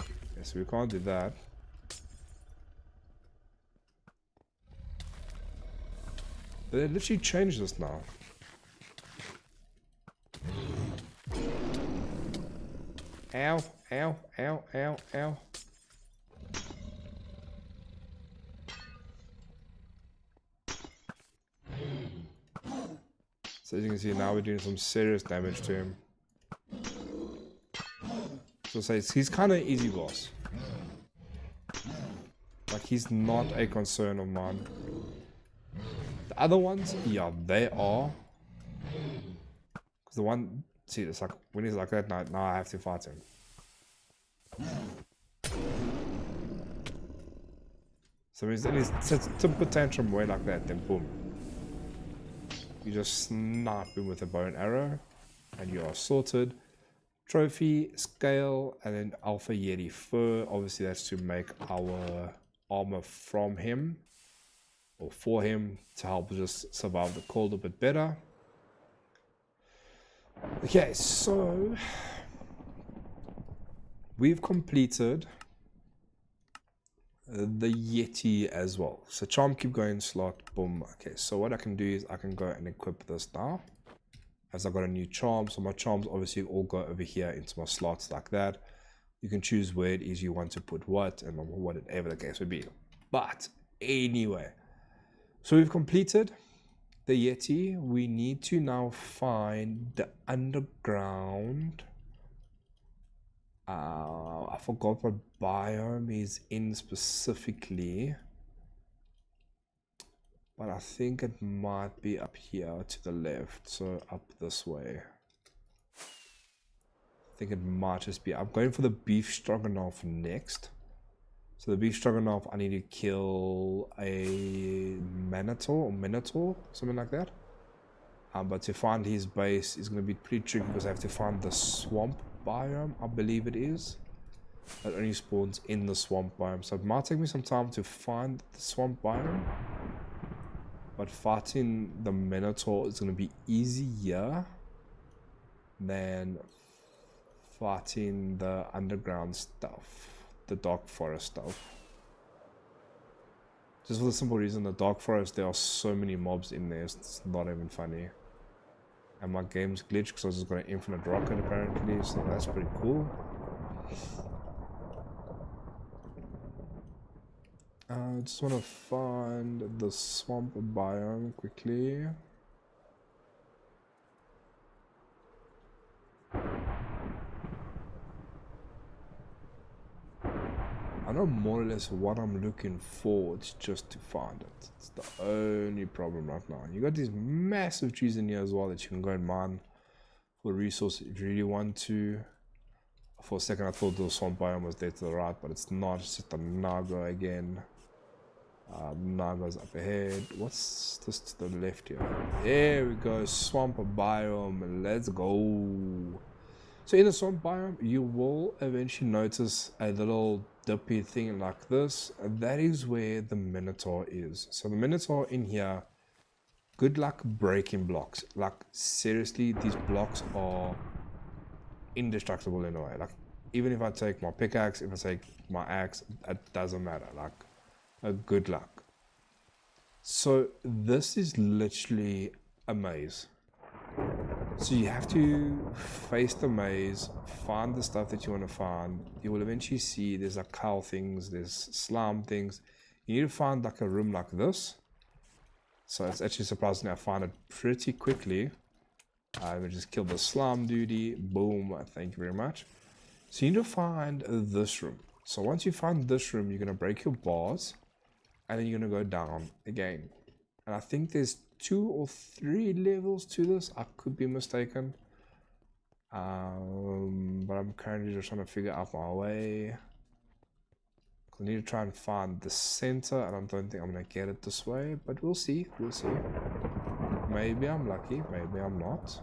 Okay, so we can't do that. They literally changed this now. Ow, ow, ow, ow, ow. So as you can see now we're doing some serious damage to him. So say he's kind of easy boss. Like he's not a concern of mine. The other ones, yeah, they are. Cause the one, see, it's like when he's like that, now I have to fight him. So he's in his temper tantrum way like that, then boom. You just snipe him with a bow and arrow, and you are sorted. Trophy, scale, and then Alpha Yeti fur. Obviously, that's to make our armor from him, or for him, to help just survive the cold a bit better. Okay, so we've completed the Yeti as well. So charm, keep going, slot, boom. Okay, so what I can do is I can go and equip this now, as I got a new charm. So my charms obviously all go over here into my slots like that. You can choose where it is you want to put what, and whatever the case would be. But anyway, so we've completed the Yeti. We need to now find the underground. I forgot what biome he's in specifically, but I think it might be up here to the left, so up this way. I think it might just be. I'm going for the beef stroganoff next. So the beef stroganoff, I need to kill a minotaur, something like that. But to find his base is going to be pretty tricky because I have to find the swamp biome, I believe it is. That only spawns in the swamp biome. So it might take me some time to find the swamp biome. But fighting the minotaur is going to be easier than fighting the underground stuff, the dark forest stuff. Just for the simple reason, the dark forest, there are so many mobs in there, it's not even funny. And my game's glitched because I was just got an infinite rocket apparently, so that's pretty cool. I just want to find the swamp biome quickly. I know more or less what I'm looking for, it's just to find it. It's the only problem right now. You got these massive trees in here as well that you can go and mine for resources if you really want to. For a second I thought the swamp biome was there to the right, but it's not. It's just a Naga again. Naga's up ahead. What's this to the left here? There we go, swamp biome, let's go. So in the swamp biome, you will eventually notice a little dippy thing like this. That is where the minotaur is. So the minotaur in here, good luck breaking blocks. Like seriously, these blocks are indestructible in a way. Like even if I take my pickaxe, if I take my axe, it doesn't matter. Like good luck. So this is literally a maze. So you have to face the maze, find the stuff that you want to find. You will eventually see there's like cow things, there's slime things. You need to find like a room like this. So it's actually surprising I found it pretty quickly. We just killed the slime duty. Boom, thank you very much. So you need to find this room. So once you find this room, you're going to break your bars. And then you're going to go down again. And I think there's 2 or 3 levels to this. I could be mistaken. But I'm currently just trying to figure out my way. I need to try and find the center. And I don't think I'm going to get it this way. But we'll see. We'll see. Maybe I'm lucky. Maybe I'm not.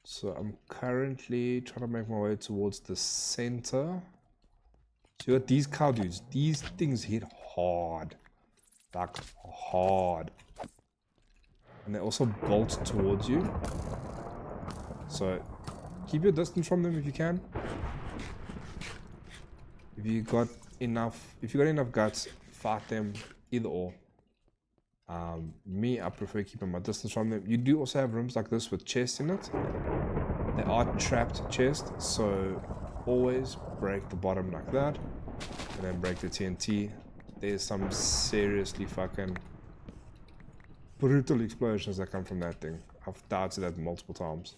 So I'm currently trying to make my way towards the center. So you got these cow dudes. These things hit hard. Like hard. And they also bolt towards you. So keep your distance from them if you can. If you got enough guts, fight them, either or. Me, I prefer keeping my distance from them. You do also have rooms like this with chests in it. They are trapped chests, so always break the bottom like that, and then break the TNT. There's some seriously fucking brutal explosions that come from that thing. I've died to that multiple times.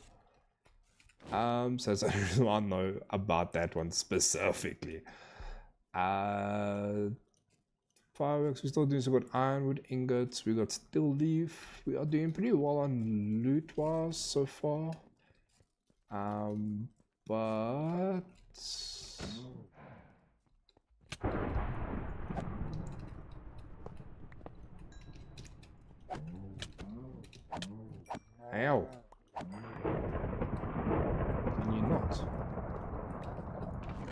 So that's the reason I know about that one specifically. Fireworks, we're still doing so good. Ironwood ingots, we got steel leaf. We are doing pretty well on loot wise so far. But ow. Can you not?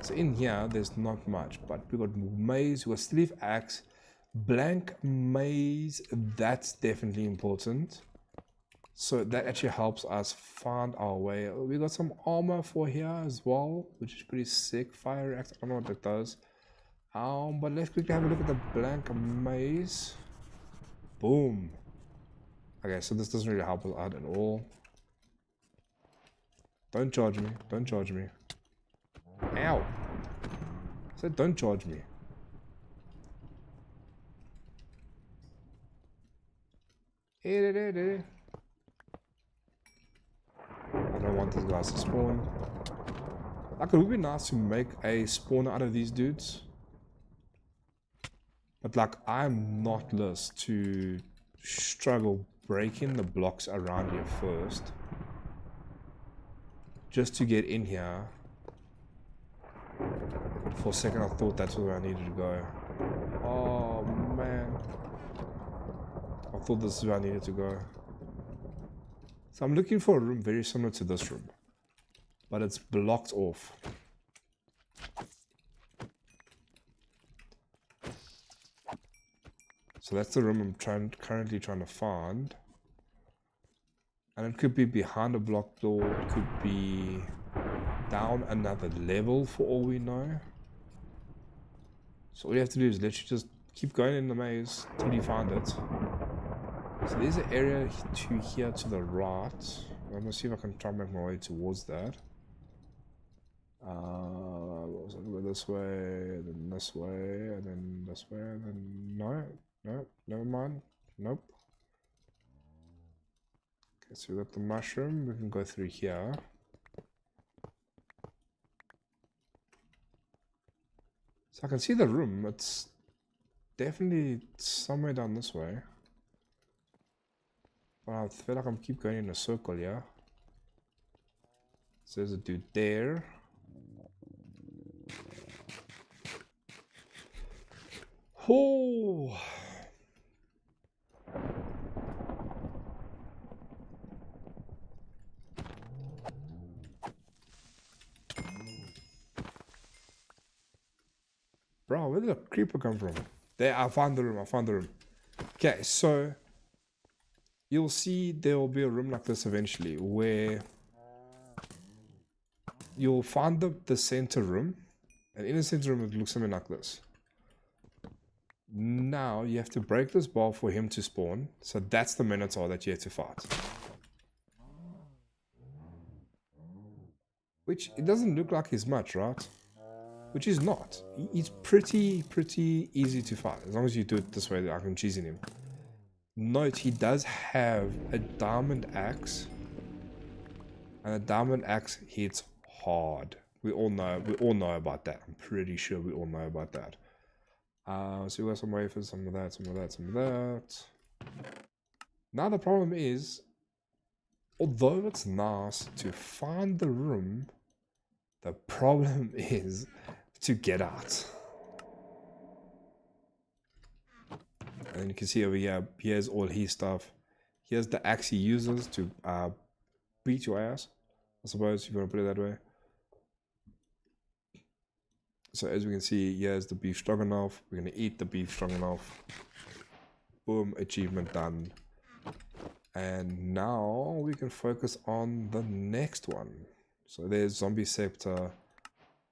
So in here, there's not much, but we got maze, we got steel leaf axe, blank maze. That's definitely important. So that actually helps us find our way. We got some armor for here as well, which is pretty sick. Fire axe, I don't know what that does. But let's quickly have a look at the blank maze. Boom. Okay, so this doesn't really help us out at all. Don't charge me. Don't charge me. Ow. I said don't charge me. I don't want these guys to spawn. Like, it would be nice to make a spawner out of these dudes. But like, I'm not less to struggle breaking the blocks around here first. Just to get in here. For a second I thought that's where I needed to go. Oh man. I thought this is where I needed to go. So I'm looking for a room very similar to this room. But it's blocked off. So that's the room I'm currently trying to find. And it could be behind a block door, it could be down another level for all we know. So all you have to do is literally just keep going in the maze till you find it. So there's an area to here to the right. I'm gonna see if I can try and make my way towards that. Go this way, and then this way, and then this way, and then no, never mind. Nope. Okay, so we got the mushroom. We can go through here. So I can see the room. It's definitely somewhere down this way. But I feel like I'm keep going in a circle, yeah. So there's a dude there. Oh. Bro, where did the creeper come from? There, I found the room, Okay, so you'll see there will be a room like this eventually where you'll find the center room, and in the center room it looks something like this. Now you have to break this bar for him to spawn, so that's the Minotaur that you have to fight. Which, it doesn't look like he's much, right? Which is not. He's pretty easy to fight, as long as you do it this way that I can cheese in him. Note, he does have a diamond axe, and a diamond axe hits hard. We all know about that. I'm pretty sure we all know about that. So we got some wafers, some of that, some of that, some of that. Now the problem is, although it's nice to find the room, the problem is to get out. And you can see over here, here's all his stuff. Here's the axe he uses to beat your ass, I suppose, if you want to put it that way. So as we can see, here's the beef stroganoff. We're going to eat the beef stroganoff. Boom, achievement done. And now we can focus on the next one. So there's zombie scepter,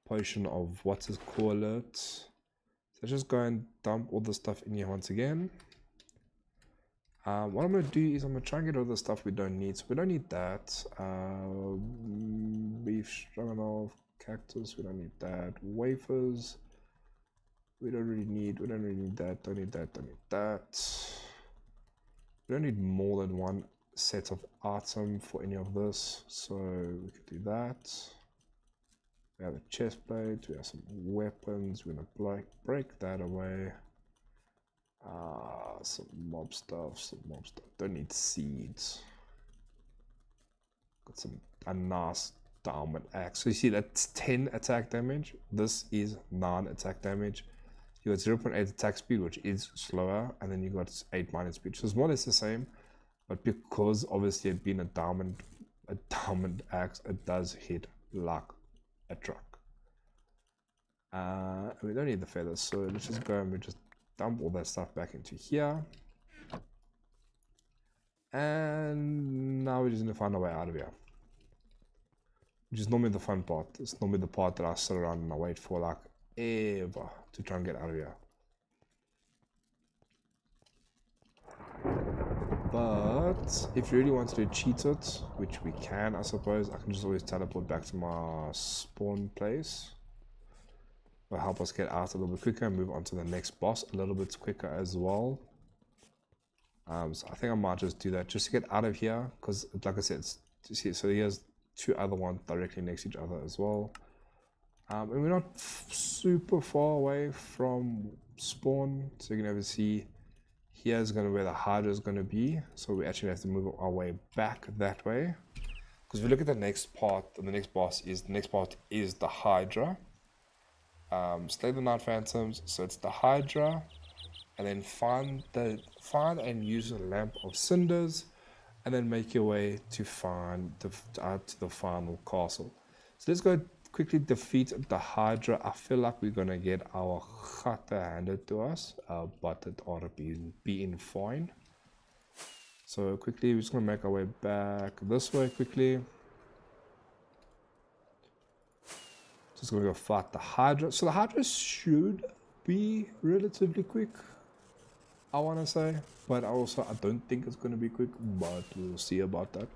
potion of what's it call it. So just go and dump all the stuff in here once again. What I'm going to do is I'm going to try and get all the stuff we don't need. So we don't need that. Beef stroganoff, cactus, we don't need that. Wafers, we don't really need that, don't need that, don't need that. We don't need more than one set of item for any of this, so we could do that. We have a chest plate, we have some weapons, we're gonna break that away. Some mob stuff, don't need seeds. Got a nice diamond axe. So you see that's 10 attack damage, this is 9 attack damage. You got 0.8 attack speed, which is slower, and then you got 8 minus speed, so it's more or less the same, but because obviously it being a diamond axe, it does hit like a truck. We don't need the feathers, so let's just go and we just dump all that stuff back into here. And now we're just gonna find our way out of here, which is normally the fun part. It's normally the part that I sit around and I wait for like ever to try and get out of here. But if you really want to cheat it, which we can, I suppose, I can just always teleport back to my spawn place. Will help us get out a little bit quicker and move on to the next boss a little bit quicker as well. So I think I might just do that just to get out of here, because like I said, so here's 2 other ones directly next to each other as well. And we're not super far away from spawn, so you can ever see here's gonna where the Hydra is gonna be. So we actually have to move our way back that way. Because if we look at the next part, the next part is the Hydra. Slay the Night Phantoms, so it's the Hydra, and then find and use a lamp of cinders, and then make your way to find to the final castle. So let's go quickly defeat the Hydra. I feel like we're gonna get our gatte handed to us, but it ought to be in fine. So quickly, we're just gonna make our way back this way quickly. Just gonna go fight the Hydra. So the Hydra should be relatively quick, I wanna say, but I don't think it's gonna be quick, but we'll see about that.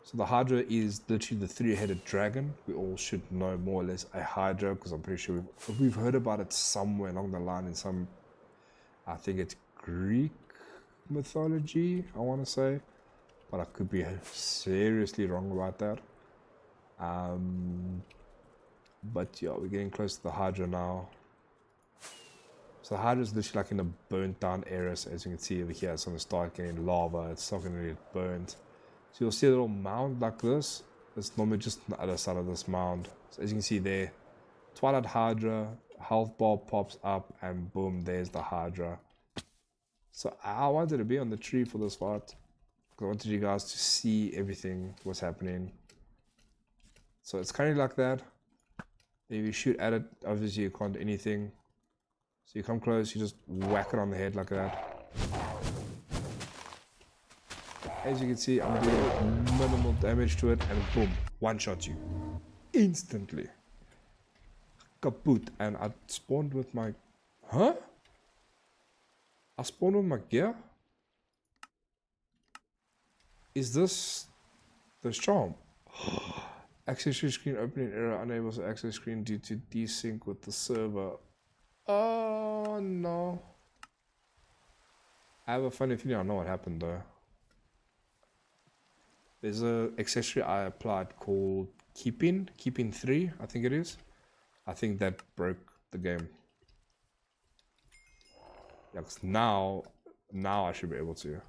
So the Hydra is literally the 3-headed dragon. We all should know more or less a Hydra, because I'm pretty sure we've heard about it somewhere along the line in some, I think it's Greek mythology, I want to say, but I could be seriously wrong about that. But yeah, we're getting close to the Hydra now. So the Hydra is literally like in a burnt down area, so as you can see over here, it's going to start getting lava, it's not going to get burnt. So you'll see a little mound like this. It's normally just on the other side of this mound. So as you can see there, Twilight Hydra, health bar pops up, and boom, there's the Hydra. So I wanted to be on the tree for this fight, because I wanted you guys to see everything, what's happening. So it's kind of like that. If you shoot at it, obviously you can't do anything. So you come close, you just whack it on the head like that. As you can see, I'm doing minimal damage to it, and boom, one-shot you. Instantly. Kaput. And I spawned with my... Huh? I spawned with my gear? Is this... the charm? Access screen opening error, unable to access screen due to desync with the server. Oh no. I have a funny feeling I know what happened though. There's a accessory I applied called Keeping 3, I think it is. I think that broke the game. Yeah, 'cause now I should be able to.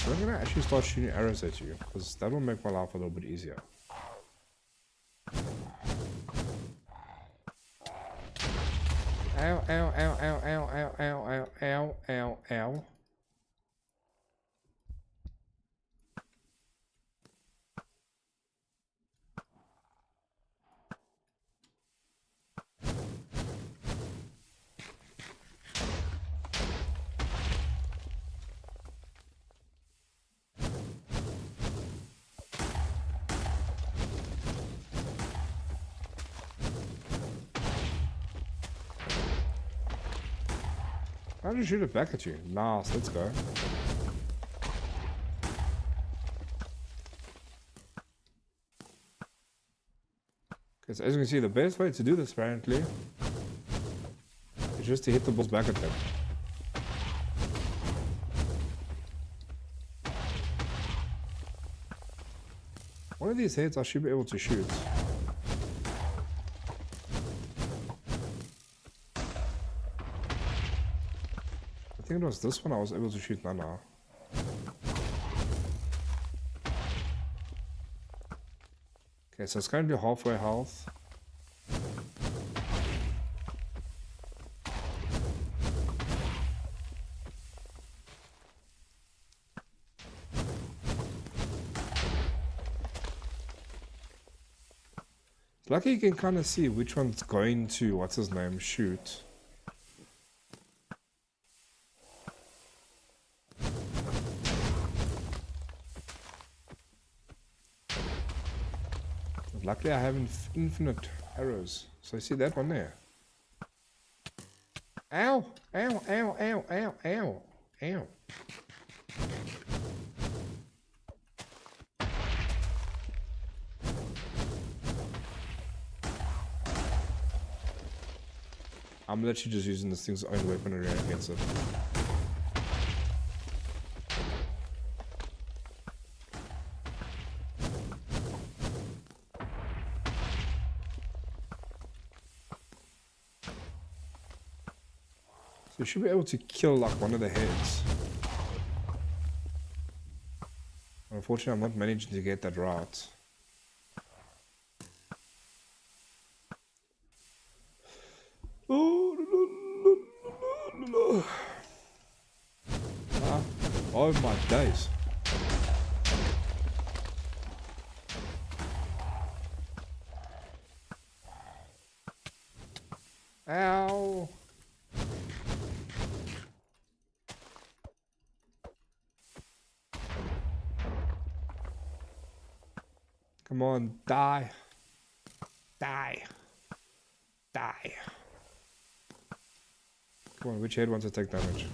I'm gonna actually start shooting arrows at you, because that will make my life a little bit easier. Ow, ow, ow, ow, ow, ow, ow, ow, ow, ow, ow. I'll just shoot it back at you. Nice, let's go. Okay, so as you can see, the best way to do this apparently is just to hit the balls back at them. One of these heads I should be able to shoot. I think it was this one I was able to shoot now. Okay, so it's currently halfway health. It's lucky you can kind of see which one's going to, what's his name, shoot. Luckily I have infinite arrows. So you see that one there? Ow! Ow! Ow! Ow! Ow! Ow! Ow! I'm literally just using this thing's own weaponry against it. So you should be able to kill like one of the heads. Unfortunately, I'm not managing to get that right. Oh my days. Ow. Come on, die. Die. Die. Come on, which head wants to take damage?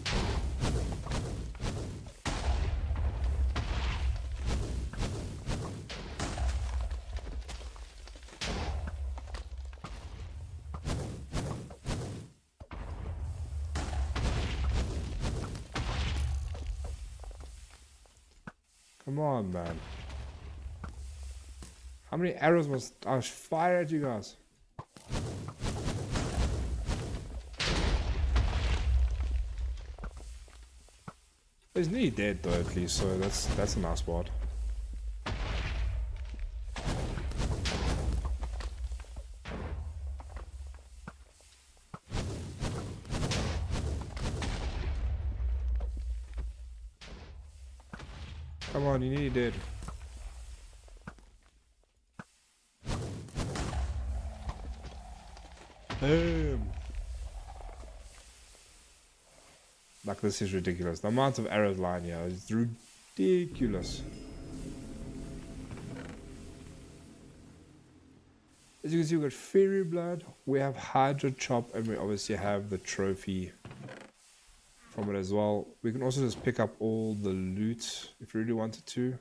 Come on, man. How many arrows must I fire at you guys? He's nearly dead though, at least, so that's a nice spot. Come on, you nearly dead. Boom. Like, this is ridiculous. The amount of arrows lying here is ridiculous. As you can see, we've got Fairy Blood, we have Hydra Chop, and we obviously have the trophy from it as well. We can also just pick up all the loot if we really wanted to.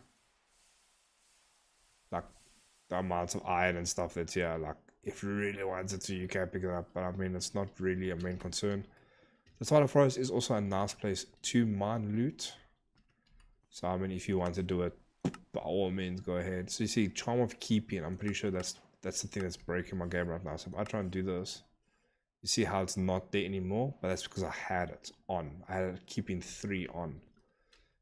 Like, the amount of iron and stuff that's here, like, if you really wanted to, you can pick it up. But I mean, it's not really a main concern. The Spider Forest is also a nice place to mine loot. So, I mean, if you want to do it, by all means, go ahead. So, you see, Charm of Keeping. I'm pretty sure that's the thing that's breaking my game right now. So, if I try and do this, you see how it's not there anymore? But that's because I had it on. I had it keeping 3 on.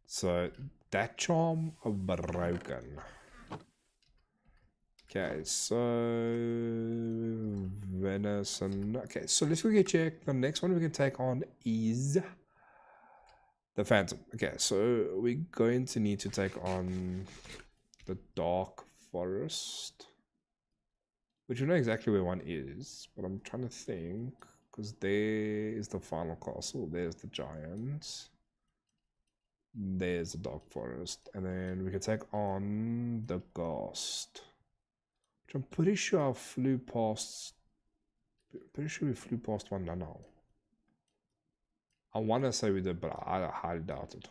So, that charm broken. Okay, so venison. Okay, so let's go get check. The next one we can take on is the Phantom. Okay, so we're going to need to take on the Dark Forest, which we know exactly where one is, but I'm trying to think because there is the final castle. There's the giants. There's the Dark Forest, and then we can take on the Ghost. I'm pretty sure I flew past. Pretty sure we flew past one now. I want to say we did, but I highly doubt it.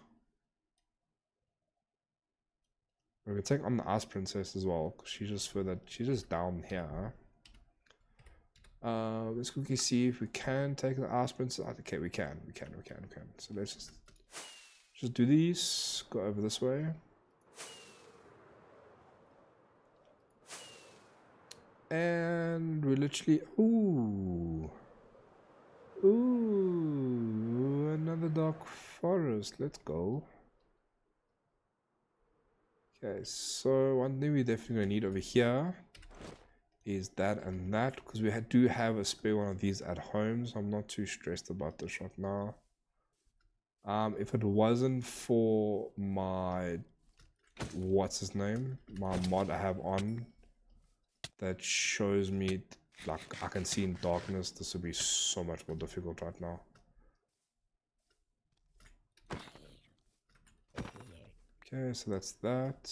We're gonna take on the Ice Princess as well, because she's just down here. Let's quickly see if we can take the Ice Princess. Okay, we can. So let's just do these. Go over this way. And we literally, ooh, another dark forest. Let's go. Okay, so one thing we definitely gonna need over here is that and that, because we do have a spare one of these at home, so I'm not too stressed about this right now. If it wasn't for my what's his name, my mod I have on that shows me like I can see in darkness, this would be so much more difficult right now. Okay, so that's that.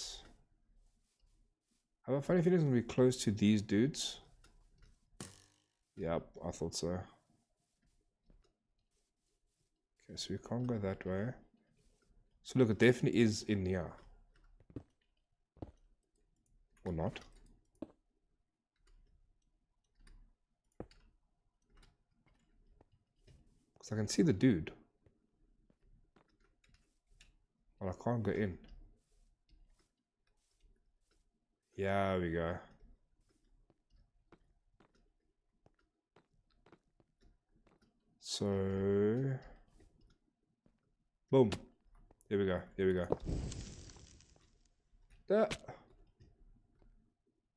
I have a funny feeling it's gonna be close to these dudes. Yep, I thought so. Okay, so we can't go that way. So look, it definitely is in here. Or not. Because I can see the dude. But I can't go in. Yeah, we go. So, boom. Here we go. Here we go.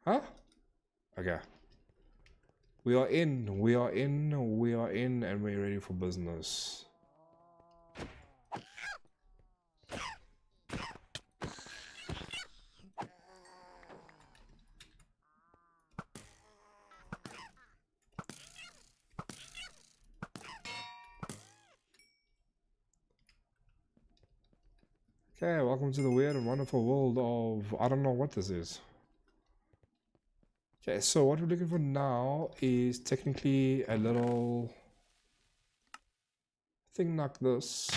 Huh? Okay. We are in, and we're ready for business. Okay, welcome to the weird and wonderful world of, I don't know what this is. Okay, so what we're looking for now is technically a little thing like this.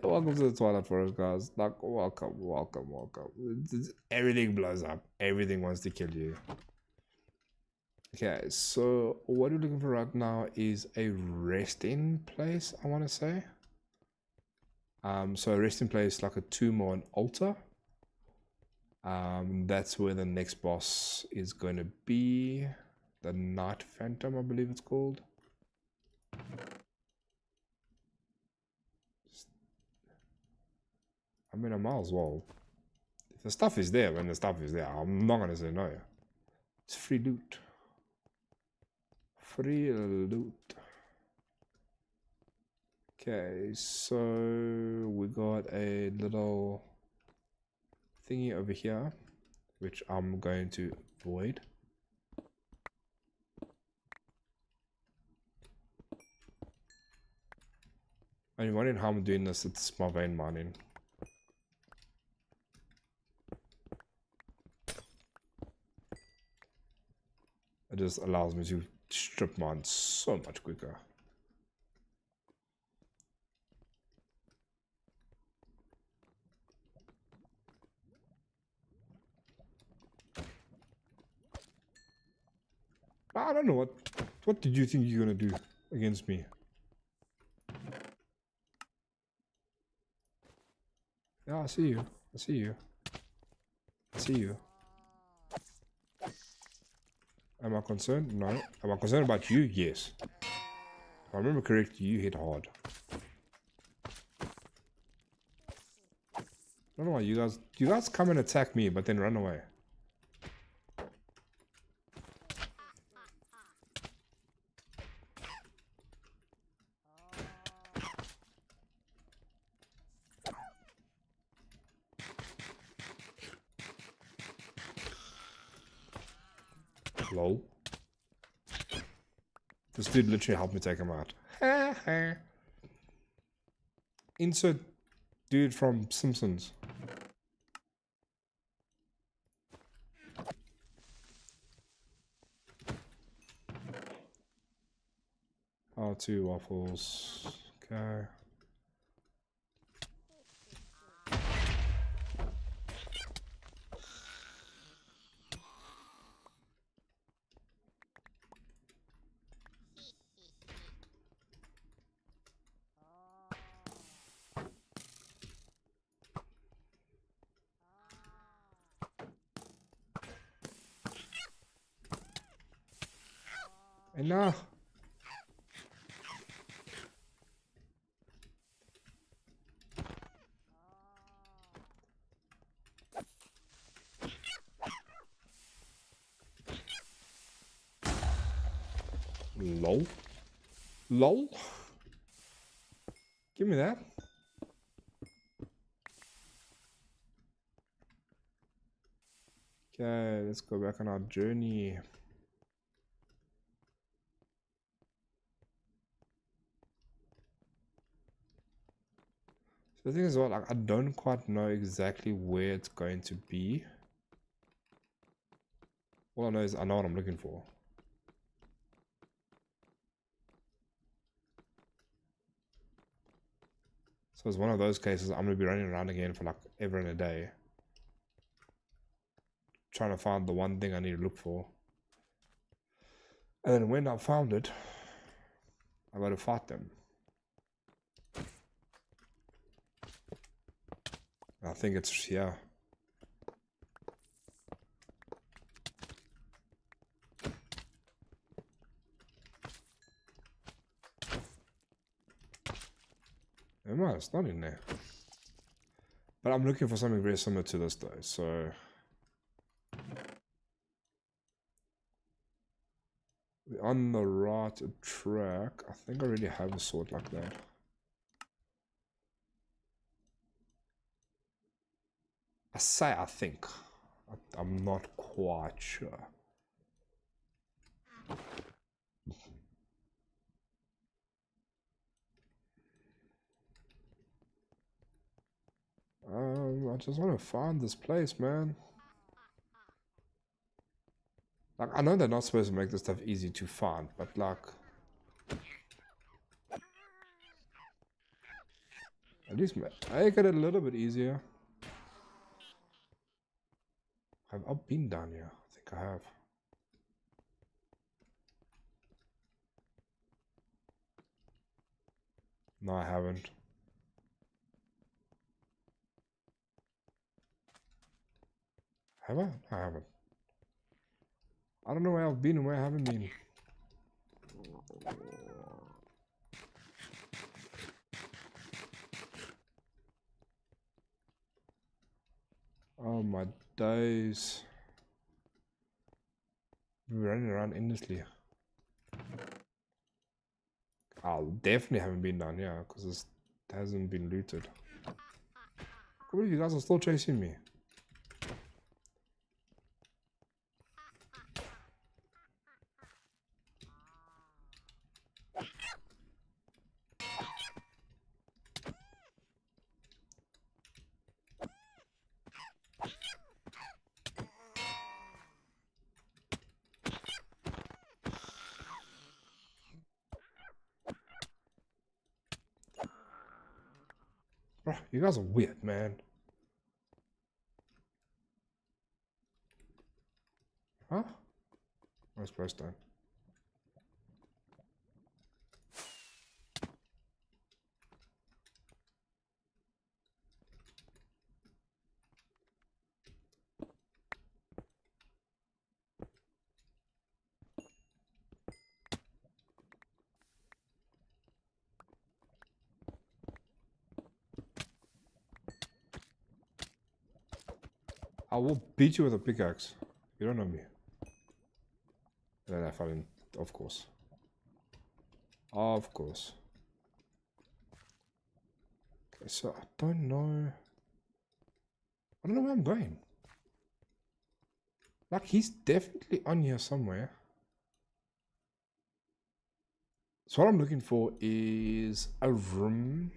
Welcome to the Twilight Forest, guys. Like, welcome. Everything blows up. Everything wants to kill you. Okay, so what we're looking for right now is a resting place, I want to say. So a resting place like a tomb or an altar. That's where the next boss is going to be. The Night Phantom, I believe it's called. I mean, I might as well. If the stuff is there, when the stuff is there, I'm not going to say no. It's free loot. Free loot. Okay, so we got a little thingy over here, which I'm going to avoid. And you're wondering how I'm doing this, it's my vein mining. It just allows me to strip mine so much quicker. I don't know what did you think you're gonna do against me? Yeah, I see you. I see you. I see you. Am I concerned? No. Am I concerned about you? Yes. If I remember correctly, you hit hard. I don't know why you guys come and attack me, but then run away. Lol. This dude literally helped me take him out. Insert dude from Simpsons. Oh, 2 waffles. Okay. Enough. Lol. Lol. Give me that. Okay, let's go back on our journey. So the thing is, well, like, I don't quite know exactly where it's going to be. All I know is I know what I'm looking for. So it's one of those cases I'm going to be running around again for like ever and a day. Trying to find the one thing I need to look for. And then when I found it, I got to fight them. I think it's, yeah. No, it's not in there. But I'm looking for something very similar to this though, so... We're on the right track. I think I already have a sword like that. I think. I'm not quite sure. I just want to find this place, man. Like, I know they're not supposed to make this stuff easy to find, but like... At least make it a little bit easier. Have I been down here? I think I have. No, I haven't. Have I? I haven't. I don't know where I've been and where I haven't been. Oh my days. We're running around endlessly. I definitely haven't been down here because it hasn't been looted. I can't believe you guys are still chasing me. Bro, you guys are weird, man. Huh? Where's Preston? I will beat you with a pickaxe. You don't know me. And then I fell in, of course. Of course. Okay, so I don't know. I don't know where I'm going. Like, he's definitely on here somewhere. So what I'm looking for is a room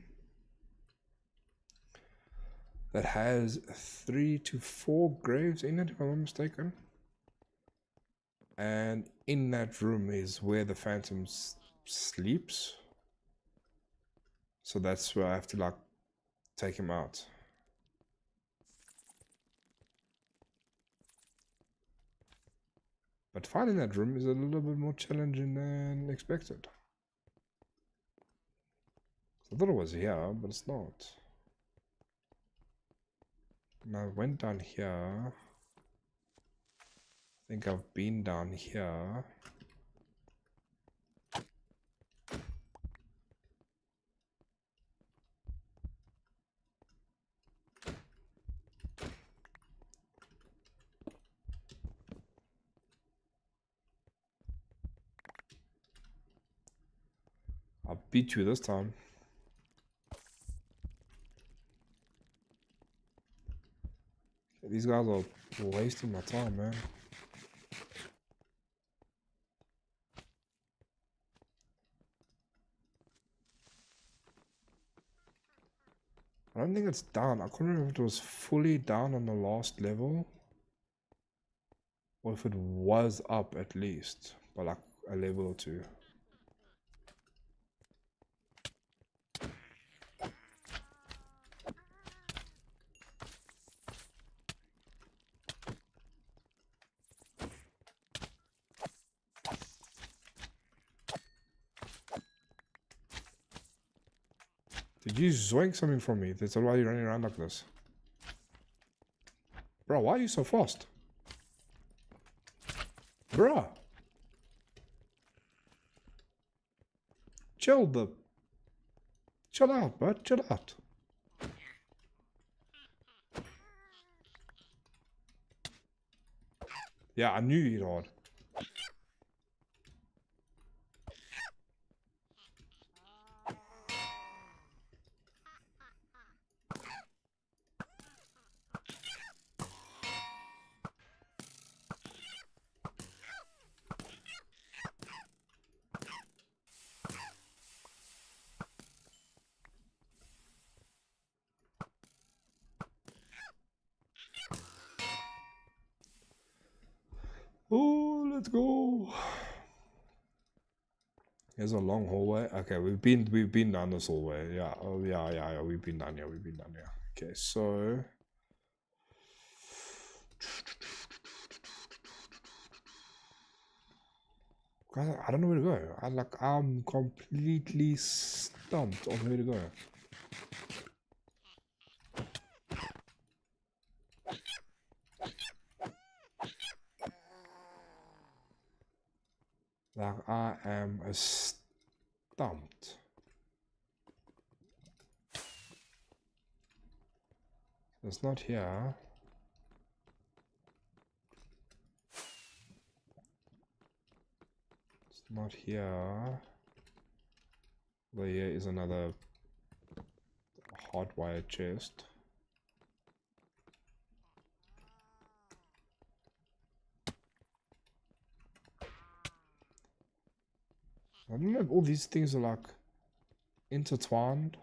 that has 3 to 4 graves in it, if I'm not mistaken. And in that room is where the phantoms sleeps. So that's where I have to like take him out. But finding that room is a little bit more challenging than expected. I thought it was here, but it's not. And I went down here. I think I've been down here. I'll beat you this time. These guys are wasting my time, man. I don't think it's down. I couldn't remember if it was fully down on the last level, or if it was up at least by like a level or two. Did you zoink something from me? That's why you're running around like this. Bro, why are you so fast? Bruh. Chill out, bud. Chill out. Yeah, I knew you'd hard. Oh, let's go. There's a long hallway. Okay, we've been down this hallway. Yeah. Oh yeah. We've been down here. Okay, so guys, I don't know where to go. I'm completely stumped on where to go. Like I am stumped. It's not here. It's not here. There is another hardwired chest. I don't know if all these things are like intertwined.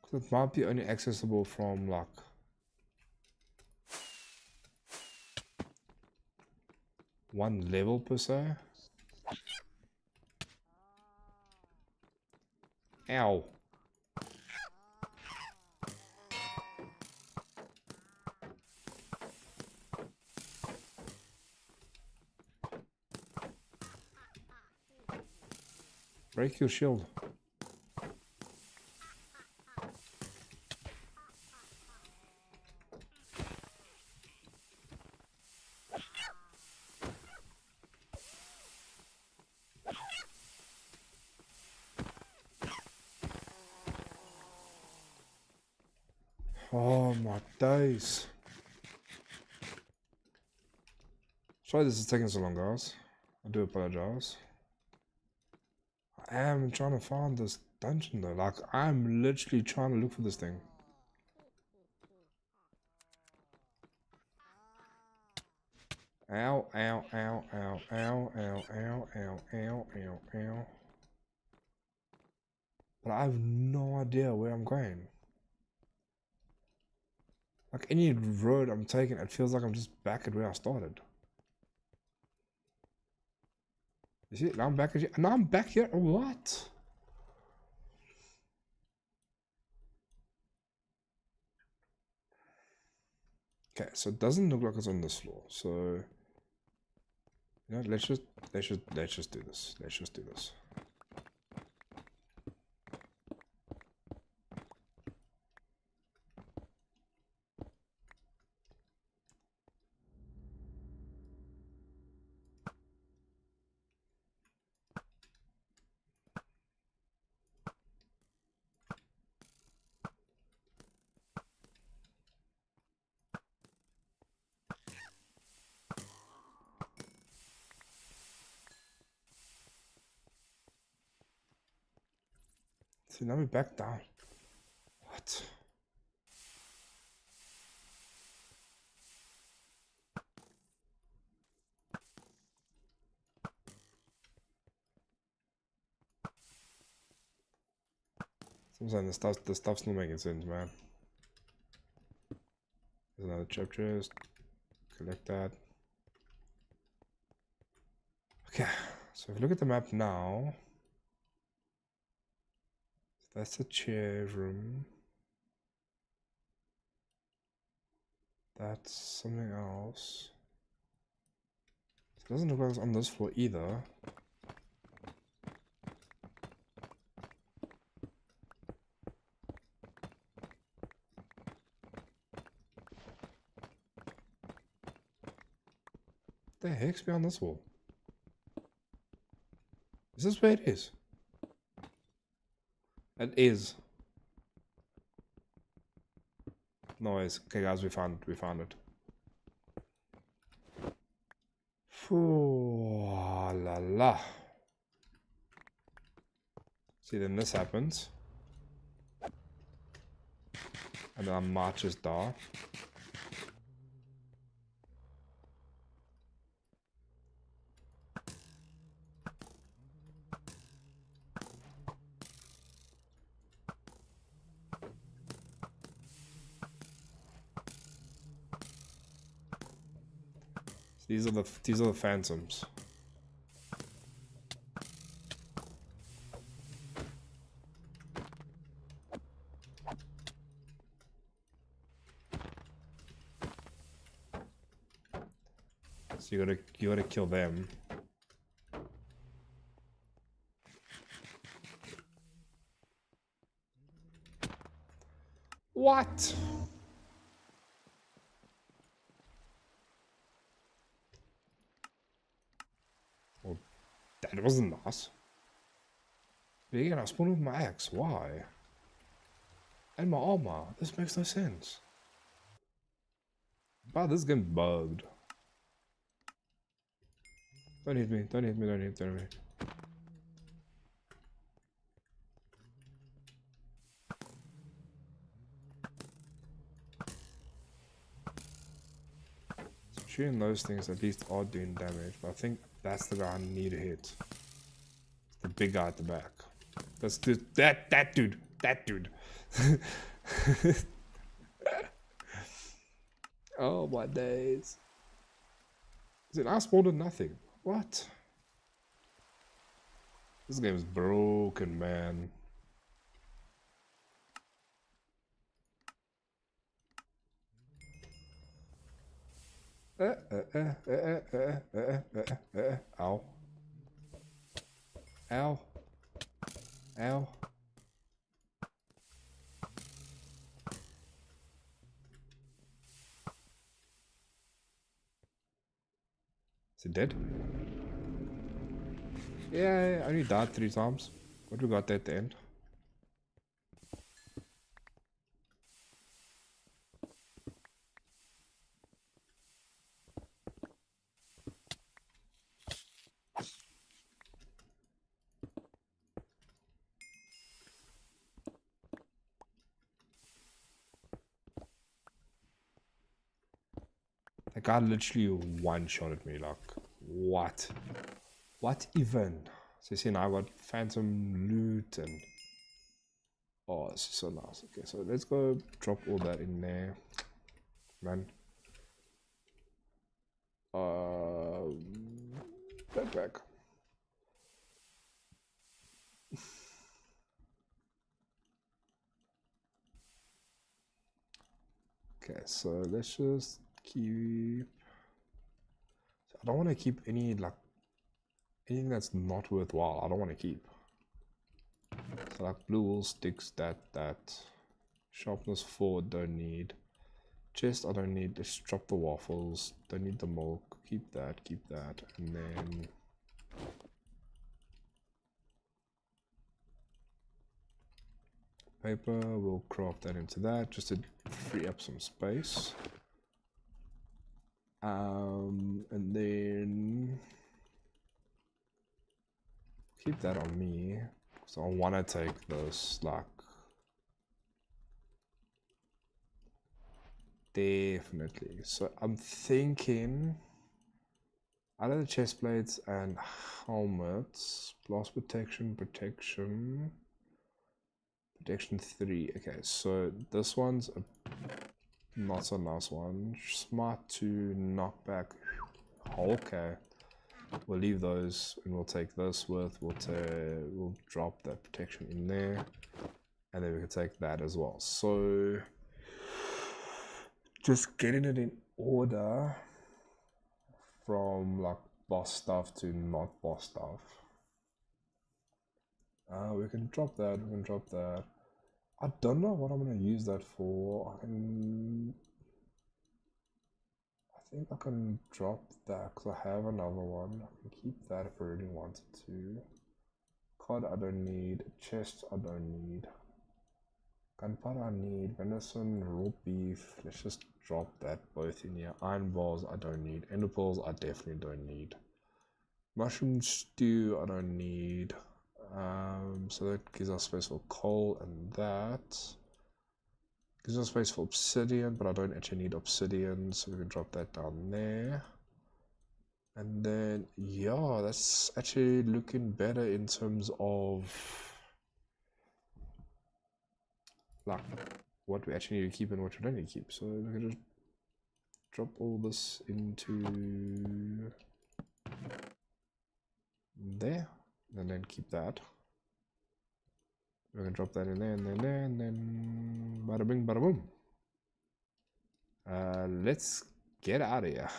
Because it might be only accessible from like one level per se. Ow. Break your shield. Oh my days. Sorry this is taking so long, guys. I do apologize. I am trying to find this dungeon though. Like, I'm literally trying to look for this thing. Ow, ow, ow, ow, ow, ow, ow, ow, ow, ow, ow. But I have no idea where I'm going. Like, any road I'm taking, it feels like I'm just back at where I started. You see, now I'm back again. Now I'm back here. What? Okay, so it doesn't look like it's on this floor. So, you know, let's just do this. Let's just do this. See, now we're back down. What? Sometimes the stuff's not making sense, man. There's another chapter. Collect that. Okay, so if you look at the map now, that's the chair room. That's something else. It doesn't look like it's on this floor either. The heck's behind this wall? Is this where it is? It is. Noise. Okay, guys, we found it. We found it. Ooh, la la. See, then this happens. And then our marches die. These are the phantoms. So you gotta kill them. What? Well, that wasn't nice. But again, I spawned with my axe. Why? And my armor. This makes no sense. Wow, this game's bugged. Don't hit me. Don't hit me. Don't hit me. Don't hit me. So shooting those things at least are doing damage. But I think that's the guy I need to hit. It's the big guy at the back. That's that dude. That dude. Oh my days. Is it I spawned at nothing? What? This game is broken, man. Ow. Ow. Ow. Is it dead? Yeah, I only died 3 times. What we got there at the end? That guy literally one-shotted me, like, what? What even? So you see now I got phantom loot and... Oh, this is so nice. Okay, so let's go drop all that in there. Man. Backpack. Okay, so let's just keep. I don't want to keep any like anything that's not worthwhile. I don't want to keep. So like blue wool sticks, that sharpness 4 don't need. Chest I don't need. Let's drop the waffles. Don't need the milk. Keep that, and then paper. We'll craft that into that just to free up some space. And then keep that on me. So I want to take this, like, definitely. So I'm thinking out of the chest plates and helmets, blast protection 3. Okay, so this one's a not so nice one. Smart to knock back. Okay, we'll leave those and we'll take this with. We'll drop that protection in there, and then we can take that as well. So just getting it in order from like boss stuff to not boss stuff. We can drop that. I don't know what I'm gonna use that for. I think I can drop that because I have another one. I can keep that if I really wanted to. Cod I don't need. Chest I don't need. Gunpowder I need. Venison, raw beef. Let's just drop that both in here. Iron bars I don't need. Ender pearls I definitely don't need. Mushroom stew I don't need. So that gives us space for coal, and that gives us space for obsidian, but I don't actually need obsidian, so we can drop that down there. And then, yeah, that's actually looking better in terms of like what we actually need to keep and what we don't need to keep. So we can just drop all this into there, and then keep that. We're gonna drop that in there, and then bada bing, bada boom. Let's get out of here.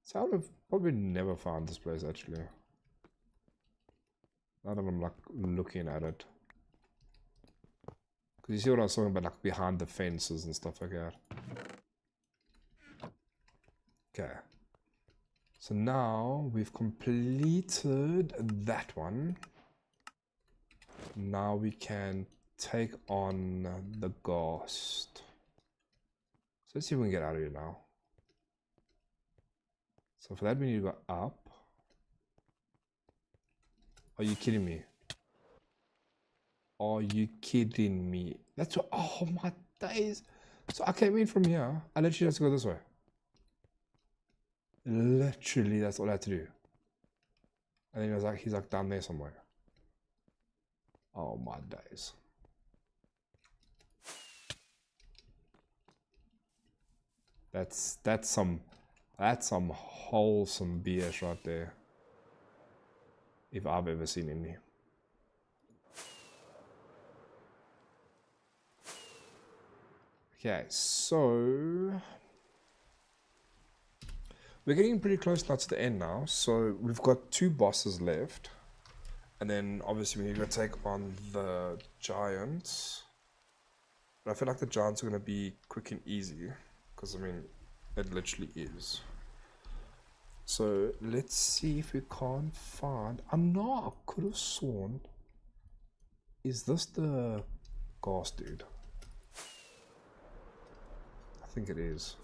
So I would have probably never found this place actually. Now that I'm like looking at it. Because you see what I was talking about, like behind the fences and stuff like that. Okay. So now we've completed that one. Now we can take on the ghost. So let's see if we can get out of here now. So for that we need to go up. Are you kidding me? Are you kidding me? That's what, oh my days. So I came in from here. I literally have to go this way. Literally, that's all I had to do. And then he was like, he's like down there somewhere. Oh my days. That's some wholesome BS right there. If I've ever seen any. Okay, so we're getting pretty close now to the end now. So we've got 2 bosses left. And then obviously we need to go take on the giants. But I feel like the giants are going to be quick and easy. Because I mean, it literally is. So let's see if we can't find... I know I could have sworn. Is this the ghast dude? I think it is.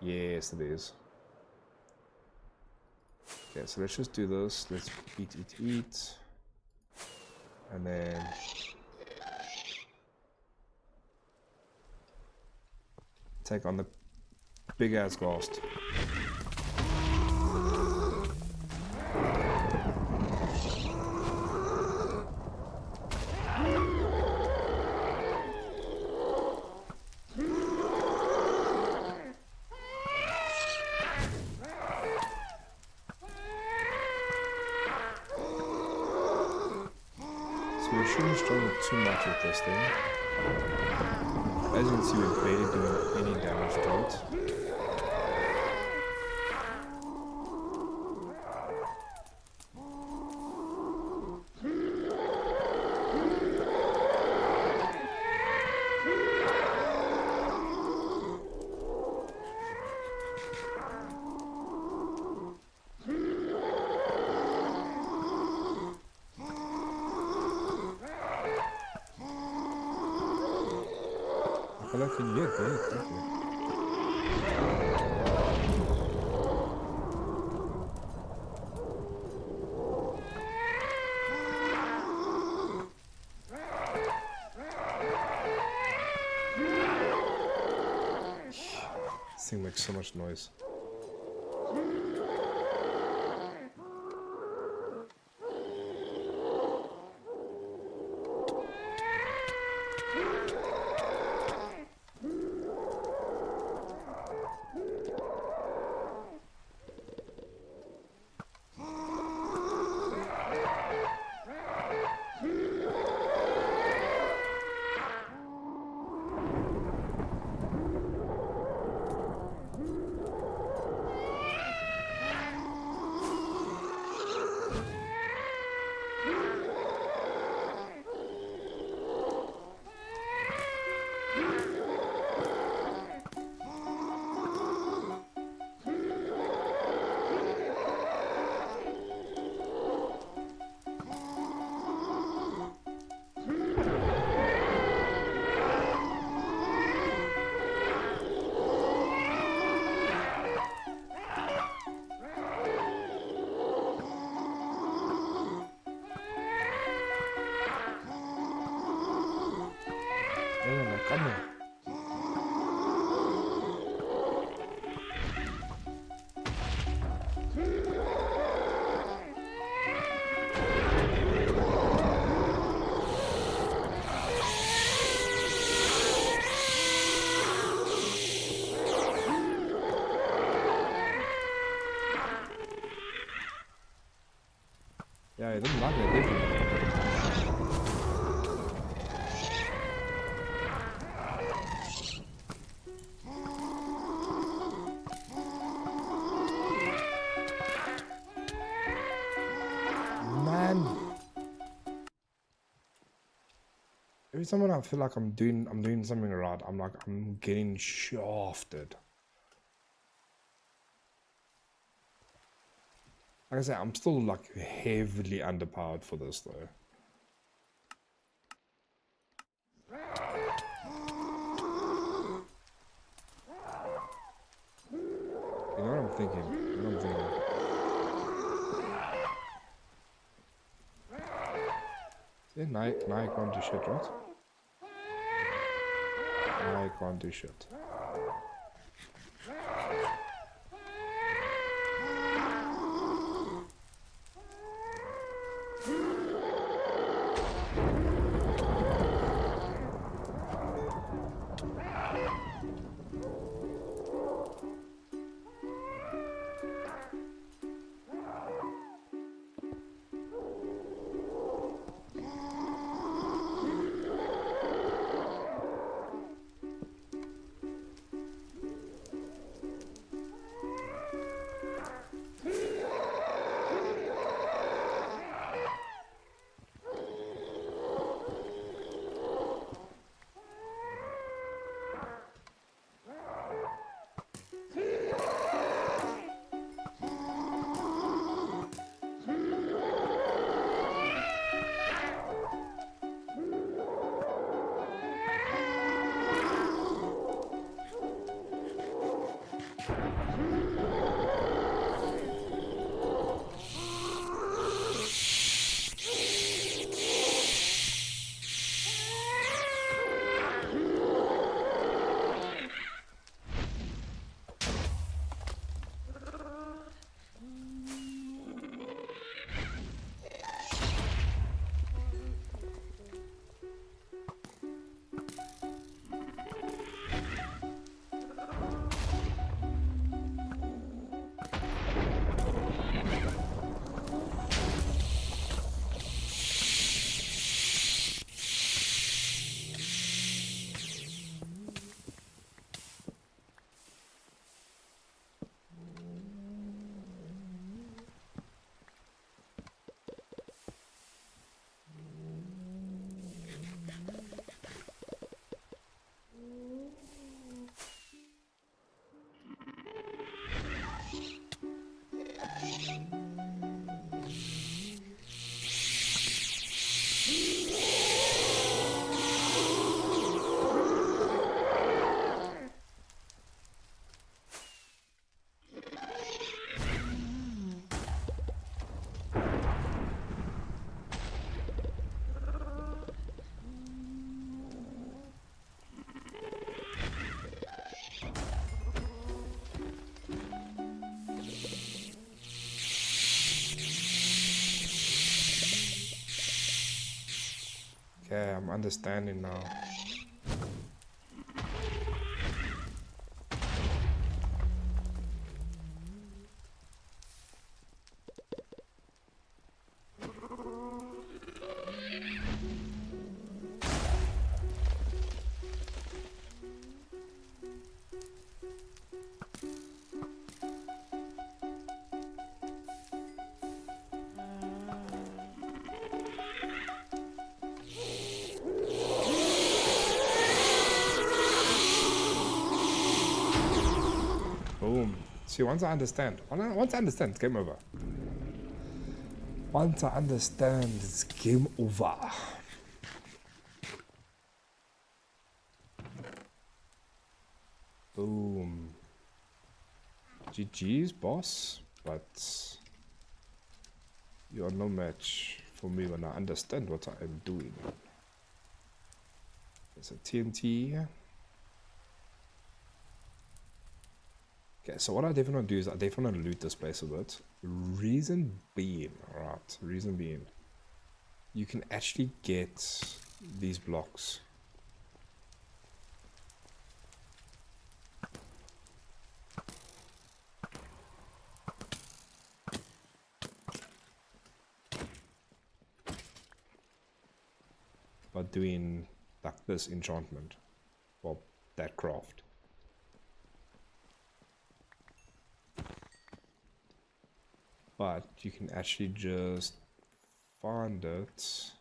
Yes, it is. Okay, so let's just do this. Let's eat. And then... take on the big ass ghast. shouldn't struggle too much with this thing. As you can see, we're barely doing any damage to it. How long can you get, bro? Exactly. This thing makes so much noise. Come here. Yeah, it doesn't like it, did it? Every time when I feel like I'm doing something right, I'm getting shafted. Like I say, I'm still like heavily underpowered for this though. You know what I'm thinking? See, now I can't do shit, right? I can't do shit. understanding now. Boom. See, once I understand, it's game over. Once I understand, it's game over. Boom. GG's, boss. But you are no match for me when I understand what I am doing. There's a TNT. Okay, so what I definitely want to do is I definitely want to loot this place a bit. Reason being, alright, reason being, you can actually get these blocks. By doing like this enchantment, or that craft. But you can actually just find it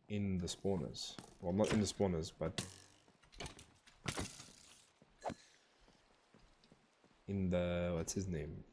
in the spawners. Well, not in the spawners, but in the, what's his name?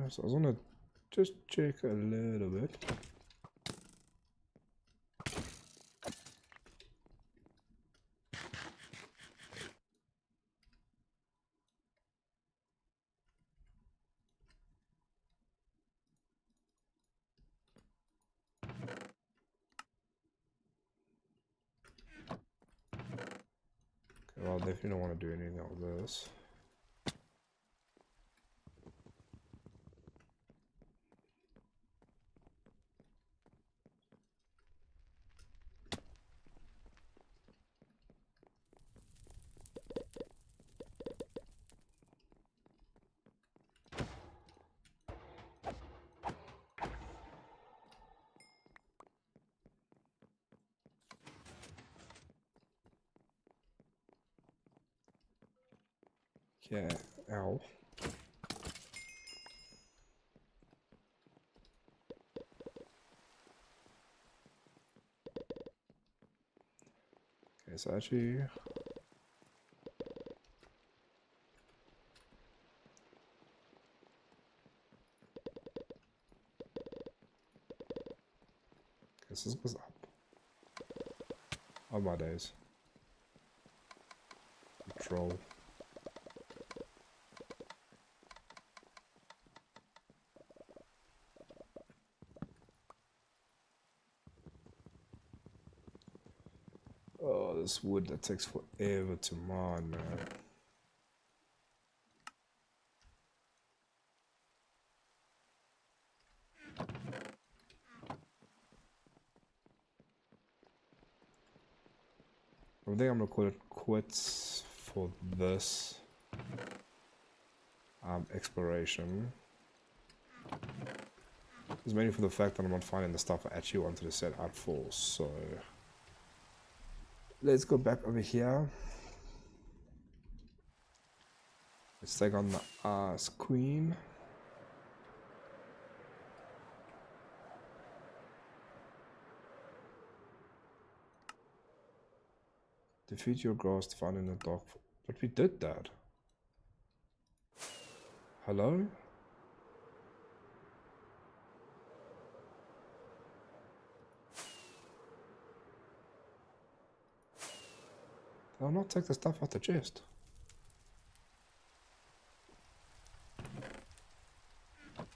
So I was gonna just check a little bit. Okay, well, I definitely don't want to do anything like this. Yeah, ow. Okay, so actually, this was up. Oh my days. Troll. Oh, this wood, that takes forever to mine, man. I think I'm gonna call it quits for this exploration. It's mainly for the fact that I'm not finding the stuff I actually wanted to set out for, so let's go back over here. Let's take on the Ice Queen. Defeat your grass to find in the dark. But we did that. Hello? I'll not take the stuff out the chest.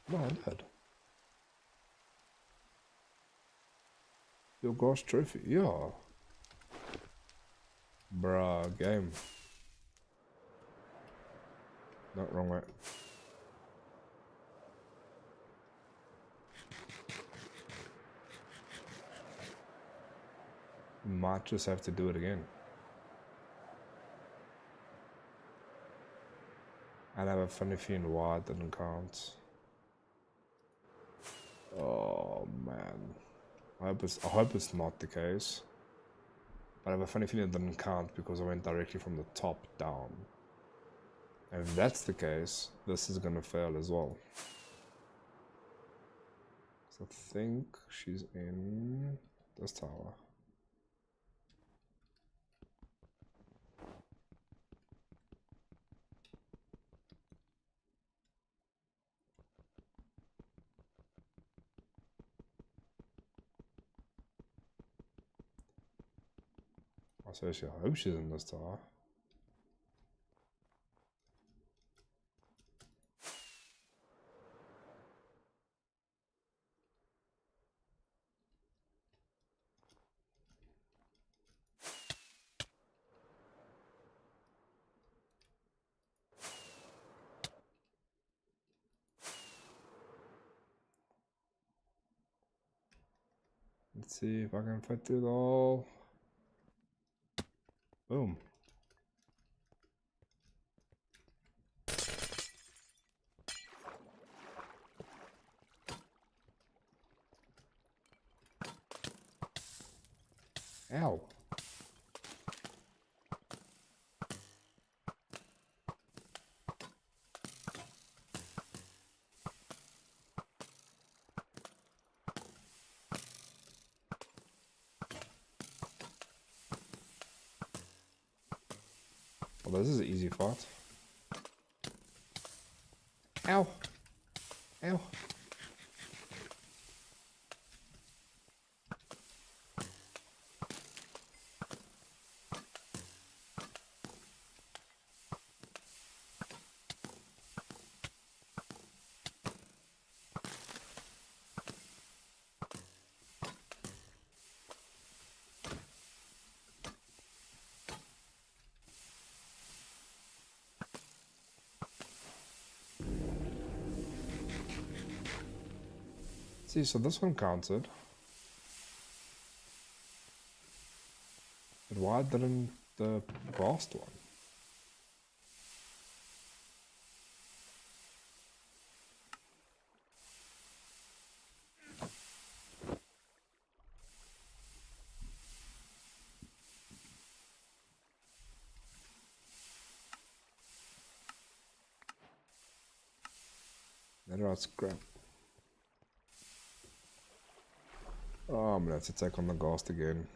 No, I did. Your ghost trophy, yeah. Bruh, game. No, wrong way. Might just have to do it again. I have a funny feeling why it didn't count. Oh man. I hope it's not the case. But I have a funny feeling it didn't count because I went directly from the top down. And if that's the case, this is gonna fail as well. So I think she's in this tower. I seriously hope she's in this tower. Let's see if I can fit through it all. Boom. Ow. Well, this is an easy fight. Ow. Ow. See, so this one counted. But why didn't the last one? That's crap. Oh, I'm gonna have to take on the ghost again.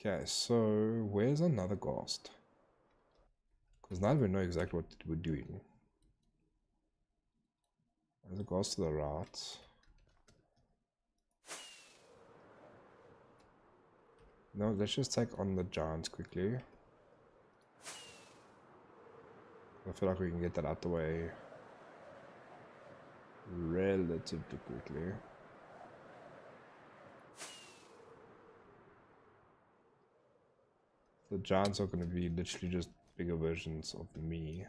Okay, so where's another ghost? Because now we know exactly what we're doing. There's a ghost to the right. No, let's just take on the giants quickly. I feel like we can get that out the way relatively quickly. The giants are going to be literally just bigger versions of me.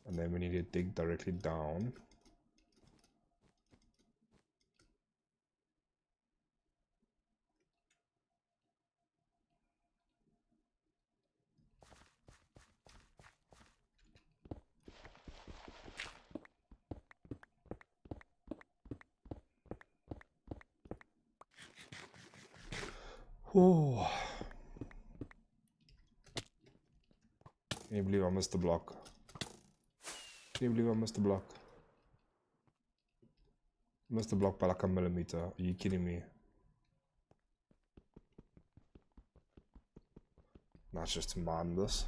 And then we need to dig directly down. Oh. Can you believe I missed the block? Can you believe I missed the block? Missed the block by like a millimeter. Are you kidding me? That's just to mine this.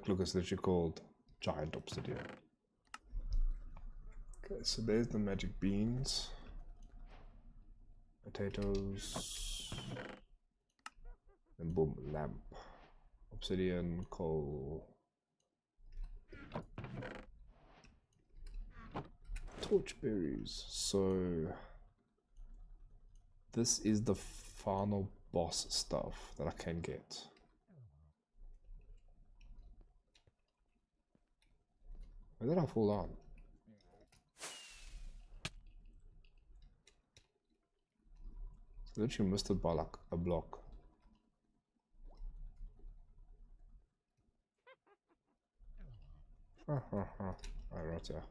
Look, it's literally called Giant Obsidian. Okay, so there's the magic beans. Potatoes. And boom, lamp. Obsidian, coal. Torchberries. So this is the final boss stuff that I can get. Where did I fall down? Literally missed it by like a block. Right here.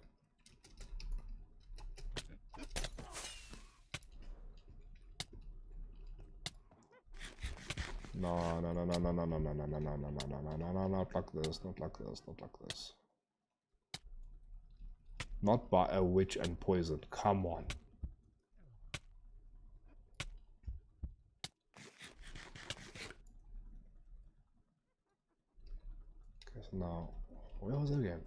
No, not like this, not like this, not like this. Not by a witch and poison, come on. Okay, so now, where was it again?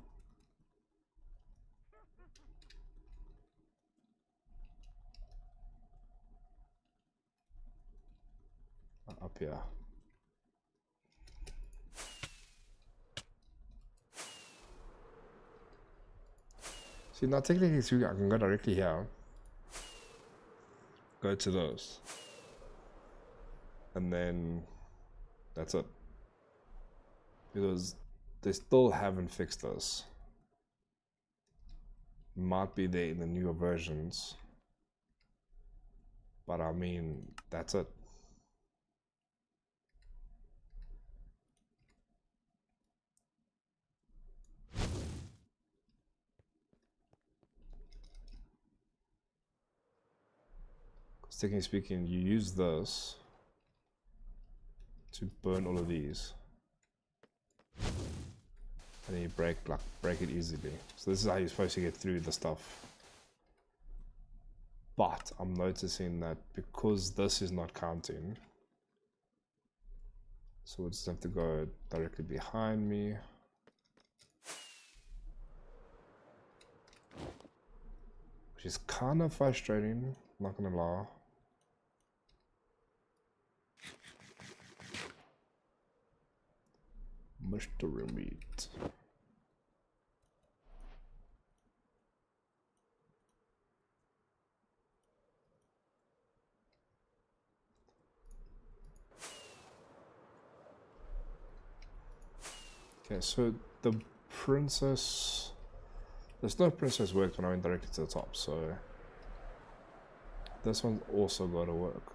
Up here. See, now technically I can go directly here. Go to those. And then that's it. Because they still haven't fixed this. Might be there in the newer versions. But I mean, that's it. Technically speaking, you use this to burn all of these, and then you break it easily. So this is how you're supposed to get through the stuff. But I'm noticing that because this is not counting, so we'll just have to go directly behind me. Which is kind of frustrating, not gonna lie. Mystery meat. Okay, so the princess... There's no princess worked when I went directly to the top, so... This one's also gotta work.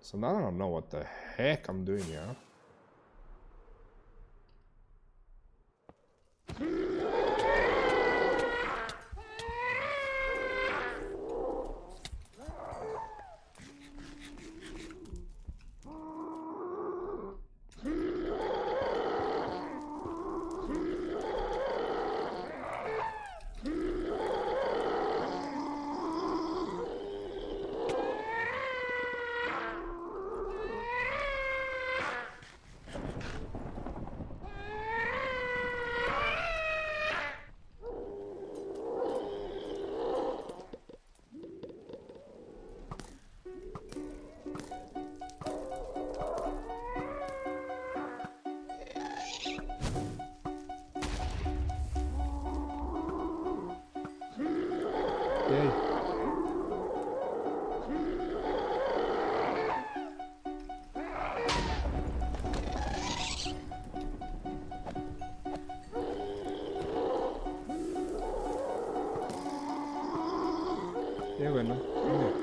So now I don't know what the heck I'm doing here. going now. Oh.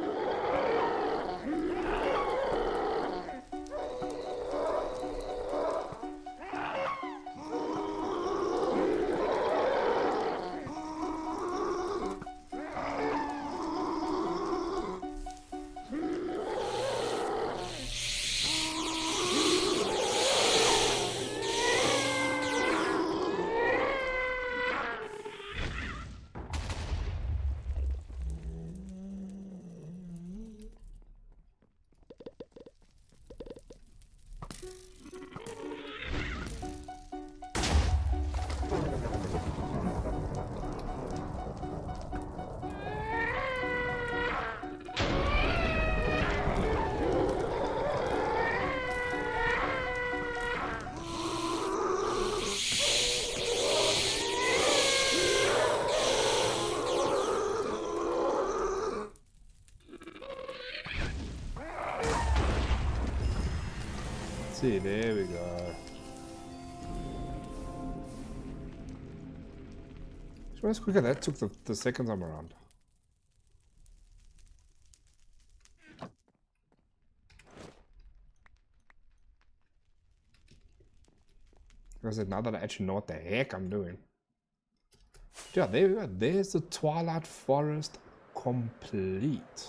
See, there we go. How much quicker that took the second time around. I said, now that I actually know what the heck I'm doing. Yeah, there we go. There's the Twilight Forest complete.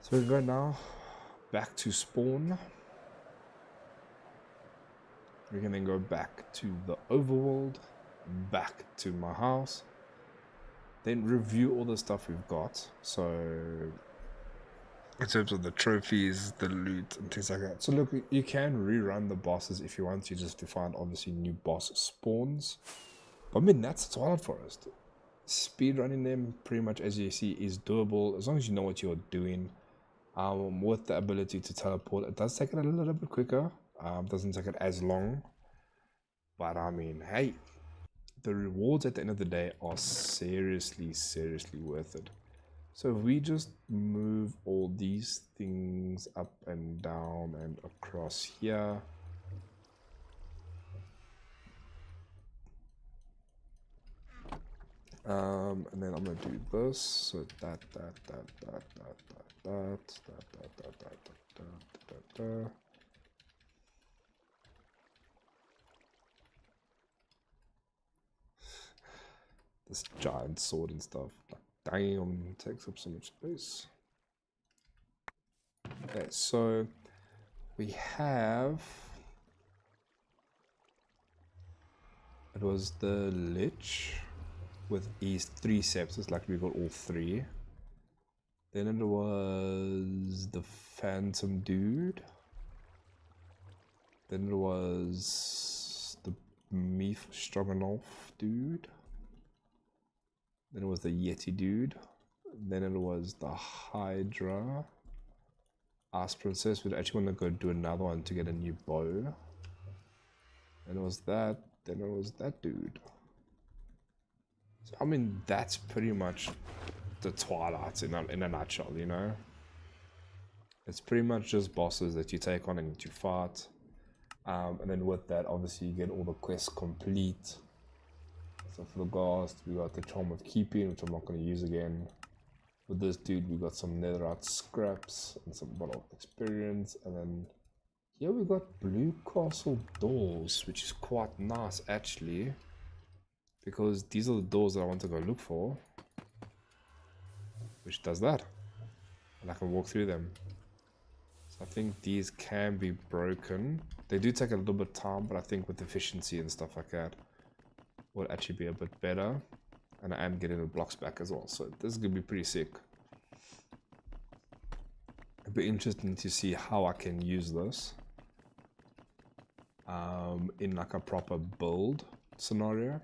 So we go now back to spawn. We can then go back to the overworld, back to my house, then review all the stuff we've got. So in terms of the trophies, the loot and things like that. So look, you can rerun the bosses if you want to, just to find obviously new boss spawns. But I mean, that's Twilight Forest. Speedrunning them pretty much, as you see, is doable as long as you know what you're doing. With the ability to teleport, it does take it a little bit quicker. Doesn't take it as long. But I mean, hey, the rewards at the end of the day are seriously worth it. So if we just move all these things up and down and across here. And then I'm gonna do this. So that. This giant sword and stuff. Damn, takes up so much space. Okay, so we have. It was the Lich with his 3 scepters, like we got all 3. Then it was the Phantom Dude. Then it was the Meef Stroganoff Dude. Then it was the Yeti Dude. Then it was the Hydra. Ice Princess. We'd actually want to go do another one to get a new bow. Then it was that. Then it was that dude. So, I mean, that's pretty much the Twilight in a nutshell, you know? It's pretty much just bosses that you take on and you fight. And then with that, obviously, you get all the quests complete. So for the Ghast, we got the Charm of Keeping, which I'm not going to use again. With this dude, we got some netherite scraps and some bottle of experience. And then here we got Blue Castle doors, which is quite nice, actually. Because these are the doors that I want to go look for. Which does that. And I can walk through them. So I think these can be broken. They do take a little bit of time, but I think with efficiency and stuff like that, will actually be a bit better. And I am getting the blocks back as well. So this is going to be pretty sick. It'll be interesting to see how I can use this. In like a proper build scenario.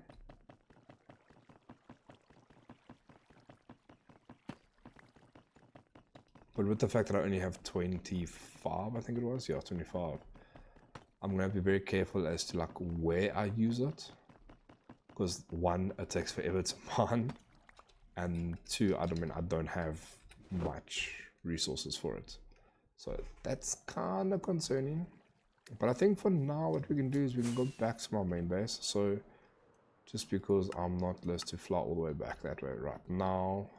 But with the fact that I only have 25, I think it was, yeah, 25. I'm gonna have to be very careful as to like where I use it. Because 1, it takes forever to mine. And 2, I don't have much resources for it. So that's kind of concerning. But I think for now what we can do is we can go back to my main base. So just because I'm not less to fly all the way back that way right now,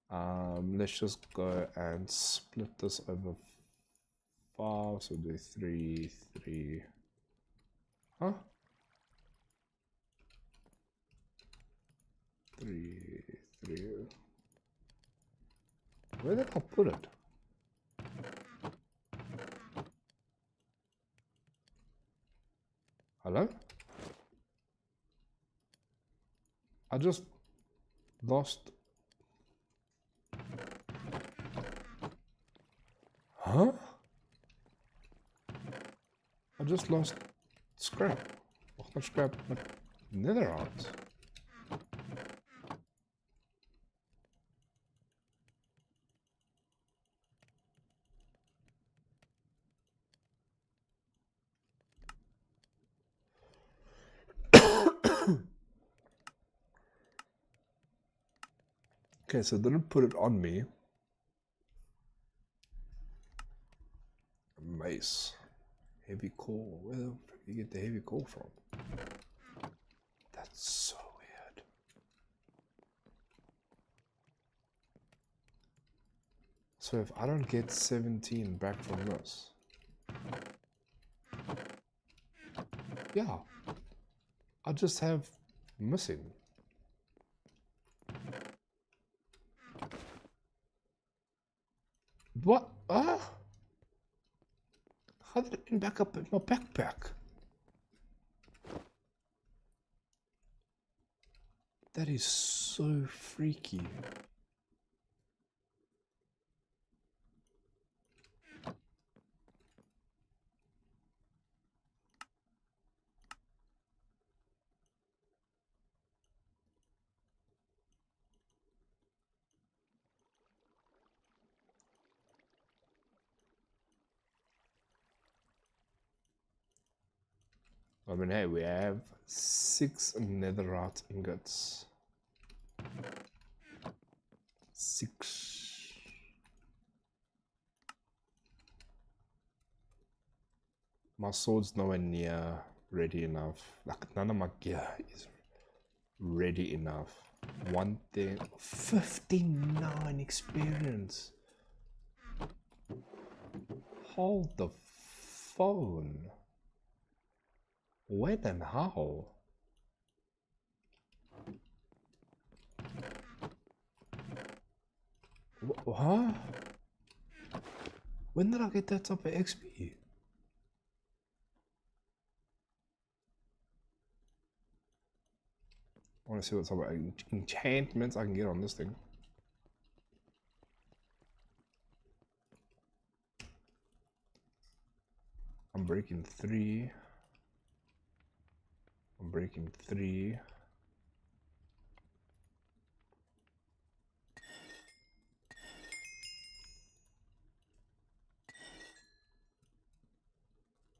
Let's just go and split this over 5. So do 3, 3. Huh? 3, 3. Where did I put it? Hello? I just lost. Huh? I just lost scrap. Well, not scrap, but netherite. Okay, so didn't put it on me. Mace. Heavy core. Where the fuck do you get the heavy core from? That's so weird. So if I don't get 17 back from this. Yeah. I just have missing. What? Ah? How did it end back up in my backpack? That is so freaky. I mean, hey, we have 6 netherite ingots. 6. My sword's nowhere near ready enough. Like, none of my gear is ready enough. One thing. 59 experience. Hold the phone. When and how? Huh? When did I get that type of XP? I want to see what type of enchantments I can get on this thing. I'm breaking 3. I'm breaking 3.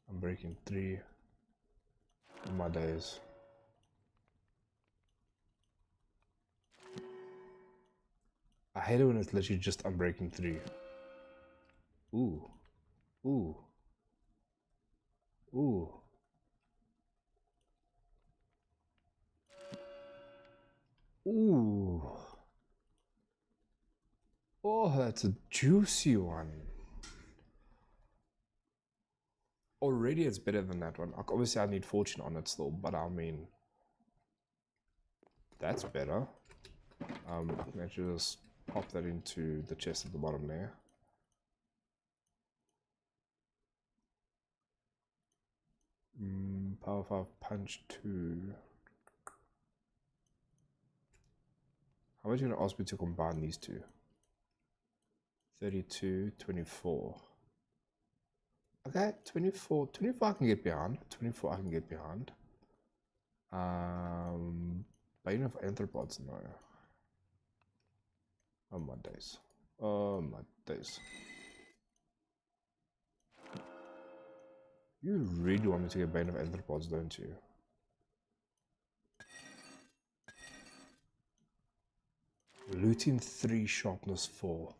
I'm breaking 3 in my days. I hate it when it's literally just I'm breaking 3. Ooh. Ooh. Ooh. Ooh. Oh, that's a juicy one. Already it's better than that one. Obviously I need fortune on it still, but I mean, that's better. I can actually just pop that into the chest at the bottom there. Power 5 punch 2. How much are you going to ask me to combine these two? 32, 24. Okay, 24. 24 I can get behind. 24 I can get behind. Bane of Arthropods, no. Oh my days. Oh my days. You really want me to get Bane of Arthropods, don't you? Looting 3, sharpness 4.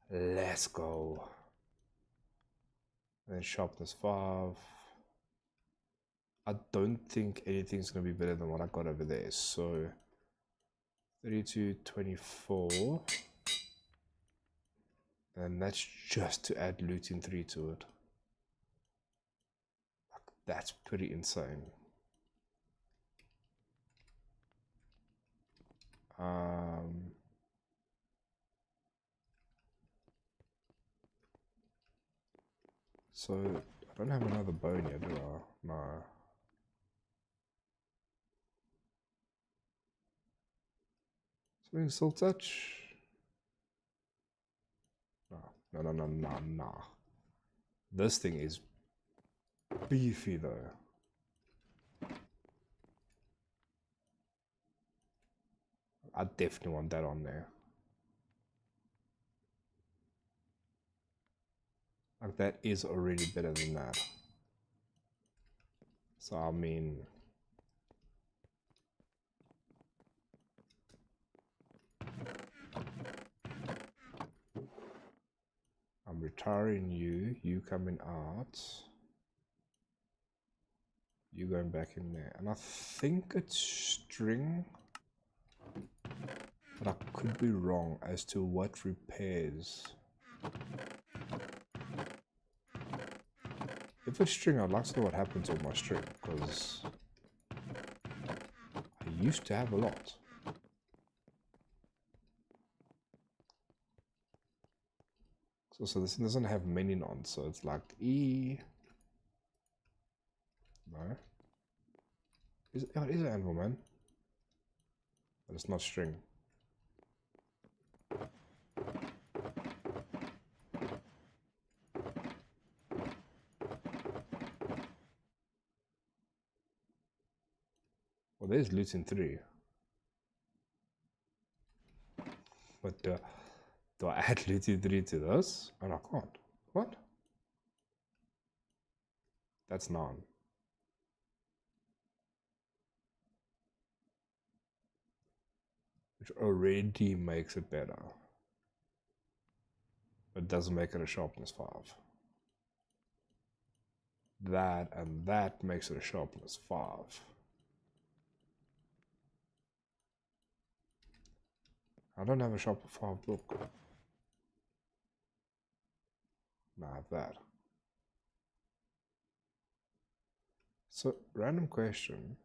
Let's go. And then sharpness 5. I don't think anything's going to be better than what I got over there. So 32, 24. And that's just to add Lutein 3 to it. Like, that's pretty insane. So I don't have another bone yet, do I? No. Something still touch? No. This thing is beefy though. I definitely want that on there. Like, that is already better than that. So I mean, I'm retiring you, you coming out, you going back in there. And I think it's string, but I could be wrong as to what repairs. If it's string, I'd like to know what happens with my string, because I used to have a lot. So this doesn't have many nons, so it's like E. No. It is an anvil, man. But it's not string. Well, there's Lutein 3. But do I add Lutein 3 to this? And I can't. What? That's none. Which already makes it better. But doesn't make it a sharpness 5. That and that makes it a sharpness 5. I don't have a sharpness 5 book. No, I have that. So, random question.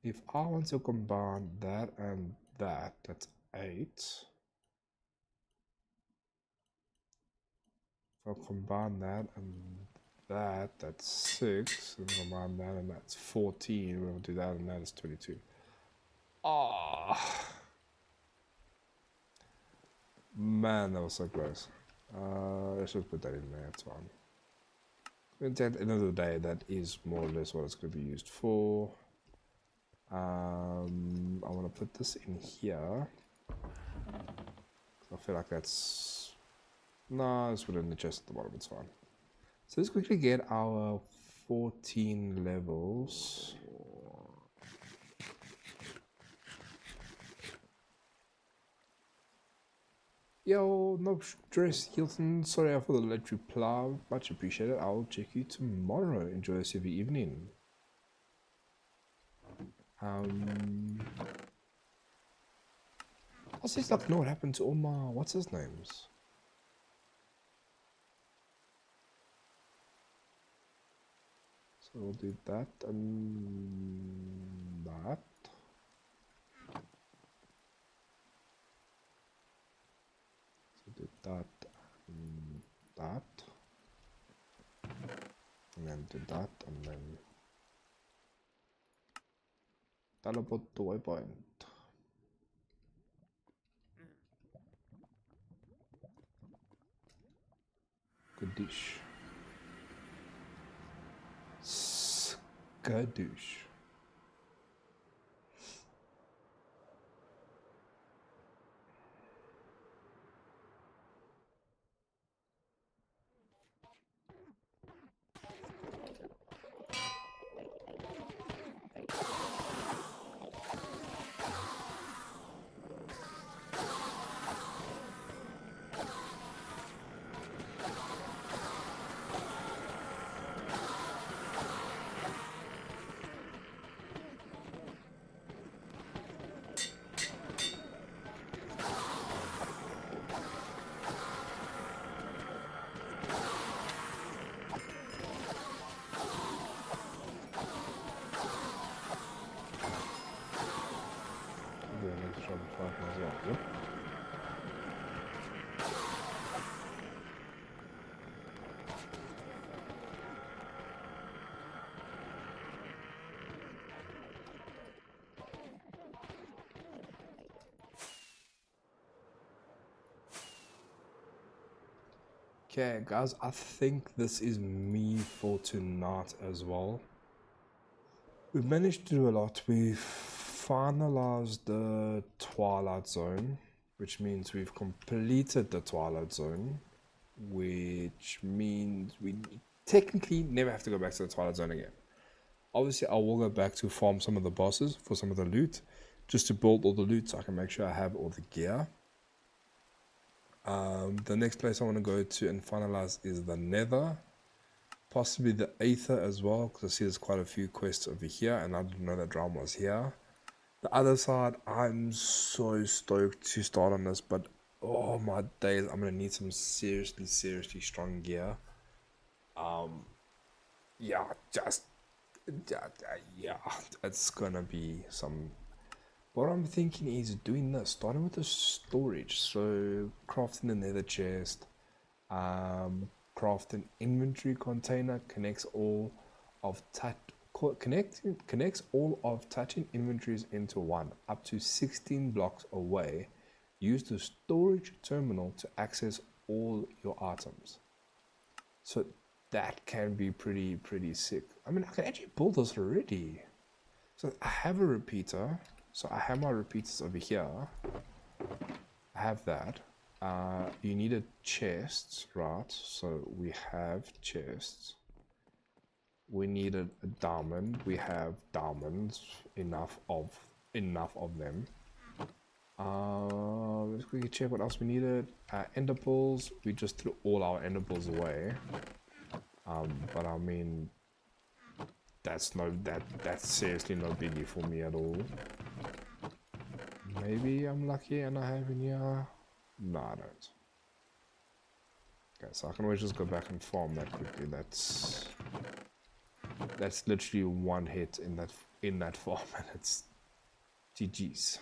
If I want to combine that and that, that's 8. If I combine that and that, that's 6. And combine that and that's 14. We'll do that and that is 22. Ah, man, that was so close. Let's just put that in there, it's fine. At the end of the day, that is more or less what it's going to be used for. I want to put this in here. I feel like that's... No, let's put it in the chest at the bottom, it's fine. So let's quickly get our 14 levels. Yo, no stress, Hilton. Sorry for the late reply. Much appreciated. I'll check you tomorrow. Enjoy the rest of your evening. I just like know what happened to all my what's his names. So we'll do that and that. So do that and that. And then do that and then teleport to waypoint. Good dish. Skadoosh. Okay, guys, I think this is me for tonight as well. We've managed to do a lot. We've finalized the Twilight Zone, which means we've completed the Twilight Zone, which means we technically never have to go back to the Twilight Zone again. Obviously, I will go back to farm some of the bosses for some of the loot, just to build all the loot so I can make sure I have all the gear. The next place I want to go to and finalize is the Nether, possibly the Aether as well, because I see there's quite a few quests over here, and I didn't know that Realm was here. The other side, I'm so stoked to start on this, but oh my days, I'm gonna need some seriously strong gear. Yeah, yeah, it's gonna be some. What I'm thinking is doing this, starting with the storage. So crafting the nether chest, craft an inventory container, connects all of connects all of touching inventories into one, up to 16 blocks away. Use the storage terminal to access all your items. So that can be pretty sick. I mean, I can actually build this already. So I have a repeater. So I have my repeaters over here. I have that. You need a chest, right? So we have chests. We needed a diamond. We have diamonds, enough of them. Let's quickly check what else we needed. Ender balls. We just threw all our ender balls away. But I mean, that's seriously no biggie for me at all. Maybe I'm lucky and I have in here. No, I don't. Okay, so I can always just go back and farm that quickly. That's literally one hit in that farm, and it's GG's.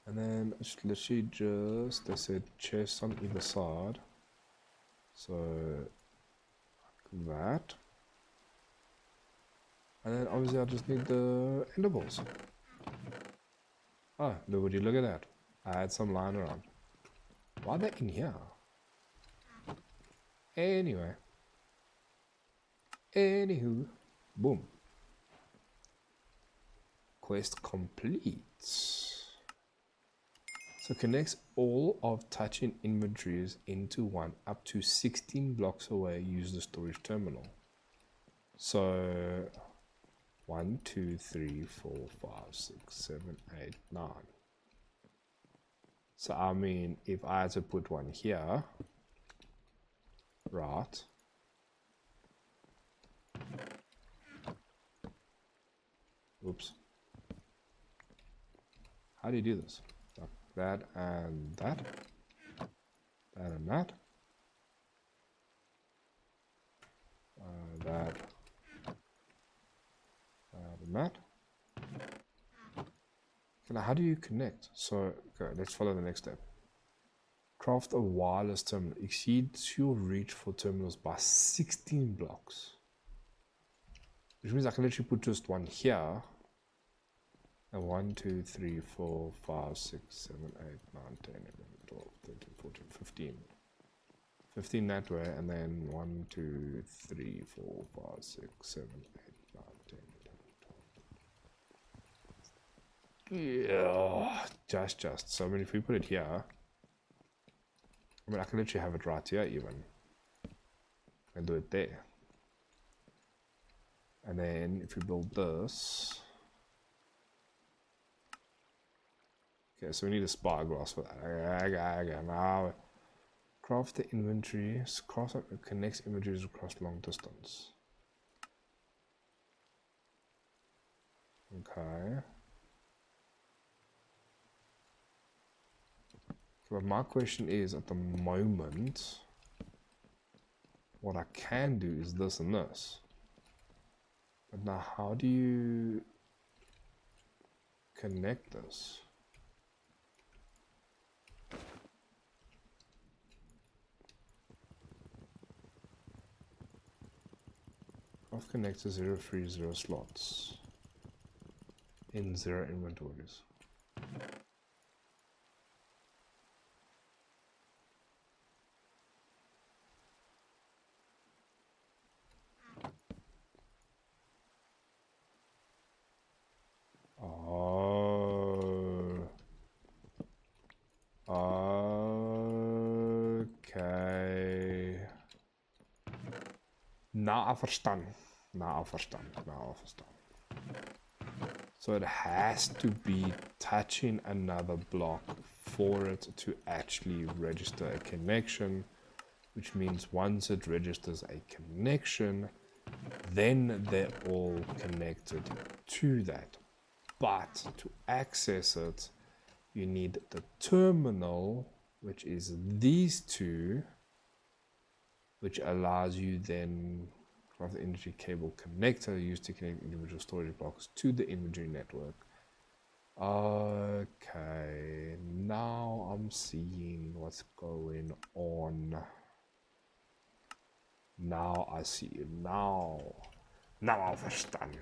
And then it's literally just, they said chests on either side. So like that. And then obviously I just need the ender balls. Oh, would you look at that? I had some lying around. Why are they in here? Anyway. Anywho. Boom. Quest complete. So connects all of touching inventories into one up to 16 blocks away. Use the storage terminal. So 1, 2, 3, 4, 5, 6, 7, 8, 9. So I mean, if I had to put one here, right? Oops. How do you do this? Like that and that. That and that. That. That and that. Now, how do you connect? So, okay, let's follow the next step. Craft a wireless terminal. Exceeds your reach for terminals by 16 blocks. Which means I can literally put just one here. And 1, 2, 3, 4, 5, 6, 7, 8, 9, 10, 11, 12, 13, 14, 15. 15 that way, and then 1, 2, 3, 4, 5, 6, 7, 8, 9, 10, 11, 12. Yeah, just. So I mean, if we put it here, I mean, I can literally have it right here even, and do it there. And then if we build this, okay, so we need a spyglass for that. Okay, now craft the inventory. Connects inventories across long distance. Okay. But my question is, at the moment, what I can do is this and this. But now, how do you connect this? Craft connects to 0 free 0 slots in 0 inventories. Okay. Nou, I verstaan. So it has to be touching another block for it to actually register a connection, which means once it registers a connection, then they're all connected to that. But to access it, you need the terminal, which is these two, which allows you then to have the inventory cable connector used to connect individual storage blocks to the inventory network. Okay, now I'm seeing what's going on. Now I see it. Now I understand.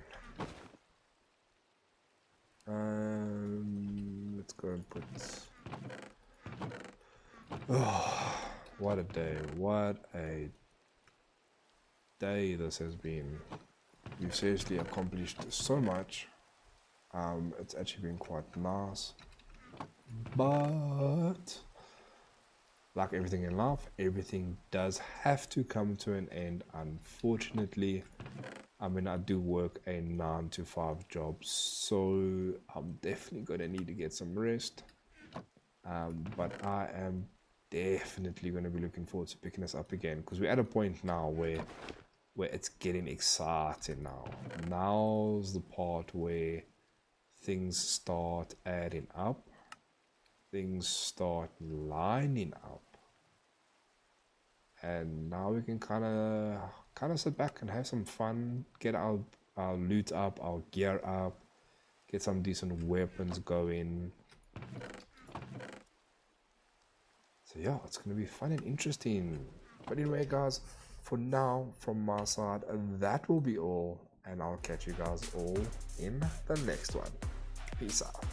Let's go and put. Oh, what a day! What a day this has been. We've seriously accomplished so much. It's actually been quite nice, but like everything in life, everything does have to come to an end, unfortunately. I mean, I do work a 9 to 5 job, so I'm definitely gonna need to get some rest. But I am definitely gonna be looking forward to picking this up again, because we're at a point now where it's getting exciting now. Now's the part where things start adding up. Things start lining up, and now we can kind of sit back and have some fun, get our loot up, our gear up, get some decent weapons going. So yeah, it's gonna be fun and interesting. But anyway, guys, for now, from my side, that will be all, and I'll catch you guys all in the next one. Peace out.